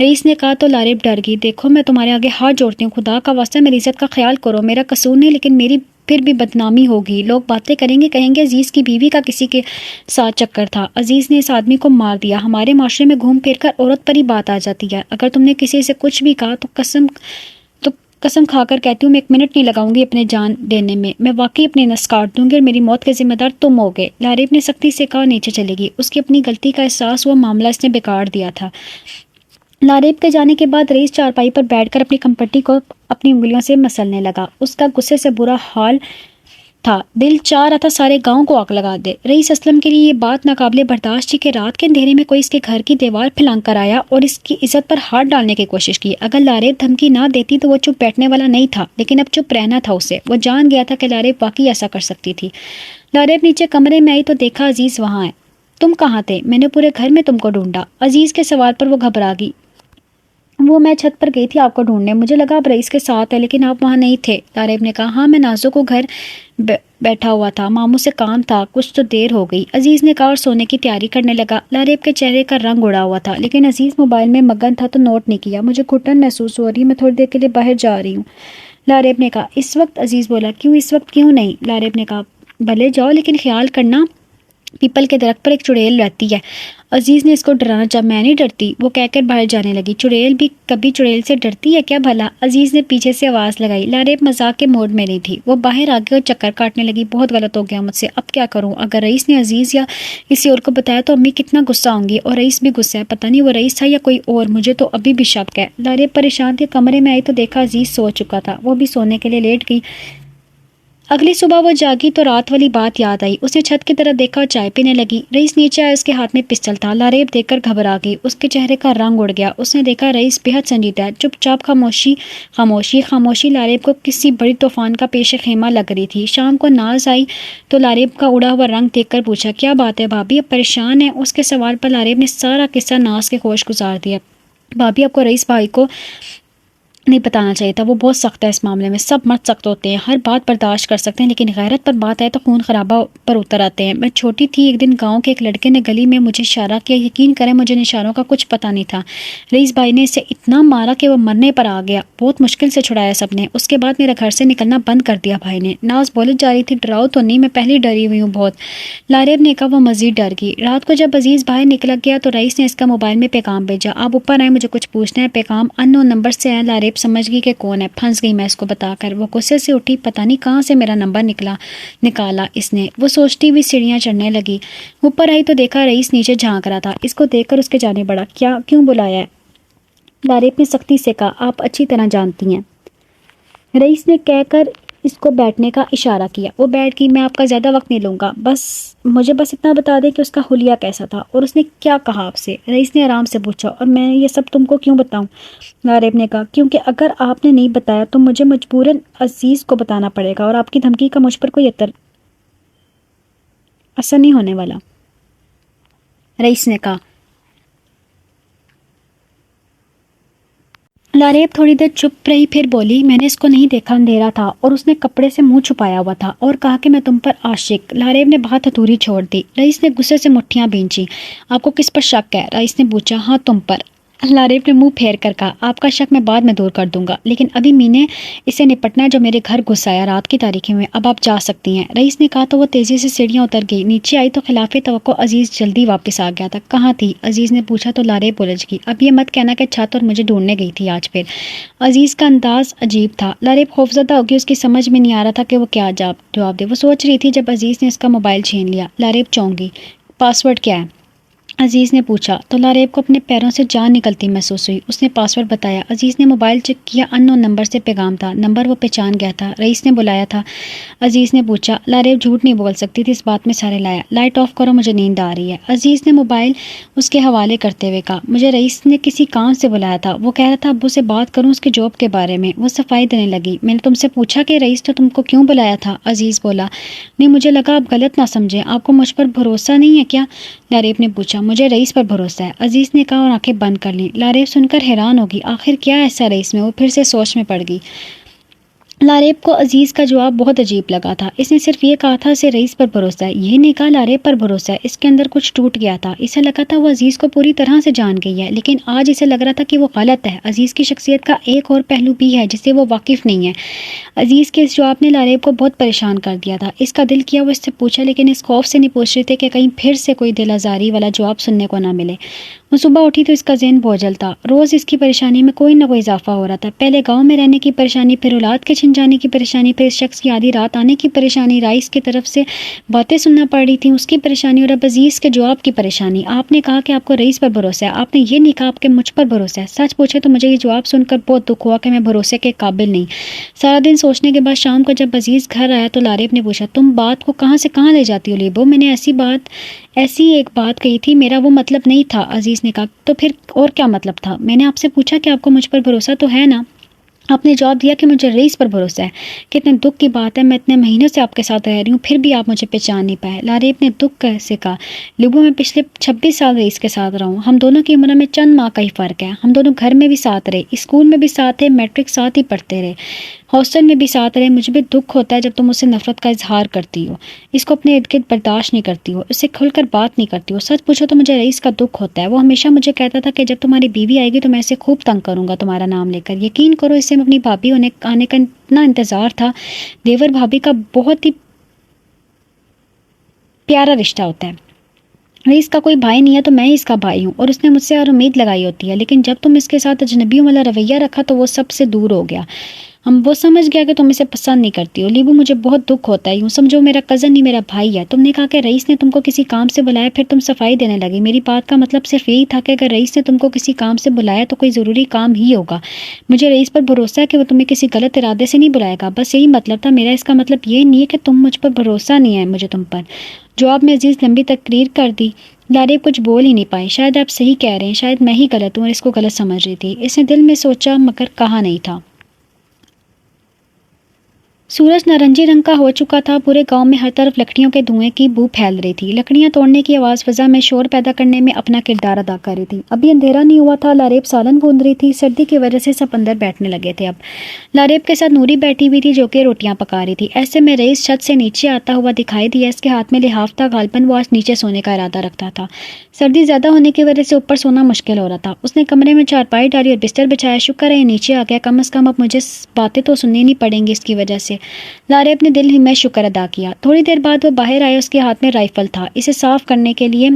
رئیس نے کہا تو لارب ڈر گئی۔ دیکھو میں تمہارے آگے ہاتھ جوڑتی ہوں، خدا کا واسطہ میری عزت کا خیال کرو، میرا قصور نہیں لیکن میری پھر بھی بدنامی ہوگی، لوگ باتیں کریں گے، کہیں گے عزیز کی بیوی کا کسی کے ساتھ چکر تھا، عزیز نے اس آدمی کو مار دیا۔ ہمارے معاشرے میں گھوم پھر کر عورت پر ہی بات آ جاتی ہے، اگر تم نے کسی سے کچھ بھی کہا تو قسم کھا کر کہتی ہوں میں 1 منٹ نہیں لگاؤں گی اپنے جان دینے میں واقعی اپنی نس کاٹ دوں گی اور میری موت کے ذمہ دار تم ہوگے۔ لارب نے سختی سے کہا نیچے چلے گی، اس کی اپنی غلطی کا احساس ہوا، معاملہ اس نے بگاڑ دیا تھا۔ لارب کے جانے کے بعد رئیس چارپائی پر بیٹھ کر اپنی کمپٹی کو اپنی انگلیوں سے مسلنے لگا۔ اس کا غصے سے برا حال تھا، دل چاہ رہا تھا سارے گاؤں کو آگ لگا دے۔ رئیس اسلم کے لیے یہ بات ناقابل برداشت تھی کہ رات کے اندھیرے میں کوئی اس کے گھر کی دیوار پھلانگ کر آیا اور اس کی عزت پر ہاتھ ڈالنے کی کوشش کی۔ اگر لارب دھمکی نہ دیتی تو وہ چپ بیٹھنے والا نہیں تھا، لیکن اب چپ رہنا تھا اسے۔ وہ جان گیا تھا کہ لارب واقعی ایسا کر سکتی تھی۔ لارب نیچے کمرے میں آئی تو دیکھا عزیز وہاں ہے۔ تم کہاں تھے؟ میں نے پورے گھر میں تم کو ڈھونڈا۔ عزیز کے سوال پر وہ گھبرا گئی۔ میں چھت پر گئی تھی آپ کو ڈھونڈنے، مجھے لگا آپ رئیس کے ساتھ ہے لیکن آپ وہاں نہیں تھے۔ لارب نے کہا ہاں میں نازو کو گھر بیٹھا ہوا تھا، ماموں سے کام تھا، کچھ تو دیر ہو گئی، عزیز نے کہا اور سونے کی تیاری کرنے لگا۔ لارب کے چہرے کا رنگ اڑا ہوا تھا لیکن عزیز موبائل میں مگن تھا تو نوٹ نہیں کیا۔ مجھے گھٹن محسوس ہو رہی ہے، میں تھوڑی دیر کے لیے باہر جا رہی ہوں۔ لارب نے کہا اس وقت؟ عزیز بولا کیوں اس وقت کیوں نہیں؟ لارب نے کہا بھلے جاؤ لیکن خیال کرنا پیپل کے درخت پر ایک چڑیل رہتی ہے۔ عزیز نے اس کو ڈرانا چاہا۔ میں نہیں ڈرتی، وہ کہہ کر باہر جانے لگی۔ چڑیل بھی کبھی چڑیل سے ڈرتی ہے کیا بھلا؟ عزیز نے پیچھے سے آواز لگائی۔ لارب مذاق کے موڈ میں نہیں تھی، وہ باہر آگے اور چکر کاٹنے لگی۔ بہت غلط ہو گیا مجھ سے، اب کیا کروں؟ اگر رئیس نے عزیز یا کسی اور کو بتایا تو امی کتنا غصہ ہوں گی، اور رئیس بھی غصہ ہے، پتہ نہیں وہ رئیس تھا یا کوئی اور، مجھے تو ابھی بھی شک ہے۔ لارب پریشان تھی، کمرے میں آئی تو دیکھا عزیز سو چکا تھا، وہ بھی سونے کے لیے لیٹ گئی۔ اگلی صبح وہ جاگی تو رات والی بات یاد آئی، اس نے چھت کی طرف دیکھا اور چائے پینے لگی۔ رئیس نیچے آیا، اس کے ہاتھ میں پسٹل تھا۔ لارب دیکھ کر گھبرا گئی، اس کے چہرے کا رنگ اڑ گیا۔ اس نے دیکھا رئیس بے حد سنجیدہ ہے، چپ چاپ خاموشی لارب کو کسی بڑی طوفان کا پیش خیمہ لگ رہی تھی۔ شام کو ناز آئی تو لارب کا اڑا ہوا رنگ دیکھ کر پوچھا کیا بات ہے بھابھی، اب پریشان ہے؟ اس کے سوال پر لارب نے سارا قصہ ناز کے خوش گزار دیا۔ بھابھی آپ کو رئیس بھائی کو نہیں بتانا چاہیے تھا، وہ بہت سخت ہے اس معاملے میں، سب مرد سخت ہوتے ہیں، ہر بات برداشت کر سکتے ہیں لیکن غیرت پر بات آئے تو خون خرابہ پر اتر آتے ہیں۔ میں چھوٹی تھی، ایک دن گاؤں کے ایک لڑکے نے گلی میں مجھے اشارہ کیا، یقین کریں مجھے اشاروں کا کچھ پتہ نہیں تھا۔ رئیس بھائی نے اسے اتنا مارا کہ وہ مرنے پر آ گیا، بہت مشکل سے چھڑایا سب نے، اس کے بعد میرا گھر سے نکلنا بند کر دیا بھائی نے۔ ناز بولے جا رہی تھی ڈراؤ تو نہیں، میں پہلے ڈری ہوئی ہوں بہت۔ لارب نے کہا، وہ مزید ڈر گئی۔ رات کو جب عزیز باہر نکلا گیا تو رئیس نے اس کا موبائل میں پیغام بھیجا، آپ اوپر آئے مجھے کچھ پوچھنا ہے، پیغام ان نون نمبر سے ہے۔ لارب سمجھ گئی کہ کون ہے، پھنس گئی میں اس کو بتا کر۔ وہ غصے سے اٹھی، پتہ نہیں کہاں سے میرا نمبر نکالا اس نے، وہ سوچتی ہوئی سیڑھیاں چڑھنے لگی۔ اوپر آئی تو دیکھا رئیس نیچے جھانک رہا تھا، اس کو دیکھ کر اس کے جانے بڑھا، کیوں بلایا ہے؟ لارب نے سختی سے کہا، آپ اچھی طرح جانتی ہیں۔ رئیس نے کہہ کر اس کو بیٹھنے کا اشارہ کیا، وہ بیٹھ گئی۔ میں آپ کا زیادہ وقت نہیں لوں گا، مجھے بس اتنا بتا دیں کہ اس کا حلیہ کیسا تھا اور اس نے کیا کہا آپ سے؟ رئیس نے آرام سے پوچھا، اور میں یہ سب تم کو کیوں بتاؤں؟ لارب نے کہا، کیونکہ اگر آپ نے نہیں بتایا تو مجھے مجبوراً عزیز کو بتانا پڑے گا اور آپ کی دھمکی کا مجھ پر کوئی اثر نہیں ہونے والا۔ رئیس نے کہا۔ لارب تھوڑی دیر چپ رہی، پھر بولی، میں نے اس کو نہیں دیکھا، اندھیرا تھا اور اس نے کپڑے سے منہ چھپایا ہوا تھا اور کہا کہ میں تم پر عاشق۔ لارب نے بات ادھوری چھوڑ دی۔ رئیس نے غصے سے مٹھیاں بھینچی۔ آپ کو کس پر شک ہے؟ رئیس نے پوچھا۔ ہاں تم پر۔ لارب نے منہ پھیر کر کہا، آپ کا شک میں بعد میں دور کر دوں گا، لیکن ابھی مینے اسے نپٹنا ہے جو میرے گھر گھس آیا رات کی تاریکی میں، اب آپ جا سکتی ہیں۔ رئیس نے کہا تو وہ تیزی سے سیڑھیاں اتر گئی، نیچے آئی تو خلاف توقع عزیز جلدی واپس آ گیا تھا۔ کہاں تھی؟ عزیز نے پوچھا تو لارب الجھ گئی۔ اب یہ مت کہنا کہ چھت اور مجھے ڈھونڈنے گئی تھی آج پھر۔ عزیز کا انداز عجیب تھا، لارب خوفزدہ ہوگی، اس کی سمجھ میں نہیں آ رہا تھا کہ وہ کیا جواب دے۔ وہ سوچ رہی تھی جب عزیز نے اس کا موبائل چھین لیا۔ لارب چونک گئی، پاسورڈ کیا ہے؟ عزیز نے پوچھا تو لاریب کو اپنے پیروں سے جان نکلتی محسوس ہوئی۔ اس نے پاسورڈ بتایا۔ عزیز نے موبائل چیک کیا، ان نون نمبر سے پیغام تھا۔ نمبر وہ پہچان گیا تھا، رئیس نے بلایا تھا۔ عزیز نے پوچھا۔ لاریب جھوٹ نہیں بول سکتی تھی، اس بات میں سارے لایا۔ لائٹ آف کرو، مجھے نیند آ رہی ہے۔ عزیز نے موبائل اس کے حوالے کرتے ہوئے کہا، مجھے رئیس نے کسی کام سے بلایا تھا، وہ کہہ رہا تھا ابو سے بات کروں اس کے جاب کے بارے میں۔ وہ صفائی دینے لگی۔ میں نے تم سے پوچھا کہ رئیس تو تم کو کیوں بلایا تھا؟ عزیز بولا، نہیں مجھے لگا آپ غلط نہ سمجھیں، آپ کو مجھ پر بھروسہ نہیں ہے کیا؟ لاریب نے پوچھا۔ مجھے رئیس پر بھروسہ ہے، عزیز نے کہا اور آنکھیں بند کر لیں۔ لاریب سن کر حیران ہوگی، آخر کیا ایسا رئیس میں؟ وہ پھر سے سوچ میں پڑ گئی۔ لاریب کو عزیز کا جواب بہت عجیب لگا تھا۔ اس نے صرف یہ کہا تھا اسے رئیس پر بھروسہ ہے، یہ نہیں کہا لاریب پر بھروسہ ہے۔ اس کے اندر کچھ ٹوٹ گیا تھا۔ اسے لگا تھا وہ عزیز کو پوری طرح سے جان گئی ہے، لیکن آج اسے لگ رہا تھا کہ وہ غلط ہے۔ عزیز کی شخصیت کا ایک اور پہلو بھی ہے جسے وہ واقف نہیں ہے۔ عزیز کے اس جواب نے لاریب کو بہت پریشان کر دیا تھا۔ اس کا دل کیا وہ اس سے پوچھا، لیکن اس خوف سے نہیں پوچھ رہے تھے کہ کہیں پھر سے کوئی دل آزاری والا جواب سننے کو نہ ملے۔ وہ صبح اٹھی تو اس کا ذہن بوجھل تھا۔ روز اس کی پریشانی میں کوئی نہ کوئی اضافہ ہو رہا تھا۔ پہلے گاؤں میں رہنے کی پریشانی، پھر اولاد کے چھن جانے کی پریشانی، پھر اس شخص کی آدھی رات آنے کی پریشانی، رئیس کی طرف سے باتیں سننا پڑ رہی تھیں اس کی پریشانی، اور اب عزیز کے جواب کی پریشانی۔ آپ نے کہا کہ آپ کو رئیس پر بھروسہ ہے، آپ نے یہ نہیں کہا آپ کے مجھ پر بھروسہ ہے۔ سچ پوچھے تو مجھے یہ جواب سن کر بہت دکھ ہوا کہ میں بھروسے کے قابل نہیں۔ سارا دن سوچنے کے بعد شام کو جب عزیز گھر آیا تو لاریب نے پوچھا، تم بات کو کہاں سے کہاں لے جاتی ہو لیبو؟ میں نے ایسی ایک بات کہی تھی، میرا وہ مطلب نہیں تھا۔ عزیز نے کہا، تو پھر اور کیا مطلب تھا؟ میں نے آپ سے پوچھا کہ آپ کو مجھ پر بھروسہ تو ہے نا؟ آپ نے جواب دیا کہ مجھے رئیس پر بھروسہ ہے۔ کتنے دکھ کی بات ہے، میں اتنے مہینوں سے آپ کے ساتھ رہ رہی ہوں، پھر بھی آپ مجھے پہچان نہیں پائے۔ لاریب نے دکھ سے کہا، لیبو میں پچھلے 26 سال رئیس کے ساتھ رہا ہوں، ہم دونوں کی عمر میں چند ماہ کا ہی فرق ہے، ہم دونوں گھر میں بھی ساتھ رہے، اسکول میں بھی ساتھ تھے، میٹرک ساتھ ہی پڑھتے رہے، ہاسٹل میں بھی ساتھ رہے۔ مجھے بھی دکھ ہوتا ہے جب تم اس سے نفرت کا اظہار کرتی ہو، اس کو اپنے ارد گرد برداشت نہیں کرتی ہو، اس سے کھل کر بات نہیں کرتی ہو۔ سچ پوچھو تو مجھے رئیس کا دکھ ہوتا ہے، وہ ہمیشہ مجھے کہتا تھا کہ جب تمہاری بیوی آئے گی تو میں اسے خوب تنگ کروں گا تمہارا نام لے کر۔ یقین کرو اس سے اپنی بھابھی آنے کا اتنا انتظار تھا۔ دیور بھابھی کا بہت ہی پیارا رشتہ ہوتا ہے۔ رئیس کا کوئی بھائی نہیں ہے تو میں ہی اس کا بھائی ہوں، اور اس نے مجھ سے اور امید لگائی ہوتی ہے، لیکن جب تم اس کے ساتھ اجنبیوں والا رویہ رکھا تو وہ سب سے دور ہو گیا۔ وہ سمجھ گیا کہ تم اسے پسند نہیں کرتی ہو۔ لیبو مجھے بہت دکھ ہوتا ہے، یوں سمجھو میرا کزن نہیں میرا بھائی ہے۔ تم نے کہا کہ رئیس نے تم کو کسی کام سے بلایا، پھر تم صفائی دینے لگی۔ میری بات کا مطلب صرف یہی تھا کہ اگر رئیس نے تم کو کسی کام سے بلایا تو کوئی ضروری کام ہی ہوگا۔ مجھے رئیس پر بھروسہ ہے کہ وہ تمہیں کسی غلط ارادے سے نہیں بلائے گا، بس یہی مطلب تھا میرا۔ اس کا مطلب یہ نہیں ہے کہ تم مجھ پر بھروسہ نہیں ہے مجھے تم پر۔ جواب میں عزیز لمبی تقریر کر دی۔ لاریب کچھ بول ہی نہیں پائی۔ شاید آپ صحیح کہہ رہے ہیں، شاید میں ہی غلط ہوں اور اس کو غلط سمجھ رہی تھی۔ اس نے دل میں سوچا مگر کہا نہیں تھا۔ سورج نارنجی رنگ کا ہو چکا تھا، پورے گاؤں میں ہر طرف لکڑیوں کے دھوئیں کی بو پھیل رہی تھی۔ لکڑیاں توڑنے کی آواز فضا میں شور پیدا کرنے میں اپنا کردار ادا کر رہی تھی۔ ابھی اندھیرا نہیں ہوا تھا، لاریب سالن بھون رہی تھی، سردی کی وجہ سے سب اندر بیٹھنے لگے تھے۔ اب لاریب کے ساتھ نوری بیٹھی ہوئی تھی جو کہ روٹیاں پکا رہی تھی۔ ایسے میں رئیس چھت سے نیچے آتا ہوا دکھائی دیا، اس کے ہاتھ میں لحاف تھا، غالباً وہ آج نیچے سونے کا ارادہ رکھتا تھا۔ سردی زیادہ ہونے کی وجہ سے اوپر سونا مشکل ہو رہا تھا۔ اس نے کمرے میں چارپائی ڈالی اور بستر بچھایا۔ شکر ہے یہ نیچے آ گیا، کم از کم اب مجھے باتیں تو سننی نہیں پڑیں گی اس کی وجہ سے۔ لاریب نے دل ہی میں شکر ادا کیا۔ تھوڑی دیر بعد وہ باہر آیا، اس کے ہاتھ میں رائفل تھا، اسے صاف کرنے کے لیے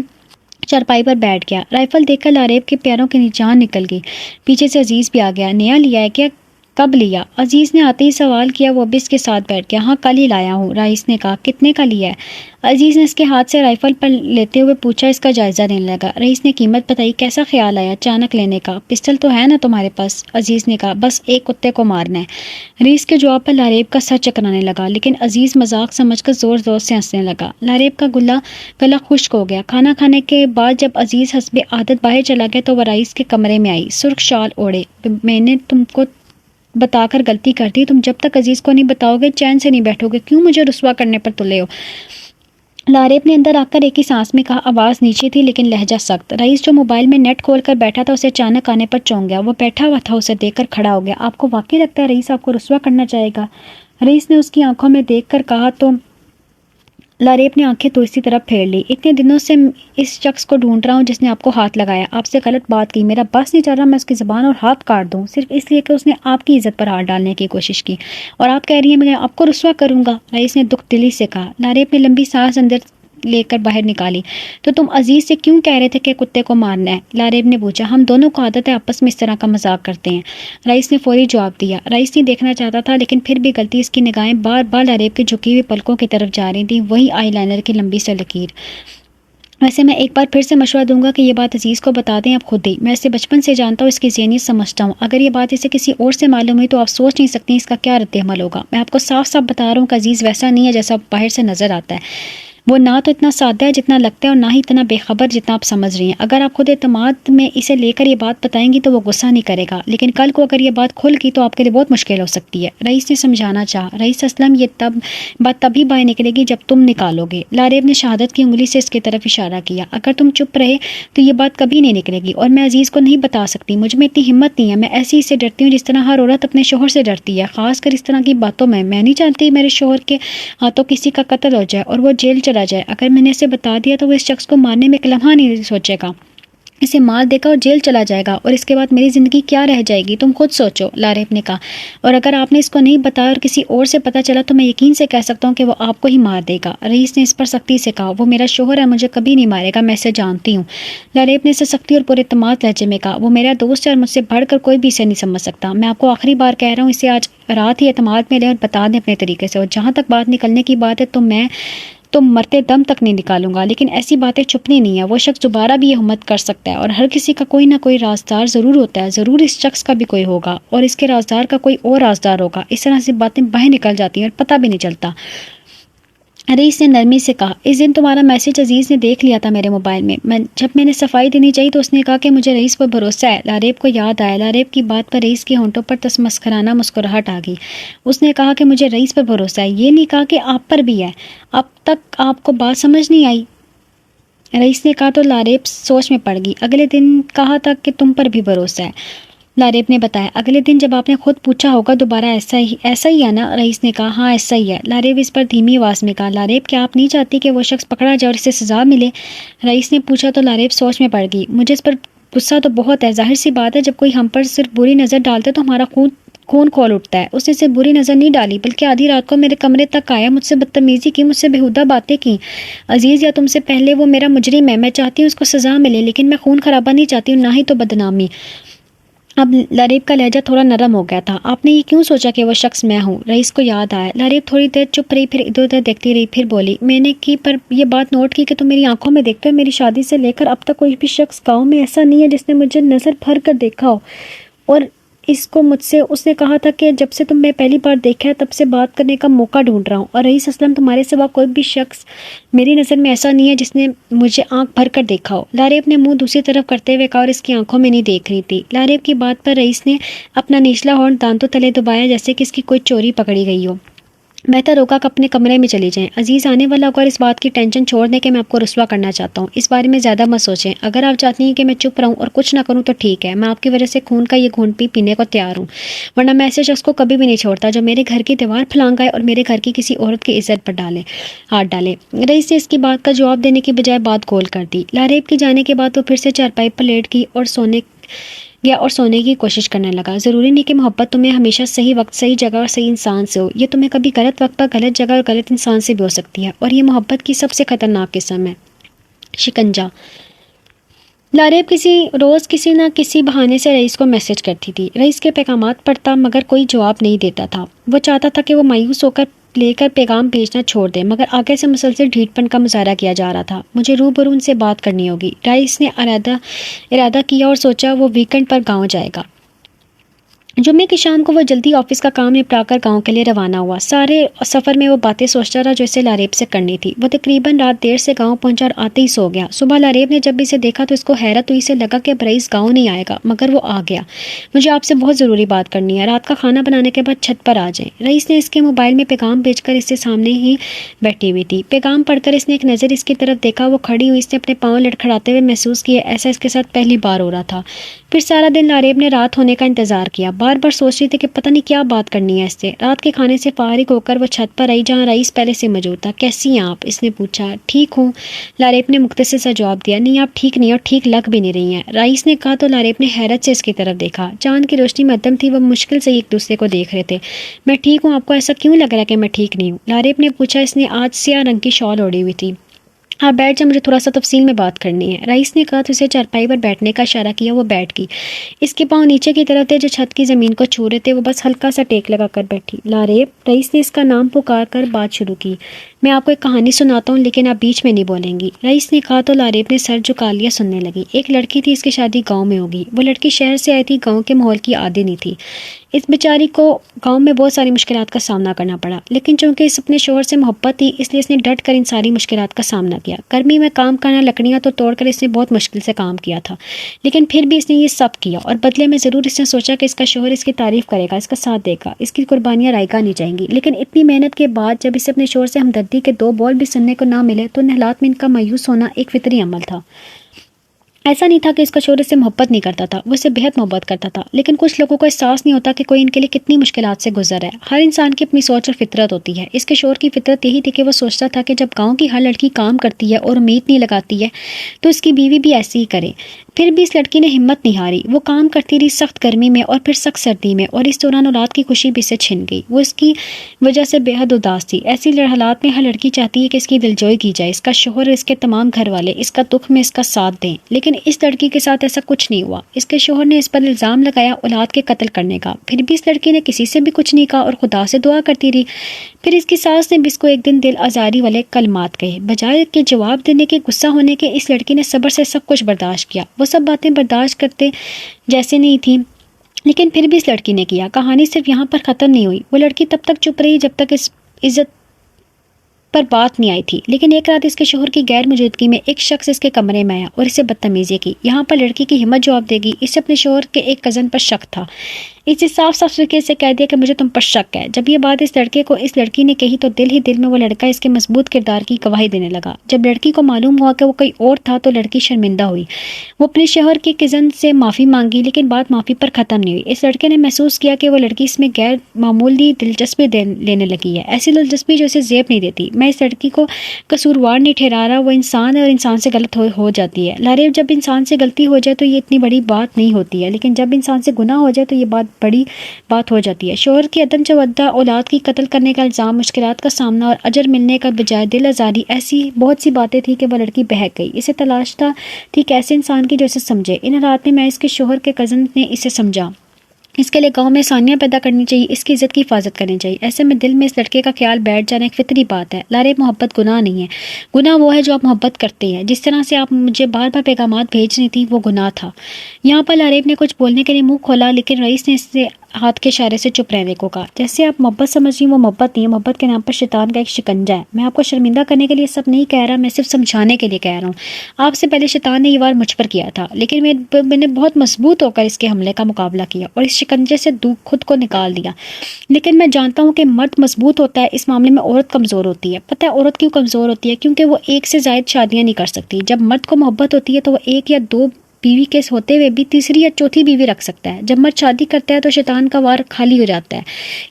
چارپائی پر بیٹھ گیا۔ رائفل دیکھ کر لاریب کے پیروں کی جان نکل گئی۔ پیچھے سے عزیز بھی آ گیا۔ نیا لیا ہے کیا؟ کب لیا؟ عزیز نے آتے ہی سوال کیا۔ وہ اب اس کے ساتھ بیٹھ گیا۔ ہاں کل ہی لایا ہوں، رئیس نے کہا۔ کتنے کا لیا ہے؟ عزیز نے اس کے ہاتھ سے رائفل پر لیتے ہوئے پوچھا۔ اس کا جائزہ دینے لگا۔ رئیس نے قیمت بتائی۔ کیسا خیال آیا اچانک لینے کا؟ پسٹل تو ہے نا تمہارے پاس؟ عزیز نے کہا۔ بس ایک کتے کو مارنا ہے۔ رئیس کے جواب پر لاریب کا سر چکرانے لگا، لیکن عزیز مذاق سمجھ کر زور زور سے ہنسنے لگا۔ لاریب کا گلا خشک ہو گیا۔ کھانا کھانے کے بعد جب عزیز حسب عادت باہر چلا گیا تو وہ رئیس کے کمرے میں آئی، سرخ شال اوڑھے۔ میں نے تم کو بتا کر غلطی کر دی، تم جب تک عزیز کو نہیں بتاؤ گے چین سے نہیں بیٹھو گے، کیوں مجھے رسوا کرنے پر تلے ہو؟ لاریب نے اندر آ کر ایک ہی سانس میں کہا۔ آواز نیچے تھی لیکن لہجہ سخت۔ رئیس جو موبائل میں نیٹ کھول کر بیٹھا تھا اسے اچانک آنے پر چونک گیا۔ وہ بیٹھا ہوا تھا، اسے دیکھ کر کھڑا ہو گیا۔ آپ کو واقعی لگتا ہے رئیس آپ کو رسوا کرنا چاہے گا؟ رئیس نے اس کی آنکھوں میں دیکھ کر کہا تو لاریب نے آنکھیں تو اسی طرف پھیر لی۔ اتنے دنوں سے اس شخص کو ڈھونڈ رہا ہوں جس نے آپ کو ہاتھ لگایا، آپ سے غلط بات کی، میرا بس نہیں چل رہا میں اس کی زبان اور ہاتھ کاٹ دوں، صرف اس لیے کہ اس نے آپ کی عزت پر ہاتھ ڈالنے کی کوشش کی، اور آپ کہہ رہی ہیں میں آپ کو رسوا کروں گا؟ رئیس نے دکھ دلی سے کہا۔ لاریب نے لمبی سانس اندر لے کر باہر نکالی۔ تو تم عزیز سے کیوں کہہ رہے تھے کہ کتے کو مارنا ہے؟ لاریب نے پوچھا۔ ہم دونوں کو عادت ہے آپس میں اس طرح کا مذاق کرتے ہیں، رئیس نے فوری جواب دیا۔ رئیس نہیں دیکھنا چاہتا تھا لیکن پھر بھی غلطی، اس کی نگاہیں بار بار لاریب کی جھکی ہوئی پلکوں کی طرف جا رہی تھیں، وہی آئی لائنر کی لمبی سی لکیر۔ ویسے میں ایک بار پھر سے مشورہ دوں گا کہ یہ بات عزیز کو بتا دیں آپ خود ہی. میں اسے بچپن سے جانتا ہوں، اس کی ذہنیت سمجھتا ہوں. اگر یہ بات اسے کسی اور سے معلوم ہوئی تو آپ سوچ نہیں سکتی اس کا کیا رد عمل ہوگا. میں آپ کو صاف صاف بتا رہا ہوں کہ عزیز ویسا نہیں ہے جیسا باہر سے نظر آتا ہے. وہ نہ تو اتنا سادہ ہے جتنا لگتا ہے اور نہ ہی اتنا بے خبر جتنا آپ سمجھ رہی ہیں. اگر آپ خود اعتماد میں اسے لے کر یہ بات بتائیں گی تو وہ غصہ نہیں کرے گا، لیکن کل کو اگر یہ بات کھل گئی تو آپ کے لیے بہت مشکل ہو سکتی ہے. رئیس نے سمجھانا چاہا. رئیس اسلم یہ بات تبھی باہر نکلے گی جب تم نکالو گے. لاریب نے شہادت کی انگلی سے اس کی طرف اشارہ کیا. اگر تم چپ رہے تو یہ بات کبھی نہیں نکلے گی، اور میں عزیز کو نہیں بتا سکتی. مجھ میں اتنی ہمت نہیں ہے. میں ایسی اس سے ڈرتی ہوں جس طرح ہر عورت اپنے شوہر سے ڈرتی ہے، خاص کر اس طرح کی باتوں میں. میں نہیں چاہتی میرے شوہر کے ہاتھوں کسی کا قتل ہو جائے اور وہ جیل چلا جائے. اگر میں نے اسے بتا دیا تو وہ اس شخص کو مارنے میں ایک لمحہ نہیں سوچے گا. اسے مار دے گا اور جیل چلا جائے گا، اور اس کے بعد میری زندگی کیا رہ جائے گی؟ تم خود سوچو، لاریب نے کہا. اور اگر آپ نے اس کو نہیں بتایا اور کسی اور سے پتہ چلا تو میں یقین سے کہہ سکتا ہوں کہ وہ آپ کو ہی مار دے گا. رئیس نے اس پر سختی سے کہا. وہ میرا شوہر ہے، مجھے کبھی نہیں مارے گا، میں اسے جانتی ہوں. لاریب نے اسے سختی اور پورے اعتماد لہجے میں کہا. وہ میرا دوست ہے اور مجھ سے بڑھ کر کوئی بھی اسے نہیں سمجھ سکتا. میں آپ کو آخری بار کہہ رہا ہوں، اسے آج رات ہی اعتماد میں لیں اور بتا دیں اپنے طریقے سے. اور جہاں تک بات نکلنے کی بات ہے تو مرتے دم تک نہیں نکالوں گا. لیکن ایسی باتیں چھپنی نہیں ہے. وہ شخص دوبارہ بھی یہ ہمت کر سکتا ہے، اور ہر کسی کا کوئی نہ کوئی رازدار ضرور ہوتا ہے. ضرور اس شخص کا بھی کوئی ہوگا اور اس کے رازدار کا کوئی اور رازدار ہوگا. اس طرح سے باتیں باہر نکل جاتی ہیں اور پتہ بھی نہیں چلتا. رئیس نے نرمی سے کہا. اس دن تمہارا میسج عزیز نے دیکھ لیا تھا میرے موبائل میں. جب میں نے صفائی دینی چاہی تو اس نے کہا کہ مجھے رئیس پر بھروسہ ہے. لاریب کو یاد آیا. لاریب کی بات پر رئیس کے ہونٹوں پر تمسخرانہ مسکراہٹ آ گئی. اس نے کہا کہ مجھے رئیس پر بھروسہ ہے، یہ نہیں کہا کہ آپ پر بھی ہے. اب تک آپ کو بات سمجھ نہیں آئی؟ رئیس نے کہا تو لاریب سوچ میں پڑ گئی. اگلے دن کہا تھا کہ تم پر بھی بھروسہ ہے، لاریب نے بتایا. اگلے دن جب آپ نے خود پوچھا ہوگا دوبارہ ایسا ہی ہے نا؟ رئیس نے کہا. ہاں ایسا ہی ہے. لاریب اس پر دھیمی آواز میں کہا. لاریب کیا آپ نہیں چاہتی کہ وہ شخص پکڑا جائے اور اسے سزا ملے؟ رئیس نے پوچھا تو لاریب سوچ میں پڑ گئی. مجھے اس پر غصہ تو بہت ہے. ظاہر سی بات ہے، جب کوئی ہم پر صرف بری نظر ڈالتا ہے تو ہمارا خون کھول اٹھتا ہے. اس نے صرف بری نظر نہیں ڈالی بلکہ آدھی رات کو میرے کمرے تک آیا، مجھ سے بدتمیزی کی، مجھ سے بےہودہ باتیں کی. عزیز یا تم سے پہلے وہ میرا مجرم ہے. میں چاہتی ہوں اس کو سزا ملے، لیکن میں خون خرابہ نہیں چاہتی ہوں، نہ ہی تو بدنامی. اب لاریب کا لہجہ تھوڑا نرم ہو گیا تھا. آپ نے یہ کیوں سوچا کہ وہ شخص میں ہوں؟ رئیس کو یاد آیا. لاریب تھوڑی دیر چپ رہی، پھر ادھر ادھر دیکھتی رہی، پھر بولی. میں نے پر یہ بات نوٹ کی کہ تم میری آنکھوں میں دیکھتے ہو. میری شادی سے لے کر اب تک کوئی بھی شخص گاؤں میں ایسا نہیں ہے جس نے مجھے نظر بھر کر دیکھا ہو، اور اس کو مجھ سے اس نے کہا تھا کہ جب سے تم میں پہلی بار دیکھا ہے تب سے بات کرنے کا موقع ڈھونڈ رہا ہوں. اور رئیس اسلم تمہارے سوا کوئی بھی شخص میری نظر میں ایسا نہیں ہے جس نے مجھے آنکھ بھر کر دیکھا ہو. لاریب نے منہ دوسری طرف کرتے ہوئے کہا اور اس کی آنکھوں میں نہیں دیکھ رہی تھی. لاریب کی بات پر رئیس نے اپنا نچلا ہونٹ دانتوں تلے دبایا جیسے کہ اس کی کوئی چوری پکڑی گئی ہو. بہتر ہوگا کہ اپنے کمرے میں چلی جائیں. عزیز آنے والا ہوگا اور اس بات کی ٹینشن چھوڑ دیں کہ میں آپ کو رسوا کرنا چاہتا ہوں. اس بارے میں زیادہ مت سوچیں. اگر آپ چاہتی ہیں کہ میں چپ رہوں اور کچھ نہ کروں تو ٹھیک ہے. میں آپ کی وجہ سے خون کا یہ گھونٹ بھی پینے کو تیار ہوں، ورنہ میں ایسے شخص کو کبھی بھی نہیں چھوڑتا جو میرے گھر کی دیوار پھلانگائے اور میرے گھر کی کسی عورت کی عزت پر ہاتھ ڈالے. رئیس نے اس کی بات کا جواب دینے کی بجائے بات گول کر دی. لاریب کے جانے کے بعد وہ پھر سے چارپائی پر لیٹ گئی اور سونے کی کوشش کرنے لگا. ضروری نہیں کہ محبت تمہیں ہمیشہ صحیح وقت، صحیح جگہ اور صحیح انسان سے ہو. یہ تمہیں کبھی غلط وقت پر غلط جگہ اور غلط انسان سے بھی ہو سکتی ہے، اور یہ محبت کی سب سے خطرناک قسم ہے، شکنجہ. لاریب روز کسی نہ کسی بہانے سے رئیس کو میسج کرتی تھی. رئیس کے پیغامات پڑھتا مگر کوئی جواب نہیں دیتا تھا. وہ چاہتا تھا کہ وہ مایوس ہو کر لے کر پیغام بھیجنا چھوڑ دے، مگر آگے سے مسلسل ڈھیٹ پن کا مظاہرہ کیا جا رہا تھا. مجھے روبرو ان سے بات کرنی ہوگی. رئیس نے ارادہ کیا اور سوچا وہ ویکنڈ پر گاؤں جائے گا. جمعے کی شام کو وہ جلدی آفس کا کام نپٹا کر گاؤں کے لیے روانہ ہوا. سارے سفر میں وہ باتیں سوچتا رہا جو اسے لاریب سے کرنی تھی. وہ تقریباً رات دیر سے گاؤں پہنچا اور آتے ہی سو گیا. صبح لاریب نے جب اسے دیکھا تو اس کو حیرت ہوئی. اسے لگا کہ اب رئیس گاؤں نہیں آئے گا، مگر وہ آ گیا. مجھے آپ سے بہت ضروری بات کرنی ہے. رات کا کھانا بنانے کے بعد چھت پر آ جائیں. رئیس نے اس کے موبائل میں پیغام بھیج کر اس سے سامنے ہی بیٹھی ہوئی تھی. پیغام پڑھ کر اس نے ایک نظر اس کی طرف دیکھا. وہ کھڑی ہوئی. اس نے اپنے پاؤں لڑکھڑاتے ہوئے محسوس کیا ایسا اس کے ساتھ پہلی بار ہو رہا تھا. پھر سارا دن لاریب نے رات ہونے کا انتظار کیا. بار بار سوچ رہی تھی کہ پتہ نہیں کیا بات کرنی ہے اس سے. رات کے کھانے سے فارغ ہو کر وہ چھت پر آئی جہاں رئیس پہلے سے موجود تھا. کیسی ہیں آپ؟ اس نے پوچھا. ٹھیک ہوں، لاریب نے مختصر سا جواب دیا. نہیں آپ ٹھیک نہیں اور ٹھیک لگ بھی نہیں رہی ہیں، رئیس نے کہا تو لاریب نے حیرت سے اس کی طرف دیکھا. چاند کی روشنی مدھم تھی. وہ مشکل سے ایک دوسرے کو دیکھ رہے تھے. میں ٹھیک ہوں، آپ کو ایسا کیوں لگ رہا ہے کہ میں ٹھیک نہیں ہوں؟ لاریب نے پوچھا. اس نے آج سیاہ رنگ کی شال اوڑھی ہوئی تھی. آپ بیٹھ جائیں، مجھے تھوڑا سا تفصیل میں بات کرنی ہے. رئیس نے کہا تو اسے چارپائی پر بیٹھنے کا اشارہ کیا. وہ بیٹھ گئی. اس کے پاؤں نیچے کی طرف تھے جو چھت کی زمین کو چھو رہے تھے. وہ بس ہلکا سا ٹیک لگا کر بیٹھی. لاریب، رئیس نے اس کا نام پکار کر بات شروع کی. میں آپ کو ایک کہانی سناتا ہوں لیکن آپ بیچ میں نہیں بولیں گی، رئیس نے کہا تو لاریب نے سر جھکا لیا، سننے لگی۔ ایک لڑکی تھی، اس کی شادی گاؤں میں ہوگی۔ وہ لڑکی شہر سے آئی تھی، گاؤں کے ماحول کی عادی نہیں تھی۔ اس بیچاری کو گاؤں میں بہت ساری مشکلات کا سامنا کرنا پڑا، لیکن چونکہ اس اپنے شوہر سے محبت تھی اس لیے اس نے ڈٹ کر ان ساری مشکلات کا سامنا کیا۔ گرمی میں کام کرنا، لکڑیاں تو توڑ کر اس نے بہت مشکل سے کام کیا تھا، لیکن پھر بھی اس نے یہ سب کیا، اور بدلے میں ضرور اس نے سوچا کہ اس کا شوہر اس کی تعریف کرے گا، اس کا ساتھ دے گا، اس کی قربانیاں رائگاں نہیں جائیں گی۔ لیکن اتنی محنت کے بعد جب اسے اپنے شوہر سے ہمدردی کے دو بول بھی سننے کو نہ ملے تو ان حالات میں ان کا مایوس ہونا ایک فطری عمل تھا۔ ایسا نہیں تھا کہ اس کا شوہر سے محبت نہیں کرتا تھا، وہ اسے بہت محبت کرتا تھا، لیکن کچھ لوگوں کو احساس نہیں ہوتا کہ کوئی ان کے لیے کتنی مشکلات سے گزر ہے۔ ہر انسان کی اپنی سوچ اور فطرت ہوتی ہے۔ اس کے شوہر کی فطرت یہی تھی کہ وہ سوچتا تھا کہ جب گاؤں کی ہر لڑکی کام کرتی ہے اور امید نہیں لگاتی ہے تو اس کی بیوی بھی ایسے ہی کرے۔ پھر بھی اس لڑکی نے ہمت نہیں ہاری، وہ کام کرتی رہی سخت گرمی میں اور پھر سخت سردی میں، اور اس دوران اولاد کی خوشی بھی سے چھن گئی۔ وہ اس کی وجہ سے بے حد اداس تھی۔ ایسی حالات میں ہر لڑکی چاہتی ہے کہ اس کی دلجوئی کی جائے، اس کا شوہر، اس کے تمام گھر والے اس کا دکھ میں اس کا ساتھ دیں، لیکن اس لڑکی کے ساتھ ایسا کچھ نہیں ہوا۔ اس کے شوہر نے اس پر الزام لگایا اولاد کے قتل کرنے کا، پھر بھی اس لڑکی نے کسی سے بھی کچھ نہیں کہا اور خدا سے دعا کرتی رہی۔ پھر اس کی ساس نے بھی اس کو ایک دن دل آزاری والے کلمات کہے، بجائے کہ جواب دینے کے، غصہ ہونے کے، اس لڑکی نے صبر سے سب کچھ برداشت کیا۔ وہ سب باتیں برداشت کرتے جیسے نہیں تھیں، لیکن پھر بھی اس لڑکی نے کیا۔ کہانی صرف یہاں پر ختم نہیں ہوئی۔ وہ لڑکی تب تک چپ رہی جب تک اس عزت پر بات نہیں آئی تھی، لیکن ایک رات اس کے شوہر کی غیر موجودگی میں ایک شخص اس کے کمرے میں آیا اور اسے بدتمیزی کی۔ یہاں پر لڑکی کی ہمت جواب دے گی، اسے اپنے شوہر کے ایک کزن پر شک تھا۔ اسے صاف صاف طریقے سے کہہ دیا کہ مجھے تم پر شک ہے۔ جب یہ بات اس لڑکے کو اس لڑکی نے کہی تو دل ہی دل میں وہ لڑکا اس کے مضبوط کردار کی گواہی دینے لگا۔ جب لڑکی کو معلوم ہوا کہ وہ کوئی اور تھا تو لڑکی شرمندہ ہوئی۔ وہ اپنے شوہر کے کزن سے معافی مانگی، لیکن بات معافی پر ختم نہیں ہوئی۔ اس لڑکے نے محسوس کیا کہ وہ لڑکی اس میں غیر معمولی دلچسپی لینے لگی ہے، ایسی دلچسپی جو اسے زیب نہیں دیتی۔ میں اس لڑکی کو قصوروار نہیں ٹھہرا رہا، وہ انسان ہے اور انسان سے غلط ہو جاتی ہے۔ لاریب، جب انسان سے غلطی ہو جائے تو یہ اتنی بڑی بات نہیں ہوتی ہے، لیکن جب انسان سے گناہ ہو جائے تو یہ بڑی بات ہو جاتی ہے۔ شوہر کی عدم توجہ، اولاد کی قتل کرنے کا الزام، مشکلات کا سامنا اور اجر ملنے کا بجائے دل آزاری، ایسی بہت سی باتیں تھیں کہ وہ لڑکی بہک گئی۔ اسے تلاش تھی کہ ایسے انسان کی جو اسے سمجھے۔ ان حالات میں اس کے شوہر کے کزن نے اسے سمجھا، اس کے لیے گاؤں میں آسانیاں پیدا کرنی چاہیے، اس کی عزت کی حفاظت کرنی چاہیے۔ ایسے میں دل میں اس لڑکے کا خیال بیٹھ جانا ایک فطری بات ہے۔ لاریب، محبت گناہ نہیں ہے، گناہ وہ ہے جو آپ محبت کرتے ہیں۔ جس طرح سے آپ مجھے بار بار پیغامات بھیج رہی تھی وہ گناہ تھا۔ یہاں پر لاریب نے کچھ بولنے کے لیے منہ کھولا، لیکن رئیس نے اس سے ہاتھ کے اشارے سے چپ رہنے کو کہا۔ جیسے آپ محبت سمجھ رہی ہیں وہ محبت نہیں ہے، محبت کے نام پر شیطان کا ایک شکنجہ ہے۔ میں آپ کو شرمندہ کرنے کے لیے سب نہیں کہہ رہا، میں صرف سمجھانے کے لیے کہہ رہا ہوں۔ آپ سے پہلے شیطان نے یہ وار مجھ پر کیا تھا، لیکن میں نے بہت مضبوط ہو کر اس کے حملے کا مقابلہ کیا اور اس شکنجے سے خود کو نکال دیا۔ لیکن میں جانتا ہوں کہ مرد مضبوط ہوتا ہے، اس معاملے میں عورت کمزور ہوتی ہے۔ پتہ ہے عورت کیوں کمزور ہوتی ہے؟ کیونکہ وہ ایک سے زائد شادیاں نہیں کر سکتی۔ جب مرد کو محبت ہوتی ہے تو وہ ایک یا دو بیوی کے ہوتے ہوئے بھی تیسری یا چوتھی بیوی رکھ سکتا ہے۔ جب مرد شادی کرتا ہے تو شیطان کا وار خالی ہو جاتا ہے،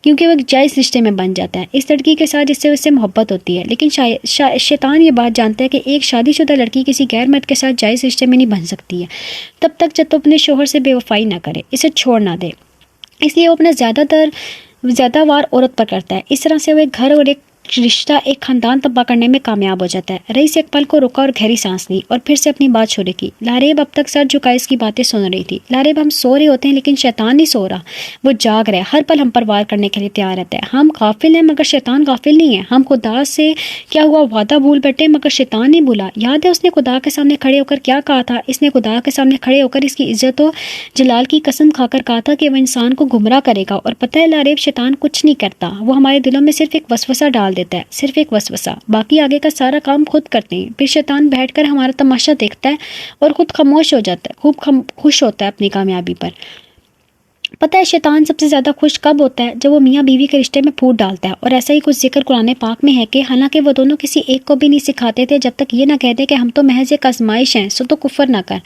کیونکہ وہ ایک جائز رشتے میں بن جاتا ہے اس لڑکی کے ساتھ جس سے محبت ہوتی ہے۔ لیکن شیطان یہ بات جانتا ہے کہ ایک شادی شدہ لڑکی کسی غیر مرد کے ساتھ جائز رشتے میں نہیں بن سکتی ہے تب تک جب تو اپنے شوہر سے بے وفائی نہ کرے، اسے چھوڑ نہ دے۔ اس لیے وہ اپنا زیادہ وار عورت پر کرتا ہے۔ اس طرح سے وہ ایک گھر اور ایک رشتہ، ایک خاندان تباہ کرنے میں کامیاب ہو جاتا ہے۔ رئیس ایک پل کو رکا اور گہری سانس لی اور پھر سے اپنی بات شروع کی۔ لاریب اب تک سر جھکائے اس کی باتیں سن رہی تھی۔ لاریب، ہم سو رہے ہوتے ہیں لیکن شیطان نہیں سو رہا، وہ جاگ رہا ہے، ہر پل ہم پر وار کرنے کے لیے تیار رہتا ہے۔ ہم غافل ہیں مگر شیطان غافل نہیں ہے۔ ہم خدا سے کیا ہوا وعدہ بھول بیٹھے مگر شیطان نہیں بھولا۔ یاد ہے اس نے خدا کے سامنے کھڑے ہو کر کیا کہا تھا؟ اس نے خدا کے سامنے کھڑے ہو کر اس کی عزت و جلال کی قسم کھا کر کہا تھا کہ وہ انسان کو گمراہ کرے گا۔ اور پتہ ہے لاریب، شیطان کچھ نہیں کرتا، وہ ہمارے دلوں میں صرف ایک وسوسہ ڈال دیتا ہے، صرف ایک وسوسہ، باقی آگے کا سارا کام خود کرتے ہیں۔ پھر شیطان بیٹھ کر ہمارا تماشا دیکھتا ہے اور خود خاموش ہو جاتا ہے، خوب خوش ہوتا ہے اپنی کامیابی پر۔ پتہ ہے شیطان سب سے زیادہ خوش کب ہوتا ہے؟ جب وہ میاں بیوی کے رشتے میں پھوٹ ڈالتا ہے، اور ایسا ہی کچھ ذکر قرآن پاک میں ہے کہ حالانکہ وہ دونوں کسی ایک کو بھی نہیں سکھاتے تھے جب تک یہ نہ کہتے کہ ہم تو محض ایک آزمائش ہیں، سو تو کفر نہ کر۔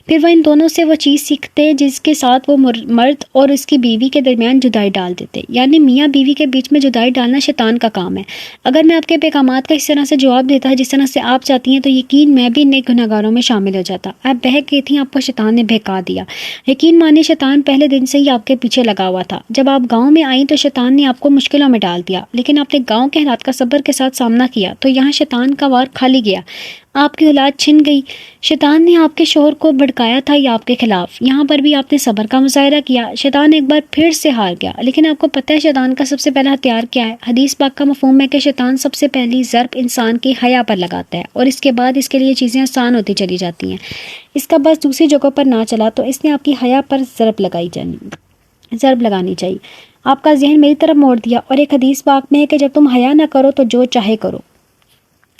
پھر وہ ان دونوں سے وہ چیز سیکھتے جس کے ساتھ وہ مرد اور اس کی بیوی کے درمیان جدائی ڈال دیتے، یعنی میاں بیوی کے بیچ میں جدائی ڈالنا شیطان کا کام ہے۔ اگر میں آپ کے پیغامات کا اس طرح سے جواب دیتا جس طرح سے آپ چاہتی ہیں تو یقین میں بھی نیک گنہگاروں میں شامل ہو جاتا۔ آپ بہک گئی تھیں، آپ کو شیطان نے بہکا دیا۔ یقین مانے شیطان پہلے دن سے ہی آپ کے پیچھے لگا ہوا تھا۔ جب آپ گاؤں میں آئیں تو شیطان نے آپ کو مشکلوں میں ڈال دیا، لیکن آپ نے گاؤں کے حالات کا صبر کے ساتھ سامنا کیا تو یہاں شیطان کا وار کھالی گیا۔ آپ کی اولاد چھن گئی، شیطان نے آپ کے شوہر کو بھڑکایا تھا یا آپ کے خلاف، یہاں پر بھی آپ نے صبر کا مظاہرہ کیا، شیطان ایک بار پھر سے ہار گیا۔ لیکن آپ کو پتہ ہے شیطان کا سب سے پہلا ہتھیار کیا ہے؟ حدیث پاک کا مفہوم ہے کہ شیطان سب سے پہلی ضرب انسان کی حیا پر لگاتا ہے، اور اس کے بعد اس کے لیے چیزیں آسان ہوتی چلی جاتی ہیں۔ اس کا بس دوسری جگہوں پر نہ چلا تو اس نے آپ کی حیا پر ضرب لگانی چاہیے۔ آپ کا ذہن میری طرف موڑ دیا، اور ایک حدیث پاک میں ہے کہ جب تم حیا نہ کرو تو جو چاہے کرو۔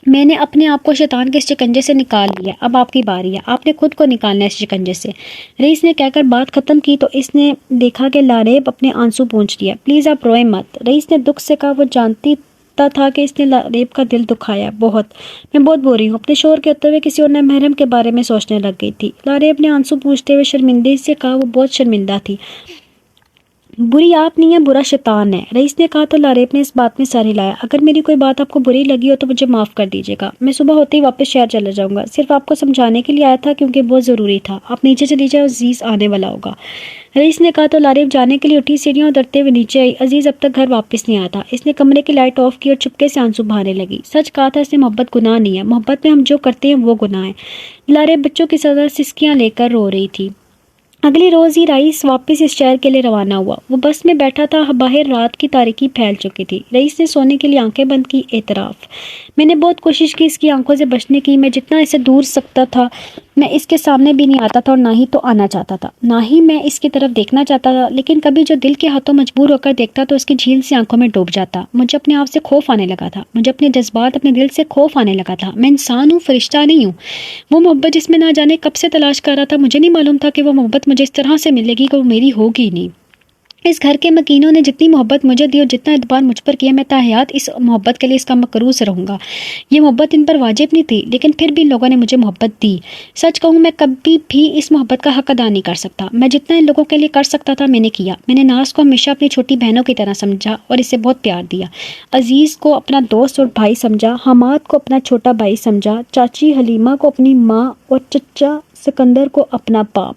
میں نے اپنے آپ کو شیطان کے اس شکنجے سے نکال لیا، اب آپ کی باری ہے، آپ نے خود کو نکالنا ہے اس شکنجے سے۔ رئیس نے کہہ کر بات ختم کی تو اس نے دیکھا کہ لاریب اپنے آنسو پونچھ لیا۔ پلیز آپ روئیں مت، رئیس نے دکھ سے کہا۔ وہ جانتی تھا کہ اس نے لاریب کا دل دکھایا بہت۔ میں بہت بری ہوں، اپنے شوہر کے ہوتے ہوئے کسی اور نامحرم کے بارے میں سوچنے لگ گئی تھی۔ لاریب نے آنسو پونچھتے ہوئے شرمندگی سے کہا۔ وہ بہت شرمندہ تھی۔ بری آپ نہیں ہے، برا شیطان ہے، رئیس نے کہا تو لاریب نے اس بات میں سر ہلایا۔ اگر میری کوئی بات آپ کو بری لگی ہو تو مجھے معاف کر دیجیے گا، میں صبح ہوتے ہی واپس شہر چلا جاؤں گا، صرف آپ کو سمجھانے کے لیے آیا تھا کیونکہ بہت ضروری تھا۔ آپ نیچے چلی جائے، عزیز آنے والا ہوگا، رئیس نے کہا تو لاریب جانے کے لیے اٹھی، سیڑھیاں اترتے ہوئے نیچے آئی۔ عزیز اب تک گھر واپس نہیں آیا تھا۔ اس نے کمرے کی لائٹ آف کی اور چپکے سے آنسو بہانے لگی۔ سچ کہا تھا اس نے، محبت گناہ نہیں ہے، محبت میں ہم جو کرتے ہیں وہ گناہ ہے۔ لاریب بچوں کی طرح سسکیاں لے کر رو رہی تھی۔ اگلی روز ہی رئیس واپس اس شہر کے لیے روانہ ہوا۔ وہ بس میں بیٹھا تھا، باہر رات کی تاریکی پھیل چکی تھی۔ رئیس نے سونے کے لیے آنکھیں بند کی۔ اعتراف، میں نے بہت کوشش کی اس کی آنکھوں سے بچنے کی، میں جتنا اسے دور سکتا تھا میں اس کے سامنے بھی نہیں آتا تھا، اور نہ ہی تو آنا چاہتا تھا، نہ ہی میں اس کی طرف دیکھنا چاہتا تھا، لیکن کبھی جو دل کے ہاتھوں مجبور ہو کر دیکھتا تو اس کی جھیل سے آنکھوں میں ڈوب جاتا۔ مجھے اپنے آپ سے خوف آنے لگا تھا، مجھے اپنے جذبات، اپنے دل سے خوف آنے لگا تھا۔ میں انسان ہوں، فرشتہ نہیں ہوں۔ وہ محبت جس میں نہ جانے کب سے تلاش کر رہا تھا، مجھے نہیں معلوم تھا کہ وہ محبت مجھے اس طرح سے ملے گی کہ وہ میری ہوگی نہیں۔ اس گھر کے مکینوں نے جتنی محبت مجھے دی اور جتنا اعتبار مجھ پر کیا، میں تا حیات اس محبت کے لیے اس کا مقروض رہوں گا۔ یہ محبت ان پر واجب نہیں تھی، لیکن پھر بھی ان لوگوں نے مجھے محبت دی۔ سچ کہوں میں کبھی بھی اس محبت کا حق ادا نہیں کر سکتا۔ میں جتنا ان لوگوں کے لیے کر سکتا تھا میں نے کیا۔ میں نے ناز کو ہمیشہ اپنی چھوٹی بہنوں کی طرح سمجھا اور اسے بہت پیار دیا۔ عزیز کو اپنا دوست اور بھائی سمجھا، حماد کو اپنا چھوٹا بھائی سمجھا، چاچی حلیمہ کو اپنی ماں اور چچا سکندر کو اپنا باپ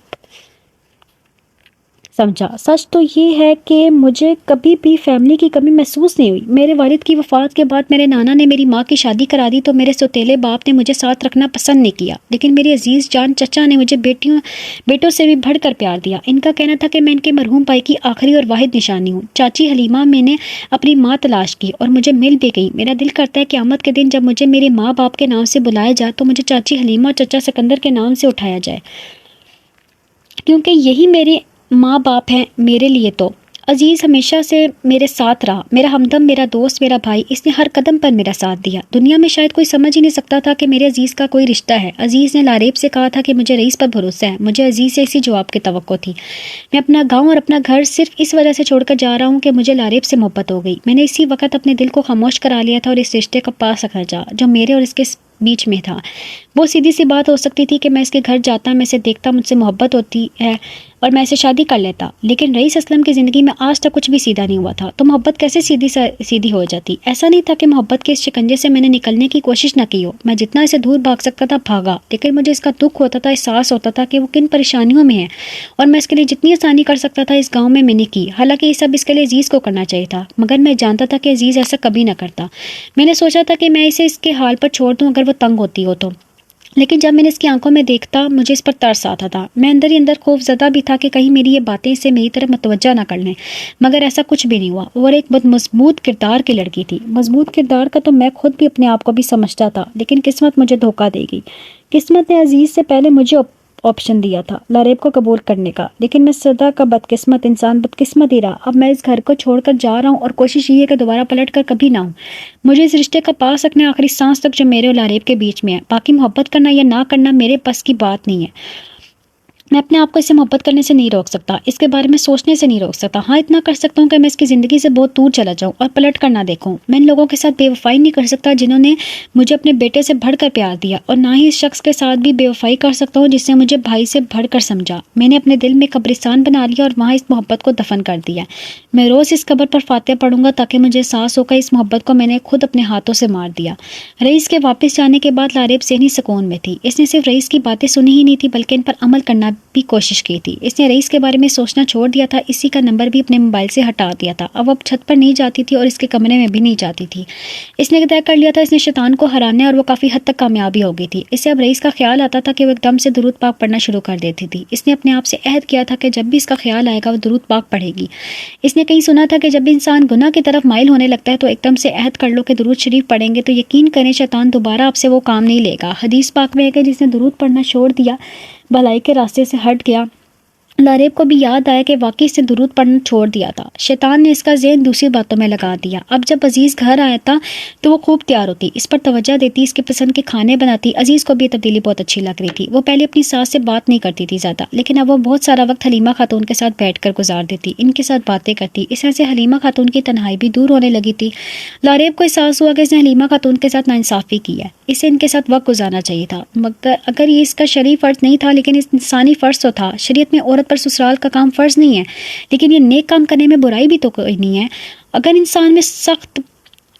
سمجھا۔ سچ تو یہ ہے کہ مجھے کبھی بھی فیملی کی کمی محسوس نہیں ہوئی۔ میرے والد کی وفات کے بعد میرے نانا نے میری ماں کی شادی کرا دی تو میرے سوتیلے باپ نے مجھے ساتھ رکھنا پسند نہیں کیا، لیکن میری عزیز جان چچا نے مجھے بیٹوں سے بھی بڑھ کر پیار دیا۔ ان کا کہنا تھا کہ میں ان کے مرحوم بھائی کی آخری اور واحد نشانی ہوں۔ چاچی حلیمہ میں نے اپنی ماں تلاش کی اور مجھے مل بھی گئی۔ میرا دل کرتا ہے قیامت کے دن جب مجھے میرے ماں باپ کے نام سے بلایا جائے تو مجھے چاچی حلیمہ اور چچا سکندر کے نام سے اٹھایا جائے، کیونکہ یہی میرے ماں باپ ہیں میرے لیے۔ تو عزیز ہمیشہ سے میرے ساتھ رہا، میرا ہمدم، میرا دوست، میرا بھائی، اس نے ہر قدم پر میرا ساتھ دیا۔ دنیا میں شاید کوئی سمجھ ہی نہیں سکتا تھا کہ میرے عزیز کا کوئی رشتہ ہے۔ عزیز نے لاریب سے کہا تھا کہ مجھے رئیس پر بھروسہ ہے۔ مجھے عزیز سے اسی جواب کی توقع تھی۔ میں اپنا گاؤں اور اپنا گھر صرف اس وجہ سے چھوڑ کر جا رہا ہوں کہ مجھے لاریب سے محبت ہو گئی۔ میں نے اسی وقت اپنے دل کو خاموش کرا لیا تھا اور اس رشتے کا پاس رکھنا چاہا جو میرے اور اس کے بیچ میں تھا۔ وہ سیدھی سی بات ہو سکتی تھی کہ میں اس کے گھر جاتا، میں اسے دیکھتا، مجھ سے محبت ہوتی ہے اور میں اسے شادی کر لیتا، لیکن رئیس اسلم کی زندگی میں آج تک کچھ بھی سیدھا نہیں ہوا تھا، تو محبت کیسے سیدھی ہو جاتی؟ ایسا نہیں تھا کہ محبت کے اس شکنجے سے میں نے نکلنے کی کوشش نہ کی ہو، میں جتنا اسے دور بھاگ سکتا تھا بھاگا، لیکن مجھے اس کا دکھ ہوتا تھا، احساس ہوتا تھا کہ وہ کن پریشانیوں میں ہے، اور میں اس کے لیے جتنی آسانی کر سکتا تھا اس گاؤں میں نے کی۔ حالانکہ یہ سب اس کے لیے عزیز کو کرنا چاہیے تھا، مگر میں جانتا تھا کہ عزیز ایسا کبھی نہ کرتا۔ میں نے سوچا تھا کہ میں اسے اس کے حال پر چھوڑ دوں اگر وہ تنگ ہوتی ہو تو، لیکن جب میں نے اس کی آنکھوں میں دیکھتا مجھے اس پر ترس آتا تھا۔ میں اندر ہی اندر خوف زدہ بھی تھا کہ کہیں میری یہ باتیں اسے میری طرف متوجہ نہ کر لیں، مگر ایسا کچھ بھی نہیں ہوا۔ اور ایک بہت مضبوط کردار کی لڑکی تھی۔ مضبوط کردار کا تو میں خود بھی اپنے آپ کو بھی سمجھتا تھا، لیکن قسمت مجھے دھوکہ دے گئی۔ قسمت نے عزیز سے پہلے مجھے آپشن دیا تھا لاریب کو قبول کرنے کا، لیکن میں سدا کا بدقسمت انسان بدقسمت ہی رہا۔ اب میں اس گھر کو چھوڑ کر جا رہا ہوں اور کوشش یہ ہے کہ دوبارہ پلٹ کر کبھی نہ ہوں۔ مجھے اس رشتے کا پاس رکھنا آخری سانس تک جو میرے اور لاریب کے بیچ میں ہے، باقی محبت کرنا یا نہ کرنا میرے بس کی بات نہیں ہے۔ میں اپنے آپ کو اس سے محبت کرنے سے نہیں روک سکتا، اس کے بارے میں سوچنے سے نہیں روک سکتا۔ ہاں اتنا کر سکتا ہوں کہ میں اس کی زندگی سے بہت دور چلا جاؤں اور پلٹ کر نہ دیکھوں۔ میں ان لوگوں کے ساتھ بے وفائی نہیں کر سکتا جنہوں نے مجھے اپنے بیٹے سے بڑھ کر پیار دیا، اور نہ ہی اس شخص کے ساتھ بھی بے وفائی کر سکتا ہوں جس نے مجھے بھائی سے بڑھ کر سمجھا۔ میں نے اپنے دل میں قبرستان بنا لیا اور وہاں اس محبت کو دفن کر دیا۔ میں روز اس قبر پر فاتحہ پڑھوں گا تاکہ مجھے احساس ہو کہ اس محبت کو میں نے خود اپنے ہاتھوں سے مار دیا۔ رئیس کے واپس جانے کے بعد لاریب ذہنی سکون میں تھی۔ اس نے صرف رئیس کی باتیں سنی ہی نہیں تھی بلکہ ان پر عمل کرنا بھی کوشش کی تھی. اس نے رئیس کے بارے میں سوچنا چھوڑ دیا تھا. اسی کا نمبر بھی اپنے موبائل سے ہٹا دیا تھا. اب چھت پر نہیں جاتی تھی اور اس کے کمرے میں بھی نہیں جاتی تھی. اس نے طے کر لیا تھا اس نے شیطان کو ہرانا اور وہ کافی حد تک کامیابی ہو گئی تھی. اسے اب رئیس کا خیال آتا تھا کہ وہ ایک دم سے درود پاک پڑھنا شروع کر دیتی تھی. اس نے اپنے آپ سے عہد کیا تھا کہ جب بھی اس کا خیال آئے گا وہ درود پاک پڑھے گی. اس نے کہیں سنا تھا کہ جب بھی انسان گناہ کی طرف مائل ہونے لگتا ہے تو ایک دم سے عہد کر لو کہ درود شریف پڑھیں گے تو یقین کریں شیطان دوبارہ آپ سے وہ کام نہیں لے گا. حدیث پاک میں ہے کہ جس نے درود پڑھنا چھوڑ دیا بھلائی کے راستے سے ہٹ گیا. لاریب کو بھی یاد آیا کہ واقعی اس نے درود پڑھنا چھوڑ دیا تھا. شیطان نے اس کا ذہن دوسری باتوں میں لگا دیا. اب جب عزیز گھر آیا تھا تو وہ خوب تیار ہوتی, اس پر توجہ دیتی, اس کے پسند کے کھانے بناتی. عزیز کو بھی یہ تبدیلی بہت اچھی لگ رہی تھی. وہ پہلے اپنی ساس سے بات نہیں کرتی تھی زیادہ, لیکن اب وہ بہت سارا وقت حلیمہ خاتون کے ساتھ بیٹھ کر گزار دیتی, ان کے ساتھ باتیں کرتی. اس طرح سے حلیمہ خاتون کی تنہائی بھی دور ہونے لگی تھی. لاریب کو احساس ہوا کہ اس نے حلیمہ خاتون کے ساتھ ناانصافی کی ہے. اسے ان کے ساتھ وقت گزارنا چاہیے تھا, مگر اگر یہ اس کا شرعی فرض نہیں تھا لیکن اس انسانی فرض تو تھا. شریعت میں عورت پر سسرال کا کام فرض نہیں ہے, لیکن یہ نیک کام کرنے میں برائی بھی تو کوئی نہیں ہے. اگر انسان میں سخت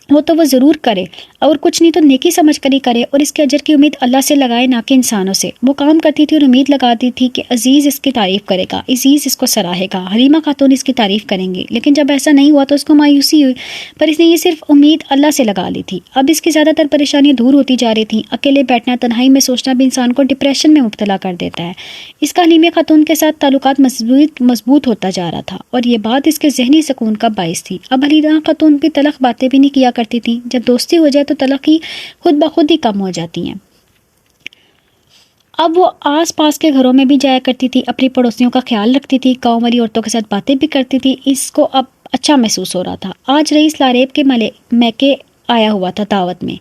وہ تو وہ ضرور کرے, اور کچھ نہیں تو نیکی سمجھ کر ہی کرے, اور اس کے اجر کی امید اللہ سے لگائے نہ کہ انسانوں سے. وہ کام کرتی تھی اور امید لگاتی تھی کہ عزیز اس کی تعریف کرے گا, عزیز اس کو سراہے گا, حلیمہ خاتون اس کی تعریف کریں گے. لیکن جب ایسا نہیں ہوا تو اس کو مایوسی ہوئی, پر اس نے یہ صرف امید اللہ سے لگا لی تھی. اب اس کی زیادہ تر پریشانیاں دور ہوتی جا رہی تھیں. اکیلے بیٹھنا, تنہائی میں سوچنا بھی انسان کو ڈپریشن میں مبتلا کر دیتا ہے. اس کا حلیمہ خاتون کے ساتھ تعلقات مضبوط ہوتا جا رہا تھا, اور یہ بات اس کے ذہنی سکون کا باعث تھی. اب حلیمہ خاتون بھی تلخ باتیں بھی نہیں کیا کرتی تھی. جب دوستی ہو جائے تو تلخی خود بخود ہی کم ہو جاتی ہیں. اب وہ آس پاس کے گھروں میں بھی جایا کرتی تھی, اپنی پڑوسیوں کا خیال رکھتی تھی, گاؤں والی عورتوں کے ساتھ باتیں بھی کرتی تھی. اس کو اب اچھا محسوس ہو رہا تھا. آج رئیس لاریب کے میکے آیا ہوا تھا دعوت میں.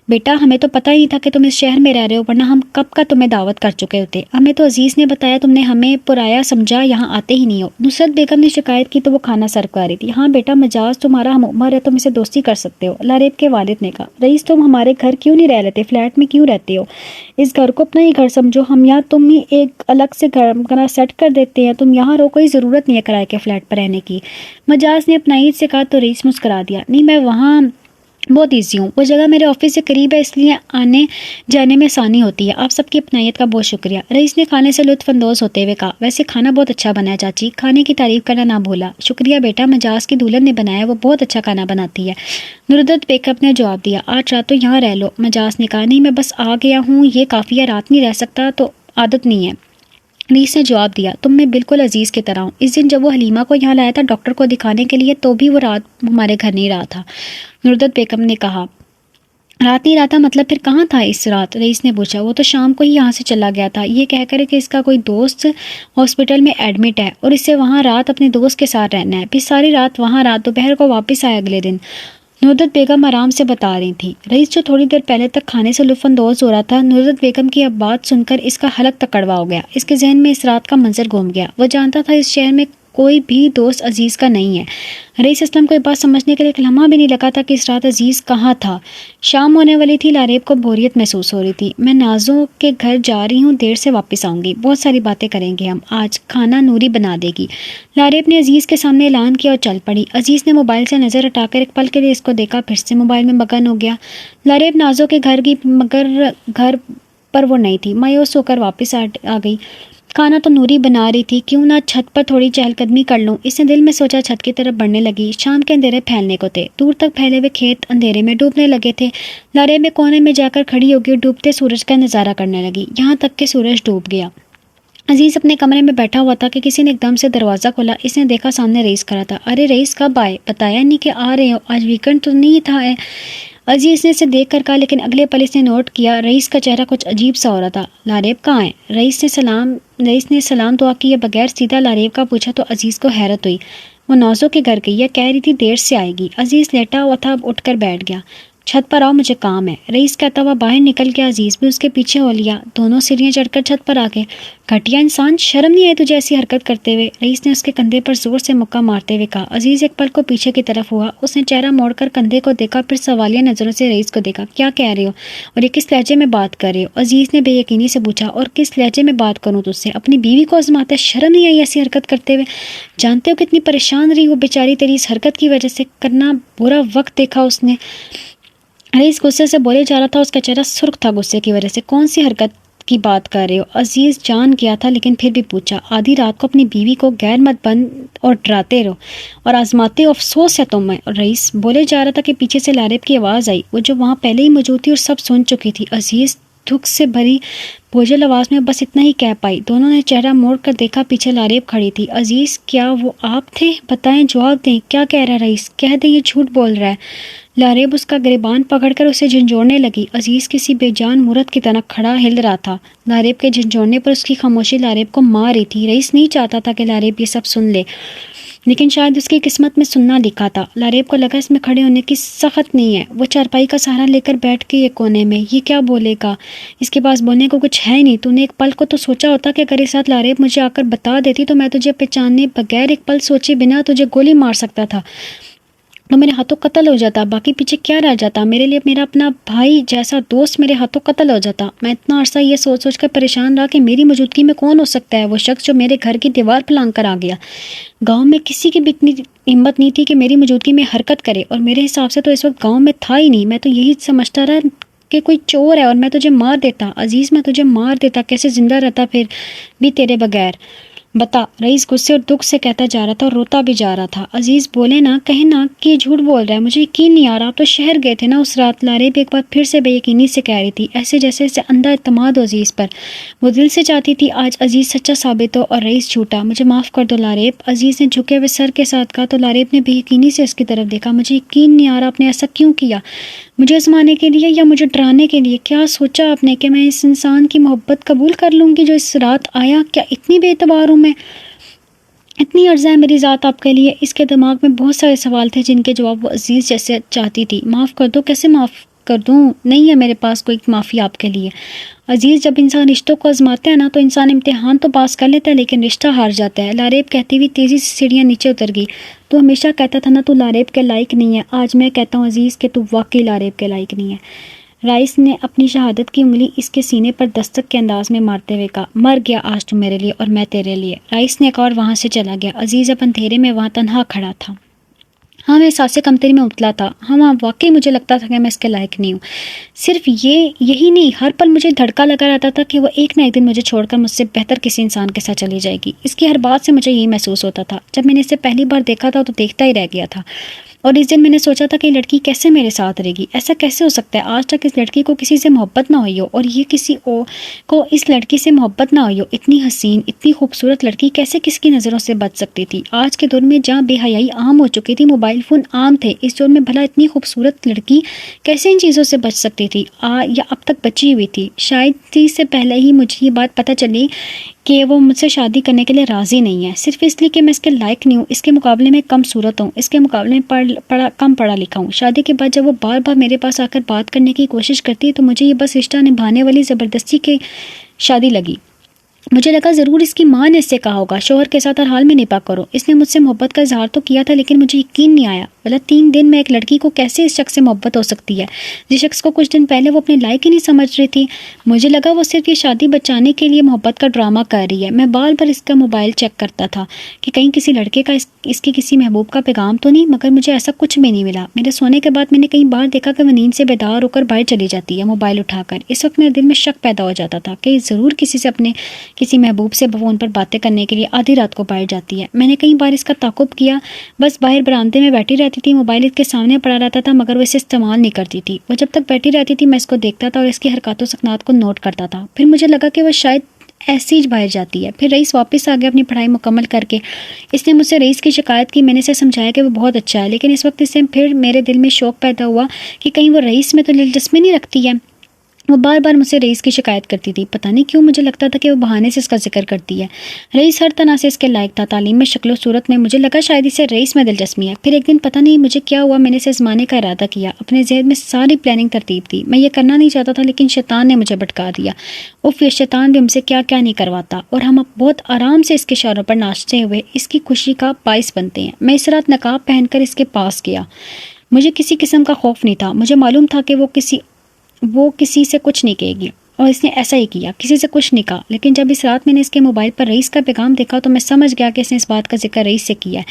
بیٹا ہمیں تو پتہ ہی نہیں تھا کہ تم اس شہر میں رہ رہے ہو, ورنہ ہم کب کا تمہیں دعوت کر چکے ہوتے. ہمیں تو عزیز نے بتایا, تم نے ہمیں پرایا سمجھا, یہاں آتے ہی نہیں ہو. نصرت بیگم نے شکایت کی تو وہ کھانا سرو کر رہی تھی. ہاں بیٹا مجاز تمہارا ہم عمر ہے, تم اسے دوستی کر سکتے ہو. لاریب کے والد نے کہا. رئیس تم ہمارے گھر کیوں نہیں رہ لیتے, فلیٹ میں کیوں رہتے ہو؟ اس گھر کو اپنا ہی گھر سمجھو, ہم یہاں تم ہی ایک الگ سے گھر سیٹ کر دیتے ہیں, تم یہاں رہو, کوئی ضرورت نہیں ہے کرائے کے فلیٹ پر رہنے کی. مجاز نے اپنا عید سے کہا تو رئیس مسکرا دیا. نہیں میں وہاں بہت ایزی ہوں, وہ جگہ میرے آفس سے قریب ہے, اس لیے آنے جانے میں آسانی ہوتی ہے. آپ سب کی اپنائیت کا بہت شکریہ. رئیس نے کھانے سے لطف اندوز ہوتے ہوئے کہا. ویسے کھانا بہت اچھا بنا ہے چاچی, کھانے کی تعریف کرنا نہ بھولا. شکریہ بیٹا, مجاز کی دلہن نے بنایا, وہ بہت اچھا کھانا بناتی ہے. نصرت بیگم نے جواب دیا. آج رات تو یہاں رہ لو. مجاز نے کہا. نہیں میں بس آ گیا ہوں, یہ کافی ہے, رات نہیں رہ سکتا تو عادت نہیں ہے. رئیس نے جواب دیا. تم میں بالکل عزیز کی طرح ہوں. اس دن جب وہ حلیمہ کو یہاں لایا تھا ڈاکٹر کو دکھانے کے لیے, تو بھی وہ رات ہمارے گھر نہیں رہا تھا. نصرت بیگم نے کہا. رات نہیں رہا تھا مطلب پھر کہاں تھا اس رات؟ رئیس نے پوچھا. وہ تو شام کو ہی یہاں سے چلا گیا تھا, یہ کہہ کر کہ اس کا کوئی دوست ہاسپٹل میں ایڈمٹ ہے اور اسے وہاں رات اپنے دوست کے ساتھ رہنا ہے. پھر ساری رات وہاں رات, دوپہر کو واپس آیا اگلے دن. نصرت بیگم آرام سے بتا رہی تھی. رئیس جو تھوڑی دیر پہلے تک کھانے سے لطف اندوز ہو رہا تھا, نصرت بیگم کی اب بات سن کر اس کا حلق تک کڑوا ہو گیا. اس کے ذہن میں اس رات کا منظر گھوم گیا. وہ جانتا تھا اس شہر میں کوئی بھی دوست عزیز کا نہیں ہے. رئیس اسلم کو یہ بات سمجھنے کے لیے ایک لمحہ بھی نہیں لگا تھا کہ اس رات عزیز کہاں تھا. شام ہونے والی تھی. لاریب کو بوریت محسوس ہو رہی تھی. میں نازوں کے گھر جا رہی ہوں, دیر سے واپس آؤں گی, بہت ساری باتیں کریں گے ہم آج, کھانا نوری بنا دے گی. لاریب نے عزیز کے سامنے اعلان کیا اور چل پڑی. عزیز نے موبائل سے نظر ہٹا کر ایک پل کے لیے اس کو دیکھا, پھر سے موبائل میں مگن ہو گیا. لاریب نازوں کے گھر کی, مگر گھر پر وہ نہیں تھی. مایوس ہو کر واپس آ گئی. کھانا تو نوری بنا رہی تھی, کیوں نہ چھت پر تھوڑی چہل قدمی کر لوں. اس نے دل میں سوچا. چھت کی طرف بڑھنے لگی. شام کے اندھیرے پھیلنے کو تھے. دور تک پھیلے ہوئے کھیت اندھیرے میں ڈوبنے لگے تھے. لاریب میں کونے میں جا کر کھڑی ہوگی اور ڈوبتے سورج کا نظارہ کرنے لگی, یہاں تک کہ سورج ڈوب گیا. عزیز اپنے کمرے میں بیٹھا ہوا تھا کہ کسی نے ایک دم سے دروازہ کھولا. اس نے دیکھا سامنے رئیس کھڑا تھا. ارے رئیس کب آئے؟ بتایا نہیں کہ آ رہے ہو, آج ویکنڈ تو نہیں تھا. عزیز نے اسے دیکھ کر کہا, لیکن اگلے پل اس نے نوٹ کیا رئیس کا چہرہ کچھ عجیب سا ہو رہا تھا. لاریب کہاں ہے؟ رئیس نے سلام دعا کیے بغیر سیدھا لاریب کا پوچھا تو عزیز کو حیرت ہوئی. وہ نازوں کے گھر گئی ہے, کہہ رہی تھی دیر سے آئے گی. عزیز لیٹا ہوا تھا, اب اٹھ کر بیٹھ گیا. چھت پر آؤ, مجھے کام ہے. رئیس کہتا ہوا باہر نکل گیا. عزیز بھی اس کے پیچھے ہو لیا. دونوں سیڑھیاں چڑھ کر چھت پر آ گئے. گھٹیا انسان, شرم نہیں آئی تجھے ایسی حرکت کرتے ہوئے؟ رئیس نے اس کے کندھے پر زور سے مکہ مارتے ہوئے کہا. عزیز ایک پل کو پیچھے کی طرف ہوا. اس نے چہرہ موڑ کر کندھے کو دیکھا, پھر سوالیہ نظروں سے رئیس کو دیکھا. کیا کہہ رہے ہو اور یہ کس لہجے میں بات کر رہے ہو؟ عزیز نے بے یقینی سے پوچھا. اور کس لہجے میں بات کروں تجھ سے؟ اپنی بیوی کو آزماتا ہے, شرم نہیں آئی ایسی حرکت کرتے ہوئے؟ جانتے ہو کتنی پریشان رہی وہ بیچاری تیری اس حرکت کی وجہ سے, کرنا برا وقت دیکھا اس نے. رئیس غصے سے بولے جا رہا تھا, اس کا چہرہ سرخ تھا غصے کی وجہ سے. کون سی حرکت کی بات کر رہے ہو؟ عزیز جان گیا تھا لیکن پھر بھی پوچھا۔ آدھی رات کو اپنی بیوی کو غیر مت بند اور ڈراتے رہو اور آزماتے ہو، افسوس ہے تمہیں۔ اور رئیس بولے جا رہا تھا کہ پیچھے سے لارب کی آواز آئی، وہ جو وہاں پہلے ہی موجود تھی اور سب سن چکی تھی۔ عزیز دکھ سے بھری بوجھل آواز میں بس اتنا ہی کہہ پائی۔ دونوں نے چہرہ موڑ کر دیکھا، پیچھے لارب کھڑی تھی۔ عزیز کیا وہ آپ تھے؟ بتائیں، جواب دیں، کیا کہہ رہا ہے رئیس؟ کہہ دیں یہ جھوٹ بول رہا ہے۔ لارب اس کا گریبان پکڑ کر اسے جھنجھوڑنے لگی۔ عزیز کسی بے جان مورت کی طرح کھڑا ہل رہا تھا۔ لارب کے جھنجھوڑنے پر اس کی خاموشی لارب کو مار رہی تھی۔ رئیس نہیں چاہتا تھا کہ لارب یہ سب سن لے، لیکن شاید اس کی قسمت میں سننا لکھا تھا۔ لارب کو لگا اس میں کھڑے ہونے کی سخت نہیں ہے۔ وہ چارپائی کا سہارا لے کر بیٹھ کے ایک کونے میں، یہ کیا بولے گا؟ اس کے پاس بولنے کو کچھ ہے نہیں۔ تو نے ایک پل کو تو سوچا ہوتا کہ اگر اس ساتھ لارب مجھے آ کر بتا دیتی تو میں تجھے پہچانے بغیر ایک پل سوچے بنا تجھے گولی مار سکتا تھا، تو میرے ہاتھوں قتل ہو جاتا، باقی پیچھے کیا رہ جاتا؟ میرے لیے میرا اپنا بھائی جیسا دوست میرے ہاتھوں قتل ہو جاتا۔ میں اتنا عرصہ یہ سوچ سوچ کر پریشان رہا کہ میری موجودگی میں کون ہو سکتا ہے وہ شخص جو میرے گھر کی دیوار پھلانگ کر آ گیا۔ گاؤں میں کسی کی بھی اتنی ہمت نہیں تھی کہ میری موجودگی میں حرکت کرے، اور میرے حساب سے تو اس وقت گاؤں میں تھا ہی نہیں۔ میں تو یہی سمجھتا رہا کہ کوئی چور ہے اور میں تجھے مار دیتا۔ عزیز میں تجھے مار دیتا، کیسے زندہ رہتا پھر بھی تیرے بغیر؟ بتا۔ رئیس غصے اور دکھ سے کہتا جا رہا تھا اور روتا بھی جا رہا تھا۔ عزیز بولے نا، کہے نا کہ یہ جھوٹ بول رہا ہے، مجھے یقین نہیں آ رہا۔ آپ تو شہر گئے تھے نا اس رات؟ لارب ایک بار پھر سے بے یقینی سے کہہ رہی تھی، ایسے جیسے اسے اندھا اعتماد ہو عزیز پر۔ وہ دل سے چاہتی تھی آج عزیز سچا ثابت ہو اور رئیس جھوٹا۔ مجھے معاف کر دو لارب، عزیز نے جھکے ہوئے سر کے ساتھ کہا تو لارب نے بے یقینی سے اس کی طرف دیکھا۔ مجھے یقین نہیں آ رہا آپ نے ایسا کیوں کیا؟ مجھے آزمانے کے لیے یا مجھے ڈرانے کے لیے؟ کیا سوچا آپ نے کہ میں اس انسان کی محبت قبول کر لوں گی جو اس رات آیا؟ کیا اتنی بے اعتبار ہوں میں؟ اتنی عرضہ ہے میری ذات آپ کے لیے؟ اس کے دماغ میں بہت سارے سوال تھے جن کے جواب وہ عزیز جیسے چاہتی تھی۔ معاف کر دو، کیسے معاف کر دوں؟ نہیں ہے میرے پاس کوئی معافی آپ کے لیے۔ عزیز جب انسان رشتوں کو آزماتا ہے نا تو انسان امتحان تو پاس کر لیتا ہے لیکن رشتہ ہار جاتا ہے۔ لارب کہتی ہوئی تیزی سے سیڑھیاں نیچے اتر گئی۔ تو ہمیشہ کہتا تھا نا تو لارب کے لائق نہیں ہے، آج میں کہتا ہوں عزیز کہ تو واقعی لارب کے لائق نہیں ہے۔ رائس نے اپنی شہادت کی انگلی اس کے سینے پر دستک کے انداز میں مارتے ہوئے کہا، مر گیا آج تو میرے لیے اور میں تیرے لیے۔ رائس نے ایک اور وہاں سے چلا گیا۔ عزیز اب اندھیرے میں وہاں تنہا کھڑا تھا۔ ہاں میں احساس کمتری میں اتلا تھا۔ ہاں واقعی مجھے لگتا تھا کہ میں اس کے لائق نہیں ہوں۔ صرف یہی نہیں، ہر پل مجھے دھڑکا لگا رہتا تھا کہ وہ ایک نہ ایک دن مجھے چھوڑ کر مجھ سے بہتر کسی انسان کے ساتھ چلی جائے گی۔ اس کی ہر بات سے مجھے یہی محسوس ہوتا تھا۔ جب میں نے اسے پہلی بار دیکھا تھا تو دیکھتا ہی رہ گیا تھا، اور اس دن میں نے سوچا تھا کہ یہ لڑکی کیسے میرے ساتھ رہے گی؟ ایسا کیسے ہو سکتا ہے؟ آج تک اس لڑکی کو کسی سے محبت نہ ہوئی ہو، اور یہ کسی کو اس لڑکی سے محبت نہ ہوئی ہو۔ اتنی حسین، اتنی خوبصورت لڑکی کیسے کس کی نظروں سے بچ سکتی تھی؟ آج کے دور میں جہاں بے حیائی عام ہو چکی تھی، موبائل فون عام تھے، اس دور میں بھلا اتنی خوبصورت لڑکی کیسے ان چیزوں سے بچ سکتی تھی؟ یا اب تک بچی ہوئی تھی؟ شاید اس سے پہلے ہی مجھے یہ بات پتہ چلی کہ وہ مجھ سے شادی کرنے کے لیے راضی نہیں ہے، صرف اس لیے کہ میں اس کے لائق نہیں ہوں، اس کے مقابلے میں کم صورت ہوں، اس کے مقابلے میں کم پڑھا لکھا ہوں۔ شادی کے بعد جب وہ بار بار میرے پاس آ کر بات کرنے کی کوشش کرتی ہے تو مجھے یہ بس رشتہ نبھانے والی زبردستی کی شادی لگی۔ مجھے لگا ضرور اس کی ماں نے اس سے کہا ہوگا شوہر کے ساتھ ہر حال میں نپا کرو۔ اس نے مجھ سے محبت کا اظہار تو کیا تھا لیکن مجھے یقین نہیں آیا، بھلا 3 دن میں ایک لڑکی کو کیسے اس شخص سے محبت ہو سکتی ہے جس شخص کو کچھ دن پہلے وہ اپنے لائق ہی نہیں سمجھ رہی تھی۔ مجھے لگا وہ صرف یہ شادی بچانے کے لیے محبت کا ڈرامہ کر رہی ہے۔ میں بار بار اس کا موبائل چیک کرتا تھا کہ کہیں کسی لڑکے کا اس کی کسی محبوب کا پیغام تو نہیں، مگر مجھے ایسا کچھ بھی نہیں ملا۔ میرے سونے کے بعد میں نے کئی بار دیکھا کہ وہ نیند سے بیدار ہو کر باہر چلی جاتی ہے موبائل اٹھا کر۔ اس وقت میرے دل میں شک پیدا ہو جاتا تھا کہ ضرور کسی محبوب سے فون پر باتیں کرنے کے لیے آدھی رات کو باہر جاتی ہے۔ میں نے کئی بار اس کا تعاقب کیا، بس باہر برآمدے میں بیٹھی رہتی تھی، موبائل اس کے سامنے پڑا رہتا تھا مگر وہ اسے استعمال نہیں کرتی تھی۔ وہ جب تک بیٹھی رہتی تھی میں اس کو دیکھتا تھا اور اس کی حرکات و سکنات کو نوٹ کرتا تھا۔ پھر مجھے لگا کہ وہ شاید ایسی ہی باہر جاتی ہے۔ پھر رئیس واپس آ گیا اپنی پڑھائی مکمل کر کے۔ اس نے مجھ سے رئیس کی شکایت کی، میں نے اسے سمجھایا کہ وہ بہت اچھا ہے، لیکن اس وقت اس سے پھر میرے دل میں شوق پیدا ہوا کہ کہیں وہ رئیس میں تو دلچسپی نہیں رکھتی ہے۔ وہ بار بار مجھ سے رئیس کی شکایت کرتی تھی، پتہ نہیں کیوں مجھے لگتا تھا کہ وہ بہانے سے اس کا ذکر کرتی ہے۔ رئیس ہر طرح سے اس کے لائق تھا، تعلیم میں، شکل و صورت میں۔ مجھے لگا شاید اسے رئیس میں دلچسپی ہے۔ پھر ایک دن پتہ نہیں مجھے کیا ہوا، میں نے اسے آزمانے کا ارادہ کیا۔ اپنے ذہن میں ساری پلاننگ ترتیب تھی، میں یہ کرنا نہیں چاہتا تھا لیکن شیطان نے مجھے بھٹکا دیا۔ یہ شیطان بھی ہم سے کیا کیا نہیں کرواتا، اور ہم اب بہت آرام سے اس کے اشاروں پر ناچتے ہوئے اس کی خوشی کا باعث بنتے ہیں۔ میں اس رات نقاب پہن کر اس کے پاس گیا۔ مجھے کسی قسم کا خوف نہیں تھا، مجھے معلوم تھا کہ وہ کسی سے کچھ نہیں کہے گی۔ اور اس نے ایسا ہی کیا، کسی سے کچھ نہیں کہا۔ لیکن جب اس رات میں نے اس کے موبائل پر رئیس کا پیغام دیکھا تو میں سمجھ گیا کہ اس نے اس بات کا ذکر رئیس سے کیا ہے۔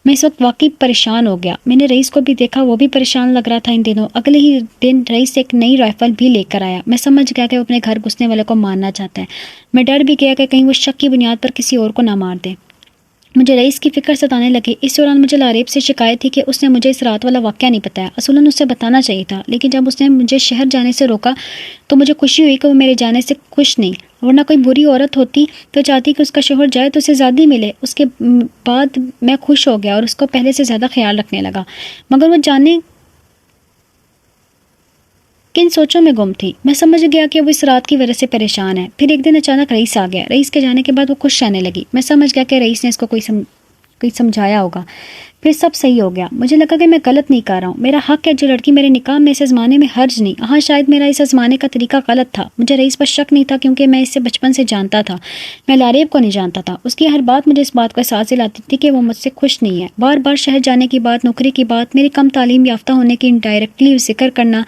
میں اس وقت واقعی پریشان ہو گیا۔ میں نے رئیس کو بھی دیکھا، وہ بھی پریشان لگ رہا تھا ان دنوں۔ اگلے ہی دن رئیس ایک نئی رائفل بھی لے کر آیا۔ میں سمجھ گیا کہ وہ اپنے گھر گھسنے والے کو مارنا چاہتا ہے۔ میں ڈر بھی گیا کہ کہیں وہ شک کی بنیاد پر کسی اور کو نہ مار دے۔ مجھے رئیس کی فکر ستانے لگی۔ اس دوران مجھے لاریب سے شکایت تھی کہ اس نے مجھے اس رات والا واقعہ نہیں بتایا۔ اصولاً اسے بتانا چاہیے تھا، لیکن جب اس نے مجھے شہر جانے سے روکا تو مجھے خوشی ہوئی کہ وہ میرے جانے سے خوش نہیں، ورنہ کوئی بری عورت ہوتی تو چاہتی کہ اس کا شوہر جائے تو اسے آزادی ملے۔ اس کے بعد میں خوش ہو گیا اور اس کو پہلے سے زیادہ خیال رکھنے لگا، مگر وہ جانے کن سوچوں میں گم تھی۔ میں سمجھ گیا کہ وہ اس رات کی وجہ سے پریشان ہے۔ پھر ایک دن اچانک رئیس آ گیا۔ رئیس کے جانے کے بعد وہ خوش رہنے لگی۔ میں سمجھ گیا کہ رئیس نے اس کو کوئی سمجھایا ہوگا۔ پھر سب صحیح ہو گیا۔ مجھے لگا کہ میں غلط نہیں کر رہا ہوں، میرا حق ہے۔ جو لڑکی میرے نکاح میں اس ازمانے میں حرج نہیں۔ ہاں شاید میرا اس ازمانے کا طریقہ غلط تھا۔ مجھے رئیس پر شک نہیں تھا کیونکہ میں اسے بچپن سے جانتا تھا۔ میں لاریب کو نہیں جانتا تھا۔ اس کی ہر بات مجھے اس بات کا احساس دلاتی تھی کہ وہ مجھ سے خوش نہیں ہے۔ بار بار شہر جانے کی بات، نوکری کی بات، میری کم تعلیم یافتہ ہونے کی انڈائریکٹلی ذکر کرنا،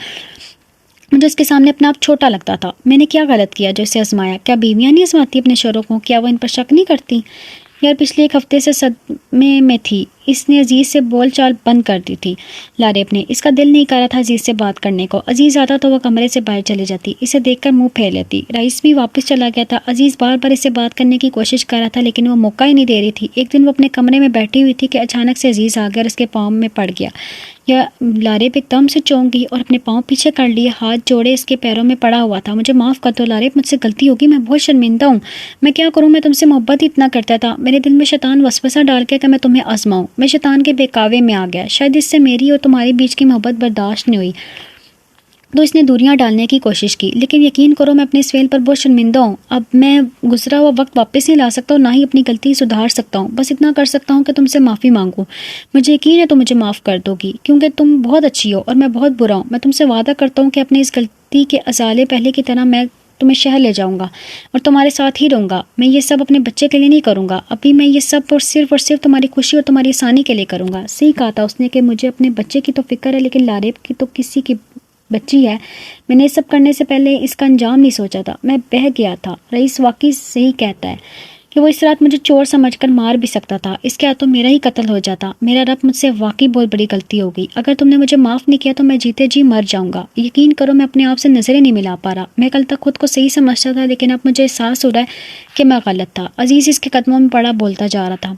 مجھے اس کے سامنے اپنا آپ چھوٹا لگتا تھا۔ میں نے کیا غلط کیا جو اسے آزمایا؟ کیا بیویاں نہیں آزماتی اپنے شوہروں کو؟ کیا وہ ان پر شک نہیں کرتی؟ یار پچھلے ایک ہفتے سے صدمے میں تھی۔ اس نے عزیز سے بول چال بند کر دی تھی۔ لاریب نے، اس کا دل نہیں کر رہا تھا عزیز سے بات کرنے کو۔ عزیز آتا تو وہ کمرے سے باہر چلی جاتی، اسے دیکھ کر منہ پھیر لیتی۔ رئیس بھی واپس چلا گیا تھا۔ عزیز بار بار اس سے بات کرنے کی کوشش کر رہا تھا لیکن وہ موقع ہی نہیں دے رہی تھی۔ ایک دن وہ اپنے کمرے میں بیٹھی ہوئی تھی کہ اچانک سے عزیز آ گیا اور اس کے پاؤں میں پڑ گیا۔ یا لاریب ایک دم سے چونک گئی اور اپنے پاؤں پیچھے کر لیے، ہاتھ جوڑے اس کے پیروں میں پڑا ہوا تھا۔ مجھے معاف کر دو لاریب، مجھ سے غلطی ہوگی، میں بہت شرمندہ ہوں۔ میں کیا کروں؟ میں تم سے محبت ہی اتنا کرتا تھا۔ میرے دل میں شیطان وسوسہ ڈال کے کہ میں تمہیں آزماؤں۔ میں شیطان کے بہکاوے میں آ گیا۔ شاید اس سے میری اور تمہاری بیچ کی محبت برداشت نہیں ہوئی تو اس نے دوریاں ڈالنے کی کوشش کی، لیکن یقین کرو میں اپنے اس فعل پر بہت شرمندہ ہوں۔ اب میں گزرا ہوا وقت واپس نہیں لا سکتا اور نہ ہی اپنی غلطی سدھار سکتا ہوں۔ بس اتنا کر سکتا ہوں کہ تم سے معافی مانگوں۔ مجھے یقین ہے تم مجھے معاف کر دو گی کیونکہ تم بہت اچھی ہو اور میں بہت برا ہوں۔ میں تم سے وعدہ کرتا ہوں کہ اپنی اس غلطی کے ازالے پہلے کی طرح میں تمہیں شہر لے جاؤں گا اور تمہارے ساتھ ہی رہوں گا۔ میں یہ سب اپنے بچے کے لیے نہیں کروں گا، ابھی میں یہ سب اور صرف تمہاری خوشی اور تمہاری آسانی کے لیے کروں گا۔ صحیح کہا تھا اس نے کہ مجھے اپنے بچے کی تو فکر ہے، لیکن لاریب کی تو کسی کی بچی ہے۔ میں نے سب کرنے سے پہلے اس کا انجام نہیں سوچا تھا، میں بہہ گیا تھا۔ رئیس واقعی صحیح کہتا ہے کہ وہ اس رات مجھے چور سمجھ کر مار بھی سکتا تھا، اس کے ہاتھوں میرا ہی قتل ہو جاتا۔ میرا رب، مجھ سے واقعی بہت بڑی غلطی ہو گئی۔ اگر تم نے مجھے معاف نہیں کیا تو میں جیتے جی مر جاؤں گا۔ یقین کرو میں اپنے آپ سے نظریں نہیں ملا پا رہا۔ میں کل تک خود کو صحیح سمجھتا تھا لیکن اب مجھے احساس ہو رہا ہے کہ میں غلط تھا۔ عزیز اس کے قدموں میں پڑا بولتا جا رہا تھا۔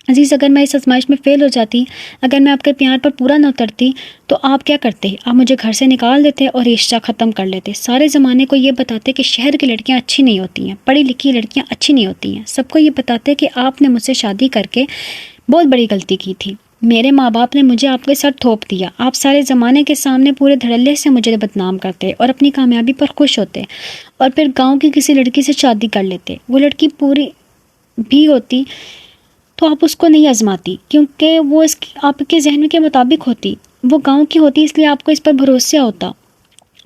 عزیز، اگر میں اس آزمائش میں فیل ہو جاتی، اگر میں آپ کے پیار پر پورا نہ اترتی تو آپ کیا کرتے؟ آپ مجھے گھر سے نکال دیتے اور رشتہ ختم کر لیتے۔ سارے زمانے کو یہ بتاتے کہ شہر کی لڑکیاں اچھی نہیں ہوتی ہیں، پڑھی لکھی لڑکیاں اچھی نہیں ہوتی ہیں۔ سب کو یہ بتاتے کہ آپ نے مجھ سے شادی کر کے بہت بڑی غلطی کی تھی۔ میرے ماں باپ نے مجھے آپ کے ساتھ تھوپ دیا۔ آپ سارے زمانے کے سامنے پورے دھڑلے سے مجھے بدنام کرتے اور اپنی کامیابی پر خوش ہوتے اور پھر گاؤں کی کسی لڑکی سے شادی کر لیتے۔ وہ لڑکی پوری بھی ہوتی تو آپ اس کو نہیں آزماتی کیونکہ وہ آپ کے ذہن کے مطابق ہوتی۔ وہ گاؤں کی ہوتی اس لیے آپ کو اس پر بھروسہ ہوتا۔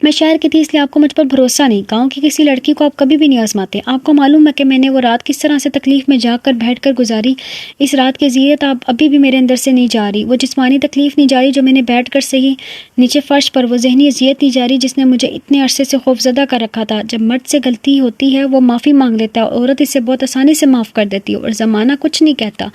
میں شہر کی تھی اس لیے آپ کو مجھ پر بھروسہ نہیں۔ گاؤں کی کسی لڑکی کو آپ کبھی بھی نہیں آزماتے۔ آپ کو معلوم ہے کہ میں نے وہ رات کس طرح سے تکلیف میں جا کر بیٹھ کر گزاری۔ اس رات کی اذیت ابھی بھی میرے اندر سے نہیں جا رہی۔ وہ جسمانی تکلیف نہیں جاری جو میں نے بیٹھ کر سہی نیچے فرش پر، وہ ذہنی اذیت نہیں جاری جس نے مجھے اتنے عرصے سے خوفزدہ کر رکھا تھا۔ جب مرد سے غلطی ہوتی ہے وہ معافی مانگ لیتا ہے، عورت اسے بہت آسانی سے معاف کر دیتی ہے اور زمانہ کچھ نہیں کہتا،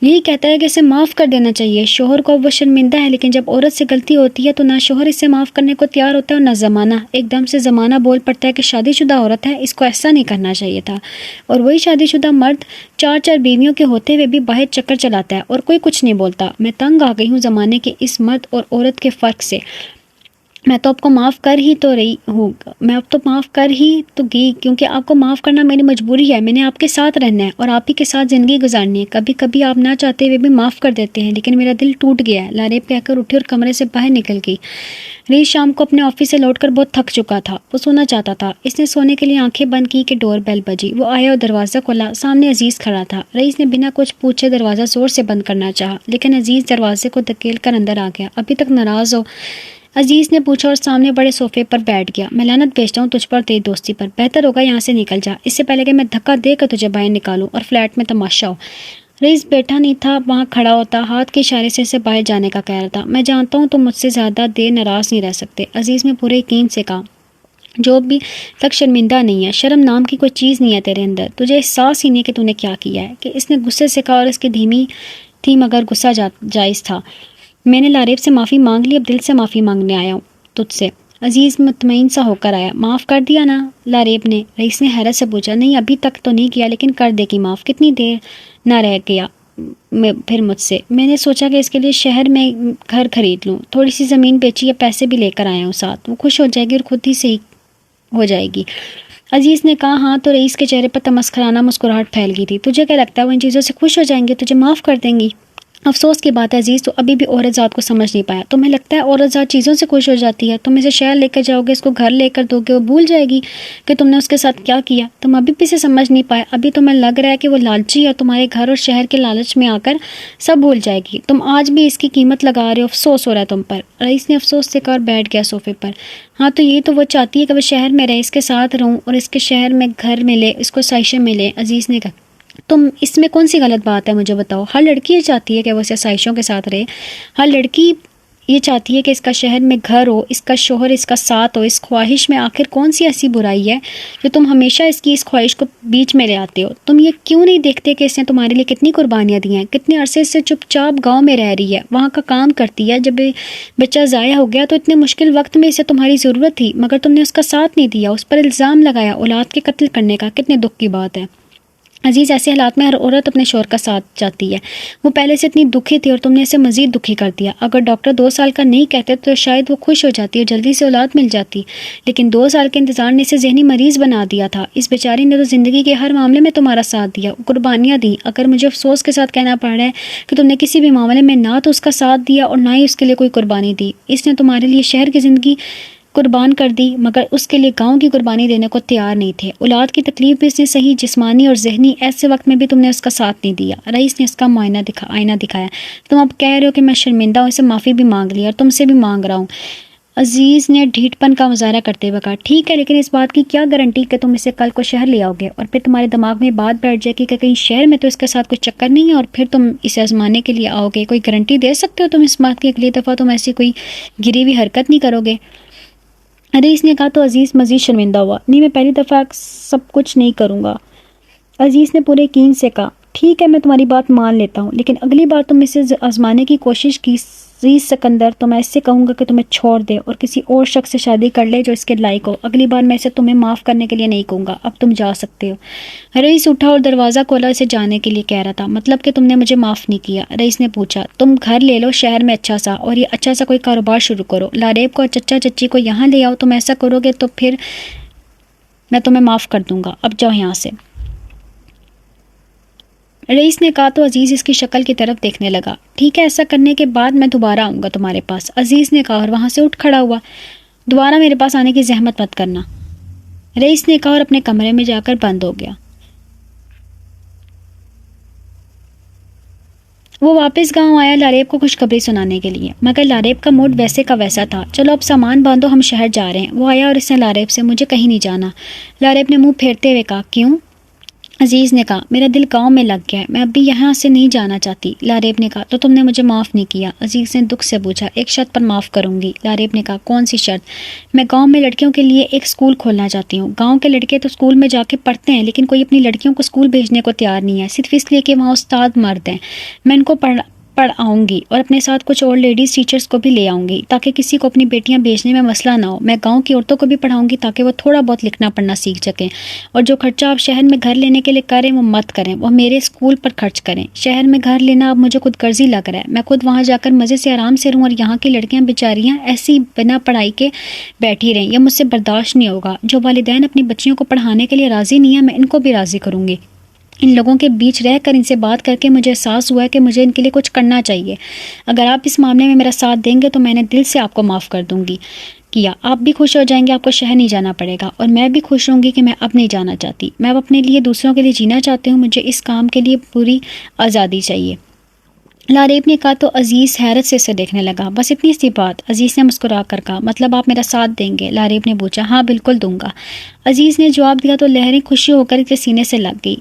یہی کہتا ہے کہ اسے معاف کر دینا چاہیے۔ شوہر کو وہ شرمندہ ہے لیکن جب عورت سے غلطی ہوتی ہے تو نہ شوہر اسے معاف کرنے کو تیار ہوتا ہے اور نہ زمانہ۔ ایک دم سے زمانہ بول پڑتا ہے کہ شادی شدہ عورت ہے، اس کو ایسا نہیں کرنا چاہیے تھا، اور وہی شادی شدہ مرد چار بیویوں کے ہوتے ہوئے بھی باہر چکر چلاتا ہے اور کوئی کچھ نہیں بولتا۔ میں تنگ آ گئی ہوں زمانے کے اس مرد اور عورت کے فرق سے۔ میں تو آپ کو معاف کر ہی تو رہی ہوں، میں اب تو معاف کر ہی تو گئی کیونکہ آپ کو معاف کرنا میری مجبوری ہے۔ میں نے آپ کے ساتھ رہنا ہے اور آپ ہی کے ساتھ زندگی گزارنی ہے۔ کبھی کبھی آپ نہ چاہتے ہوئے بھی معاف کر دیتے ہیں لیکن میرا دل ٹوٹ گیا ہے، لاریب کہہ کر اٹھی اور کمرے سے باہر نکل گئی۔ رئیس شام کو اپنے آفس سے لوٹ کر بہت تھک چکا تھا، وہ سونا چاہتا تھا۔ اس نے سونے کے لیے آنکھیں بند کی کہ ڈور بیل بجی۔ وہ آیا اور دروازہ کھولا، سامنے عزیز کھڑا تھا۔ رئیس نے بنا کچھ پوچھے دروازہ زور سے بند کرنا چاہا لیکن عزیز دروازے کو دھکیل کر اندر آ گیا۔ ابھی تک ناراض ہو؟ عزیز نے پوچھا اور سامنے بڑے صوفے پر بیٹھ گیا۔ میں لعنت بھیجتا ہوں تجھ پر تیری دوستی پر، بہتر ہوگا یہاں سے نکل جا اس سے پہلے کہ میں دھکا دے کر تجھے باہر نکالوں اور فلیٹ میں تماشا ہو۔ رئیس بیٹھا نہیں تھا، وہاں کھڑا ہوتا، ہاتھ کے اشارے سے اسے باہر جانے کا کہہ رہا تھا۔ میں جانتا ہوں تم مجھ سے زیادہ دیر ناراض نہیں رہ سکتے، عزیز نے پورے یقین سے کہا۔ جو بھی تک شرمندہ نہیں ہے، شرم نام کی کوئی چیز نہیں ہے تیرے اندر، تجھے احساس ہی نہیں کہ تو نے کیا کیا ہے۔ کہ اس نے غصے سے کہا اور اس کی دھیمی تھی مگر غصہ جائز تھا۔ میں نے لاریب سے معافی مانگ لی، اب دل سے معافی مانگنے آیا ہوں تجھ سے۔ عزیز مطمئن سا ہو کر آیا۔ معاف کر دیا نا لاریب نے؟ رئیس نے حیرت سے پوچھا۔ نہیں ابھی تک تو نہیں کیا، لیکن کر دے گی معاف، کتنی دیر نہ رہ گیا پھر مجھ سے۔ میں نے سوچا کہ اس کے لیے شہر میں گھر خرید لوں، تھوڑی سی زمین بیچی ہے، پیسے بھی لے کر آیا ہوں ساتھ، وہ خوش ہو جائے گی اور خود ہی صحیح ہو جائے گی۔ عزیز نے کہا ہاں، تو رئیس کے چہرے پر تمسخرانہ مسکراہٹ پھیل گئی تھی۔ تجھے کیا لگتا ہے وہ ان چیزوں سے خوش ہو جائیں گے، تجھے معاف کر دیں گی؟ افسوس کی بات ہے عزیز، تو ابھی بھی عورت ذات کو سمجھ نہیں پایا۔ تمہیں لگتا ہے عورت ذات چیزوں سے خوش ہو جاتی ہے؟ تم اسے شہر لے کر جاؤ گے، اس کو گھر لے کر دو گے، وہ بھول جائے گی کہ تم نے اس کے ساتھ کیا کیا۔ تم ابھی بھی اسے سمجھ نہیں پائے، ابھی تمہیں لگ رہا ہے کہ وہ لالچی ہے، تمہارے گھر اور شہر کے لالچ میں آ کر سب بھول جائے گی۔ تم آج بھی اس کی قیمت لگا رہے ہو، افسوس ہو رہا ہے تم پر۔ رئیس نے افسوس سے کہا اور بیٹھ گیا صوفے پر۔ ہاں تو یہ تو وہ چاہتی ہے کہ وہ شہر میں رہے، اس کے ساتھ رہوں اور اس کے شہر میں گھر ملے، اس کو سائشیں ملے۔ عزیز نے کہا تم اس میں کون سی غلط بات ہے، مجھے بتاؤ۔ ہر لڑکی یہ چاہتی ہے کہ وہ اسے سائشوں کے ساتھ رہے، ہر لڑکی یہ چاہتی ہے کہ اس کا شہر میں گھر ہو، اس کا شوہر اس کا ساتھ ہو۔ اس خواہش میں آخر کون سی ایسی برائی ہے جو تم ہمیشہ اس خواہش کو بیچ میں لے آتے ہو؟ تم یہ کیوں نہیں دیکھتے کہ اس نے تمہارے لیے کتنی قربانیاں دی ہیں، کتنے عرصے سے چپ چاپ گاؤں میں رہ رہی ہے، وہاں کا کام کرتی ہے۔ جب بچہ ضائع ہو گیا تو اتنے مشکل وقت میں اسے تمہاری ضرورت تھی، مگر تم نے اس کا ساتھ نہیں دیا، اس پر الزام لگایا اولاد کے قتل کرنے کا۔ کتنے دکھ کی بات ہے عزیز، ایسے حالات میں ہر عورت اپنے شوہر کا ساتھ چاہتی ہے۔ وہ پہلے سے اتنی دکھی تھی اور تم نے اسے مزید دکھی کر دیا۔ اگر ڈاکٹر 2 سال کا نہیں کہتے تو شاید وہ خوش ہو جاتی اور جلدی سے اولاد مل جاتی، لیکن 2 سال کے انتظار نے اسے ذہنی مریض بنا دیا تھا۔ اس بیچاری نے تو زندگی کے ہر معاملے میں تمہارا ساتھ دیا، قربانیاں دی۔ اگر مجھے افسوس کے ساتھ کہنا پڑ رہا ہے کہ تم نے کسی بھی معاملے میں نہ تو اس کا ساتھ دیا اور نہ ہی اس کے لیے کوئی قربانی دی۔ اس نے تمہارے لیے شہر کی زندگی قربان کر دی، مگر اس کے لیے گاؤں کی قربانی دینے کو تیار نہیں تھے۔ اولاد کی تکلیف بھی اس نے صحیح جسمانی اور ذہنی، ایسے وقت میں بھی تم نے اس کا ساتھ نہیں دیا۔ رئیس نے اس کا آئینہ دکھایا۔ تم اب کہہ رہے ہو کہ میں شرمندہ ہوں، اسے معافی بھی مانگ لی اور تم سے بھی مانگ رہا ہوں۔ عزیز نے ڈھیٹ پن کا مظاہرہ کرتے ہوئے کہا ٹھیک ہے، لیکن اس بات کی کیا گارنٹی کہ تم اسے کل کو شہر لے آؤ گے اور پھر تمہارے دماغ میں بات بیٹھ جائے گی کہ کہیں شہر میں تو اس کے ساتھ کوئی چکر نہیں ہے اور پھر تم اسے آزمانے کے لیے آؤ گے۔ کوئی گارنٹی دے سکتے ہو تم اس بات کی اگلی دفعہ تم ایسی کوئی گری ہوئی حرکت نہیں کرو گے؟ رئیس نے کہا تو عزیز مزید شرمندہ ہوا۔ نہیں، میں پہلی دفعہ سب کچھ نہیں کروں گا۔ عزیز نے پورے یقین سے کہا ٹھیک ہے، میں تمہاری بات مان لیتا ہوں، لیکن اگلی بار تم اسے آزمانے کی کوشش کی عزیز سکندر تو میں اس سے کہوں گا کہ تمہیں چھوڑ دے اور کسی اور شخص سے شادی کر لے جو اس کے لائق ہو۔ اگلی بار میں اسے تمہیں معاف کرنے کے لیے نہیں کہوں گا، اب تم جا سکتے ہو۔ رئیس اٹھا اور دروازہ کھولا، اسے جانے کے لیے کہہ رہا تھا۔ مطلب کہ تم نے مجھے معاف نہیں کیا؟ رئیس نے پوچھا۔ تم گھر لے لو شہر میں اچھا سا، اور یہ اچھا سا کوئی کاروبار شروع کرو، لاریب کو اور چچا چچی کو یہاں لے آؤ۔ تم ایسا کرو گے تو پھر میں تمہیں معاف کر دوں گا، اب جاؤ یہاں سے۔ رئیس نے کہا تو عزیز اس کی شکل کی طرف دیکھنے لگا۔ ٹھیک ہے، ایسا کرنے کے بعد میں دوبارہ آؤں گا تمہارے پاس، عزیز نے کہا اور وہاں سے اٹھ کھڑا ہوا۔ دوبارہ میرے پاس آنے کی زحمت مت کرنا، رئیس نے کہا اور اپنے کمرے میں جا کر بند ہو گیا۔ وہ واپس گاؤں آیا لاریب کو خوشخبری سنانے کے لیے، مگر لاریب کا موڈ ویسے کا ویسا تھا۔ چلو اب سامان باندھو، ہم شہر جا رہے ہیں۔ وہ آیا اور اس نے لاریب سے مجھے کہیں نہیں جانا۔ لاریب نے منہ پھیرتے ہوئے کہا کیوں؟ عزیز نے کہا میرا دل گاؤں میں لگ گیا ہے، میں ابھی یہاں سے نہیں جانا چاہتی۔ لاریب نے کہا تو تم نے مجھے معاف نہیں کیا؟ عزیز نے دکھ سے پوچھا۔ ایک شرط پر معاف کروں گی، لاریب نے کہا۔ کون سی شرط؟ میں گاؤں میں لڑکیوں کے لیے ایک اسکول کھولنا چاہتی ہوں۔ گاؤں کے لڑکے تو اسکول میں جا کے پڑھتے ہیں، لیکن کوئی اپنی لڑکیوں کو اسکول بھیجنے کو تیار نہیں ہے، صرف اس لیے کہ وہاں استاد مرد ہیں۔ میں ان کو پڑھاؤں گی اور اپنے ساتھ کچھ اور لیڈیز ٹیچرز کو بھی لے آؤں گی تاکہ کسی کو اپنی بیٹیاں بھیجنے میں مسئلہ نہ ہو۔ میں گاؤں کی عورتوں کو بھی پڑھاؤں گی تاکہ وہ تھوڑا بہت لکھنا پڑھنا سیکھ سکیں، اور جو خرچہ آپ شہر میں گھر لینے کے لیے کریں وہ مت کریں، وہ میرے اسکول پر خرچ کریں۔ شہر میں گھر لینا اب مجھے خود غرضی لگ رہا ہے، میں خود وہاں جا کر مزے سے آرام سے رہوں اور یہاں کی لڑکیاں بیچاریاں ایسی بنا پڑھائی کے بیٹھی رہیں، یہ مجھ سے برداشت نہیں ہوگا۔ جو والدین اپنی بچیوں کو پڑھانے کے لیے راضی نہیں ہیں، میں ان کو بھی راضی کروں گی۔ ان لوگوں کے بیچ رہ کر ان سے بات کر کے مجھے احساس ہوا ہے کہ مجھے ان کے لیے کچھ کرنا چاہیے۔ اگر آپ اس معاملے میں میرا ساتھ دیں گے تو میں نے دل سے آپ کو معاف کر دوں گی کیا، آپ بھی خوش ہو جائیں گے، آپ کو شہر نہیں جانا پڑے گا، اور میں بھی خوش ہوں گی کہ میں اب نہیں جانا چاہتی۔ میں اب اپنے لیے دوسروں کے لیے جینا چاہتی ہوں، مجھے اس کام کے لیے پوری آزادی چاہیے۔ لاریب نے کہا تو عزیز حیرت سے اسے دیکھنے لگا۔ بس اتنی سی بات؟ عزیز نے مسکرا کر کہا۔ مطلب آپ میرا ساتھ دیں گے؟ لاریب نے پوچھا۔ ہاں بالکل دوں گا، عزیز نے جواب دیا تو لہریں خوشی ہو کر اس کے سینے سے لگ گئی۔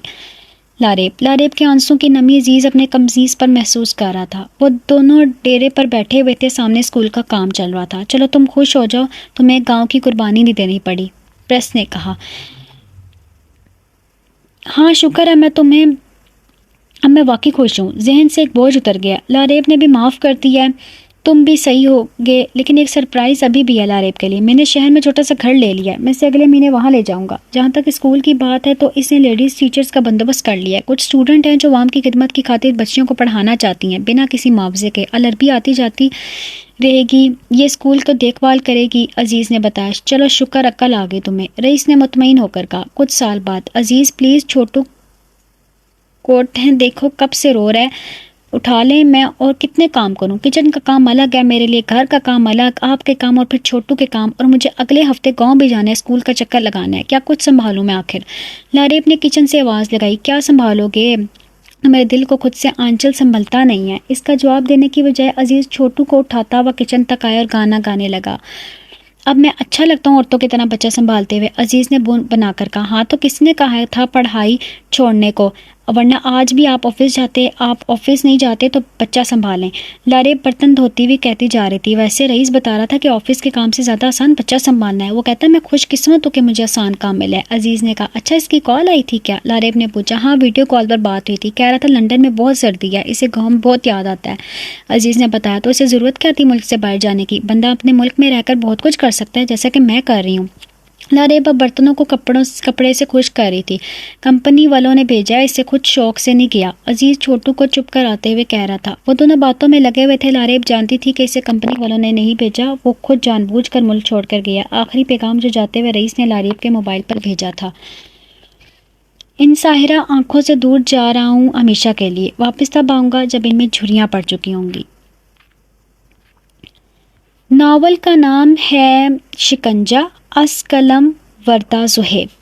لاریب کے آنسوں کی نمی عزیز اپنے قمیض پر محسوس کر رہا تھا۔ وہ دونوں ڈیرے پر بیٹھے ہوئے تھے، سامنے اسکول کا کام چل رہا تھا۔ چلو تم خوش ہو جاؤ، تمہیں گاؤں کی قربانی نہیں دینی پڑی۔ پریس نے کہا۔ ہاں شکر ہے اب میں واقعی خوش ہوں، ذہن سے ایک بوجھ اتر گیا۔ لاریب نے بھی معاف کر دیا ہے، تم بھی صحیح ہو گے، لیکن ایک سرپرائز ابھی بھی ہے لاریب کے لیے۔ میں نے شہر میں چھوٹا سا گھر لے لیا ہے، میں اسے اگلے مہینے وہاں لے جاؤں گا۔ جہاں تک اسکول کی بات ہے تو اس نے لیڈیز ٹیچرز کا بندوبست کر لیا ہے۔ کچھ اسٹوڈنٹ ہیں جو عوام کی خدمت کی خاطر بچیوں کو پڑھانا چاہتی ہیں بنا کسی معاوضے کے۔ العربی آتی جاتی رہے گی، یہ اسکول کو دیکھ بھال کرے گی، عزیز نے بتایا۔ چلو شکر عقل آ گئی تمہیں، رئیس نے مطمئن ہو کر کہا۔ کچھ سال بعد، عزیز پلیز چھوٹو کوٹ ہے، دیکھو کب سے رو رہا ہے، اٹھا لیں، میں اور کتنے کام کروں، کچن کا کام الگ ہے میرے لیے، گھر کا کام الگ، آپ کے کام اور پھر چھوٹو کے کام، اور مجھے اگلے ہفتے گاؤں بھی جانا ہے، اسکول کا چکر لگانا ہے، کیا کچھ سنبھالوں میں آخر؟ لاریب نے کچن سے آواز لگائی۔ کیا سنبھالو گے؟ میرے دل کو خود سے آنچل سنبھلتا نہیں ہے۔ اس کا جواب دینے کی بجائے عزیز چھوٹو کو اٹھاتا ہوا کچن تک آیا اور گانا گانے لگا۔ اب میں اچھا لگتا ہوں عورتوں کی طرح بچہ سنبھالتے ہوئے، عزیز نے بنا کر کہا۔ ہاں تو کس نے کہا تھا پڑھائی چھوڑنے کو، ورنہ آج بھی آپ آفس نہیں جاتے تو بچہ سنبھالیں۔ لاریب برتن دھوتی ہوئی کہتی جا رہی تھی، ویسے رئیس بتا رہا تھا کہ آفس کے کام سے زیادہ آسان بچہ سنبھالنا ہے، وہ کہتا ہے میں خوش قسمت ہوں کہ مجھے آسان کام ملا ہے۔ عزیز نے کہا۔ اچھا اس کی کال آئی تھی کیا؟ لاریب نے پوچھا۔ ہاں ویڈیو کال پر بات ہوئی تھی، کہہ رہا تھا لندن میں بہت سردی ہے، اسے گاؤں میں بہت یاد آتا ہے۔ عزیز نے بتایا۔ تو اسے ضرورت کیا تھی ملک سے باہر جانے کی، بندہ اپنے ملک میں رہ کر بہت کچھ کر سکتا ہے جیسا کہ میں کر رہی ہوں۔ لاریب اب برتنوں کو کپڑے سے خشک کر رہی تھی۔ کمپنی والوں نے بھیجا ہے، اسے خود شوق سے نہیں کیا، عزیز چھوٹو کو چپ کر آتے ہوئے کہہ رہا تھا۔ وہ دونوں باتوں میں لگے ہوئے تھے۔ لاریب جانتی تھی کہ اسے کمپنی والوں نے نہیں بھیجا، وہ خود جان بوجھ کر ملک چھوڑ کر گیا۔ آخری پیغام جو جاتے ہوئے رئیس نے لاریب کے موبائل پر بھیجا تھا۔ ان ساحرہ آنکھوں سے دور جا رہا ہوں ہمیشہ کے لیے، واپس تب آؤں گا جب ان میں جھریاں پڑ چکی ہوں گی۔ ناول کا نام ہے شکنجہ، از قلم وردہ زہیب۔